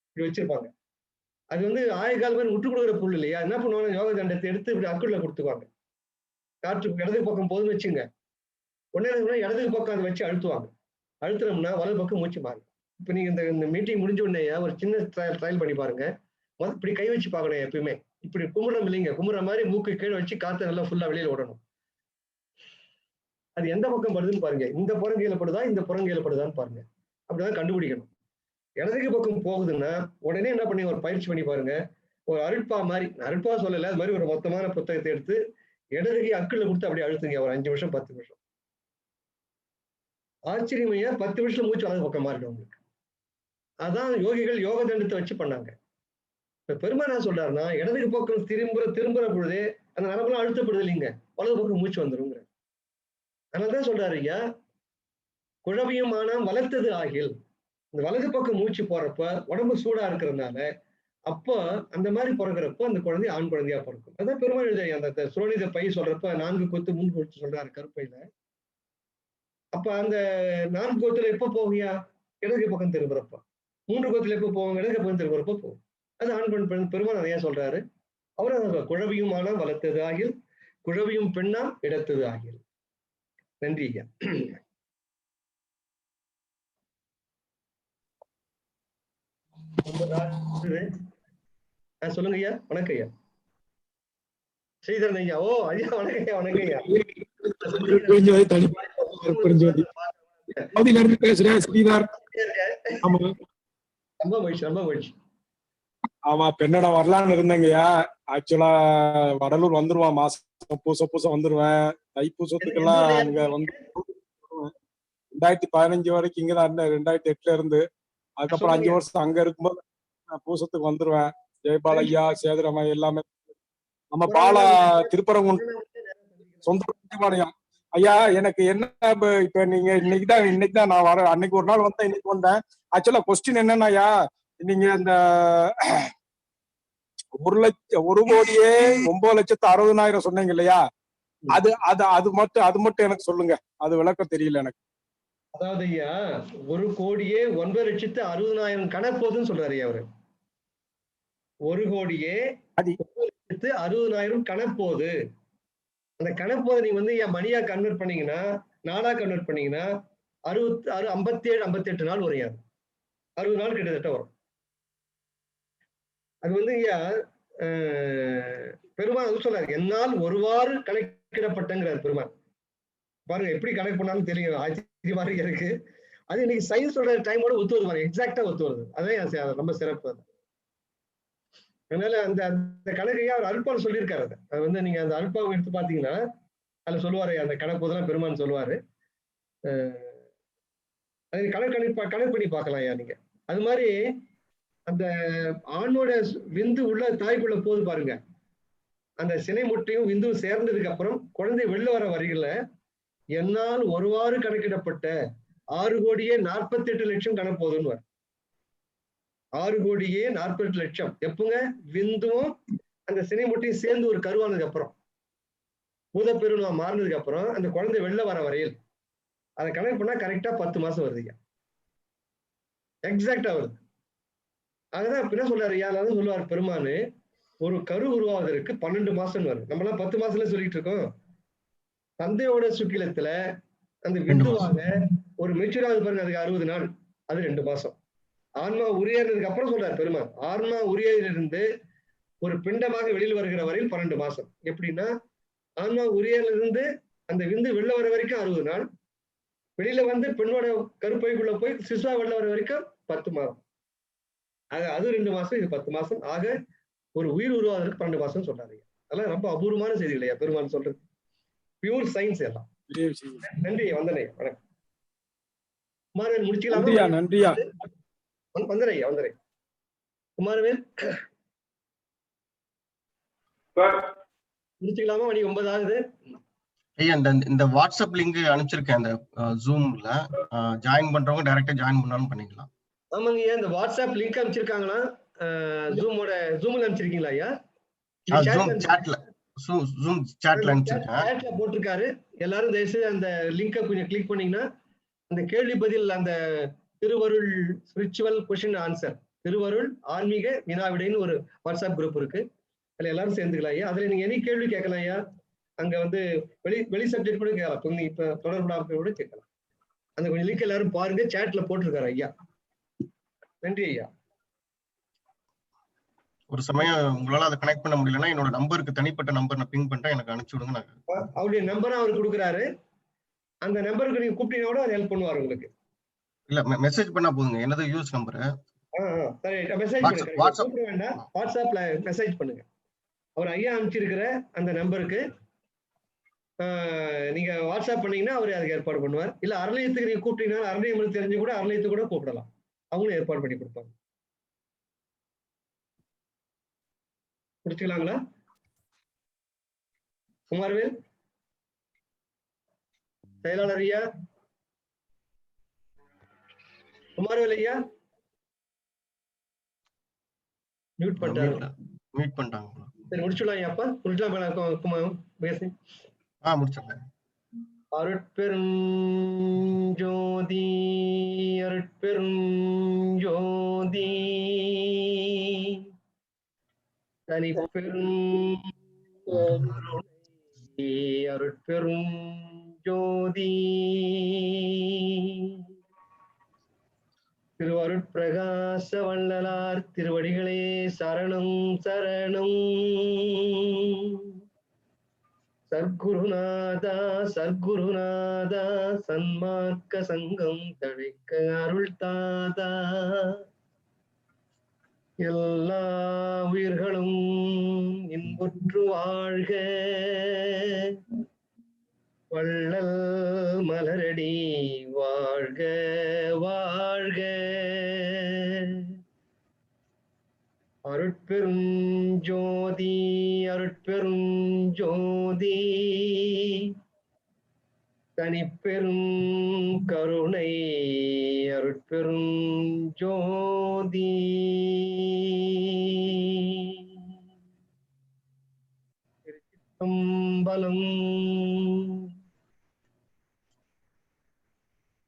இப்படி வச்சிருப்பாங்க. அது ஆயக்கால் மாதிரி முட்டு கொடுக்குற புல் இல்லையா, என்ன பண்ணுவாங்க, யோக தண்டத்தை எடுத்து இப்படி அக்குள்ள கொடுத்துக்குவாங்க. காற்று இடது பக்கம் போதுன்னு வச்சுங்க, உடனே இடதுக்கு பக்கம் அதை வச்சு அழுத்துவாங்க. அழுத்தினோம்னா வலது பக்கம் மூச்சு மாறும். இப்ப நீங்க இந்த மீட்டிங் முடிஞ்ச உடனே ஒரு சின்ன ட்ரையல் பண்ணி பாருங்க. இப்படி கை வச்சு பார்க்கணும் எப்பயுமே. இப்படி கும்பிடம் இல்லைங்க, கும்பிட்ற மாதிரி மூக்கு கீழே வச்சு காற்று நல்லா ஃபுல்லா வெளியில விடணும். அது எந்த பக்கம் படுதுன்னு பாருங்க. இந்த புறங்கையில படுதா இந்த புறங்கையில படுதான்னு பாருங்க. அப்படிதான் கண்டுபிடிக்கணும். இடதுகை பக்கம் போகுதுன்னா உடனே என்ன பண்ணி ஒரு பயிற்சி பண்ணி பாருங்க. ஒரு அருட்பா மாதிரி, அருட்பா சொல்லல, அது மாதிரி ஒரு மொத்தமான புத்தகத்தை எடுத்து இடதுகை அக்குள்ள கொடுத்து அப்படியே அழுத்துங்க ஒரு 5 நிமிஷம் 10 நிமிஷம். ஆச்சரியமையா 10 நிமிஷம் மூச்சு வலது பக்கம் மாறிடும் உங்களுக்கு. அதான் யோகிகள் யோக தண்டத்தை வச்சு பண்ணாங்க. இப்ப பெருமாள் என்ன சொல்றாருன்னா, இடதுகை பக்கம் திரும்புற பொழுதே அந்த நரம்பெல்லாம் அழுத்தப்படுது இல்லைங்க, வலது பக்கம் மூச்சு வந்துருங்கிற. அதனாலதான் சொல்றாரு ஐயா, குழவியும் ஆனாம் வளர்த்தது ஆகில். இந்த வலது பக்கம் மூச்சு போறப்ப உடம்பு சூடா இருக்கிறதுனால அப்போ அந்த மாதிரி பிறகுறப்போ அந்த குழந்தை ஆண் குழந்தையா பிறக்கும். அதான் பெருமாள் எழுதிய அந்த சுரோனித பை சொல்றப்ப 4 கொத்து 3 கொத்து சொல்றாரு கருப்பையில. அப்ப அந்த 4 கொத்துல எப்ப போவியா? இடதுகை பக்கம் திரும்புறப்ப. 3 கொத்துல எப்ப போவோம்? இடதுகை பக்கம் திரும்புறப்ப போகும். அது ஆண் பெண் பெருமாள் அதையா சொல்றாரு. அவரும் குழவியும் ஆனாம் வளர்த்தது ஆகில், குழவியும் பெண்ணாம் இடத்தது ஆகில். நன்றி ஐயா. சொல்லுங்க ஐயா. வணக்கம் ஐயா. ஸ்ரீதரன் ஐயா. ஓ ஐயா வணக்கம் ஐயா. வணக்கம் ஐயா. பேசுறேன் ஸ்ரீதர். ரொம்ப மகிழ்ச்சி, ரொம்ப மகிழ்ச்சி. ஆமா, பெண்ணடா வரலான்னு இருந்தேங்கய்யா. ஆக்சுவலா வடலூர் வந்துருவான், மாசம் பூசம் வந்துருவேன். தைப்பூசத்துக்கெல்லாம் அங்க வந்து 2015 வரைக்கும் இங்கதான் இருந்தேன். 2008 இருந்து. அதுக்கப்புறம் 5 வருஷம் அங்க இருக்கும்போது பூசத்துக்கு வந்துருவேன். ஜெயபால் ஐயா, சேதுராமா எல்லாமே. நம்ம பாலா திருப்பரங்குன்றம் சொந்த ஐயா. எனக்கு என்ன இப்ப நீங்க இன்னைக்குதான் நான் வரேன். அன்னைக்கு ஒரு நாள் வந்தேன், இன்னைக்கு வந்தேன். ஆக்சுவலா கொஸ்டின் என்னன்னாயா, நீங்க அந்த 1,09,60,000 சொன்னீங்க இல்லையா, அது மட்டும் எனக்கு சொல்லுங்க. அது விளக்கம் தெரியல எனக்கு. அதாவது ஐயா 1,09,60,000 கணப்போதுன்னு சொல்றாரு ஐயா அவரு. 1,09,60,000 கணப்போது. அந்த கணப்போதை நீங்க வந்து மணியா கன்வெர்ட் பண்ணீங்கன்னா, நாளா கன்வெர்ட் பண்ணீங்கன்னா 57 நாள் வரும். 60 நாள் கிட்டத்தட்ட வரும். அது வந்து ஐயா பெருமாள் சொல்றாரு, என்னால் ஒருவாறு கணக்கிடப்பட்டங்கிறார் பெருமாள். பாருங்க எப்படி கணக்கு பண்ணாலும் தெரியும். ஆச்சரியமா இருக்கு. அது இன்னைக்கு சயின்ஸ் சொல்ற டைமோட ஒத்து வருது பாருங்க, எக்ஸாக்டா ஒத்து வருது. அதான் ரொம்ப சிறப்பு. அதனால அந்த கணக்கையா அவர் அல்பான்னு சொல்லியிருக்காரு. அது வந்து நீங்க அந்த அல்பாவை எடுத்து பாத்தீங்கன்னா அதுல சொல்லுவாரு, அந்த கணக்கு பெருமான் சொல்லுவாரு. அது கணக்கு பண்ணி பார்க்கலாம் ஐயா நீங்க. அது மாதிரி அந்த ஆணோட விந்து உள்ள தாய்க்குள்ள போது பாருங்க, அந்த சினை முட்டையும் விந்தும் சேர்ந்ததுக்கு அப்புறம் குழந்தை வெளில வர வரிகள என்னால் ஒருவாறு கணக்கிடப்பட்ட 6,48,00,000 கணப்போதுன்னு 6,48,00,000 எப்பங்க? விந்தும் அந்த சினை முட்டையும் சேர்ந்து ஒரு கருவானதுக்கு அப்புறம், பூதப்பெருவா மாறினதுக்கு அப்புறம் அந்த குழந்தை வெளில வர வரையில் அதை கணக்கு பண்ணா கரெக்டா 10 மாசம் வருது. எக்ஸாக்டா வருது. அதுதான் என்ன சொல்றாரு ஐயா, சொல்லுவாரு பெருமானு, ஒரு கரு உருவாவதற்கு 12 மாசம் வருது. நம்ம எல்லாம் 10 மாசத்துல சொல்லிட்டு இருக்கோம். தந்தையோட சுக்கிலத்துல அந்த விந்துவாக ஒரு மெச்சூராவது பாருங்க, அதுக்கு 60 நாள், அது 2 மாசம். ஆன்மா உரியறதுக்கு அப்புறம் சொல்றாரு பெருமாள், ஆன்மா உரியதிலிருந்து ஒரு பிண்டமாக வெளியில் வருகிற வரையில் 12 மாசம். எப்படின்னா ஆன்மா உரியதிலிருந்து அந்த விந்து வெளில வர வரைக்கும் 60 நாள், வெளியில வந்து பெண்ணோட கருப்பைக்குள்ள போய் சிசுவா வெளில வர வரைக்கும் 10 மாதம். ஆக அது 2 மாசம், இது 10 மாசம். ஆக ஒரு உயிர் உருவாவதற்கு 12 மாசம் சொல்றாரு. அதெல்லாம் ரொம்ப அபூர்வமான செய்தி இல்லையா பெருமாள் சொல்றது. பியூர் சயின்ஸ் எல்லாம். நன்றி, வந்தனை, வணக்கம். குமாரவேல் முடிச்சுக்கலாமா? நன்றியா. வந்தனையா, வந்தனை. குமாரவேல் முடிச்சுக்கலாமா? மணி 9 ஆகுது. ஐயா இந்த வாட்ஸ்அப் லிங்க் அனுப்பிச்சிருக்கேன். அந்த ஜூம்ல ஜாயின் பண்றவங்க டைரக்டா ஜாயின் பண்ணாலும் பண்ணிக்கலாம். ஆமாங்க ஐயா, இந்த வாட்ஸ்அப் லிங்க் அனுப்பிச்சிருக்காங்களா? ஜூம்ல அனுப்பிச்சிருக்கீங்களா ஐயா? ஜூம் சாட்ல அனுப்பிச்சிருக்கேன். போட்டிருக்காரு. எல்லாரும் தயவுசெய்து அந்த லிங்கை கொஞ்சம் கிளிக் பண்ணீங்கன்னா அந்த கேள்வி பதில், அந்த திருவருள் ஸ்பிரிச்சுவல் கொஸ்டின் ஆன்சர், திருவருள் ஆன்மீக வினாவிடைன்னு ஒரு வாட்ஸ்அப் குரூப் இருக்கு. அதுல எல்லாரும் சேர்ந்துக்கலாம் ஐயா. அதுல நீங்க எனி கேள்வி கேட்கலாம் ஐயா. அங்க வந்து வெளி சப்ஜெக்ட் கூட கேட்கலாம், இப்ப தொடர்பு கூட கேட்கலாம். அந்த கொஞ்சம் லிங்க் எல்லாரும் பாருங்க, சாட்ல போட்டிருக்காரு ஐயா. நன்றி ஐயா. ஒரு சமயம் உங்களால அதை கனெக்ட் பண்ண முடியலன்னா என்னோட நம்பருக்கு தனிப்பட்ட நம்பர் நான் பிங் பண்ணிட்டேன், எனக்கு அனுப்பிச்சு விடுங்க. அவருடைய நம்பரை அவர் கொடுக்குறாரு. அந்த நம்பருக்கு நீங்க கூப்பிட்டீங்கன்னா கூட ஹெல்ப் பண்ணுவார் உங்களுக்கு. இல்ல மெசேஜ் பண்ணா போதுங்க, என்னது யூஸ் நம்பர். சரி, மெசேஜ் பண்ணுங்க, கூப்பிட வேண்டாம், வாட்ஸ்அப்ல மெசேஜ் பண்ணுங்க. அவர் ஐயா அனுப்பிச்சிருக்கிற அந்த நம்பருக்கு நீங்க வாட்ஸ்அப் பண்ணீங்கன்னா அவரு அதுக்கு ஏற்பாடு பண்ணுவார். இல்ல அறநிலையத்துக்கு நீங்க கூப்பிட்டீங்கன்னா அறநிலையம் தெரிஞ்சு கூட அறநிலையத்துக்கு கூட கூப்பிடலாம், அவங்களும் ஏற்பாடு பண்ணி கொடுப்பாங்க. முடிச்சுக்கலாங்களா? குமார்வேல் செயலாளர் ஐயா, குமார்வேல் ஐயா மியூட் பண்ணிட்டாங்க. சரி முடிச்சுடலாம் ஐயா. அப்ப முடிச்சலாம் பேசி முடிச்சிடலாம். அருட்பெருஞ்சோதி அருட்பெருஞ்சோதி தனிப்பெரும் அருட்பெருஞ்சோதி திருவருட்பிரகாச வள்ளலார் திருவடிகளே சரணம் சரணம். சர்க்குருநாதா சர்க்குருநாதா சன்மார்க்க சங்கம் தழைக்க அருள் தாதா. எல்லா உயிர்களும் இன்புற்று வாழ்க, வள்ளல் மலரடி வாழ்க வாழ்க. அருட்பெருஞ்சோதி அருட்பெருஞ்சோதி தனிப்பெரும் கருணை அருட்பெருஞ்சோதி. திருச்சிற்றம்பலம்.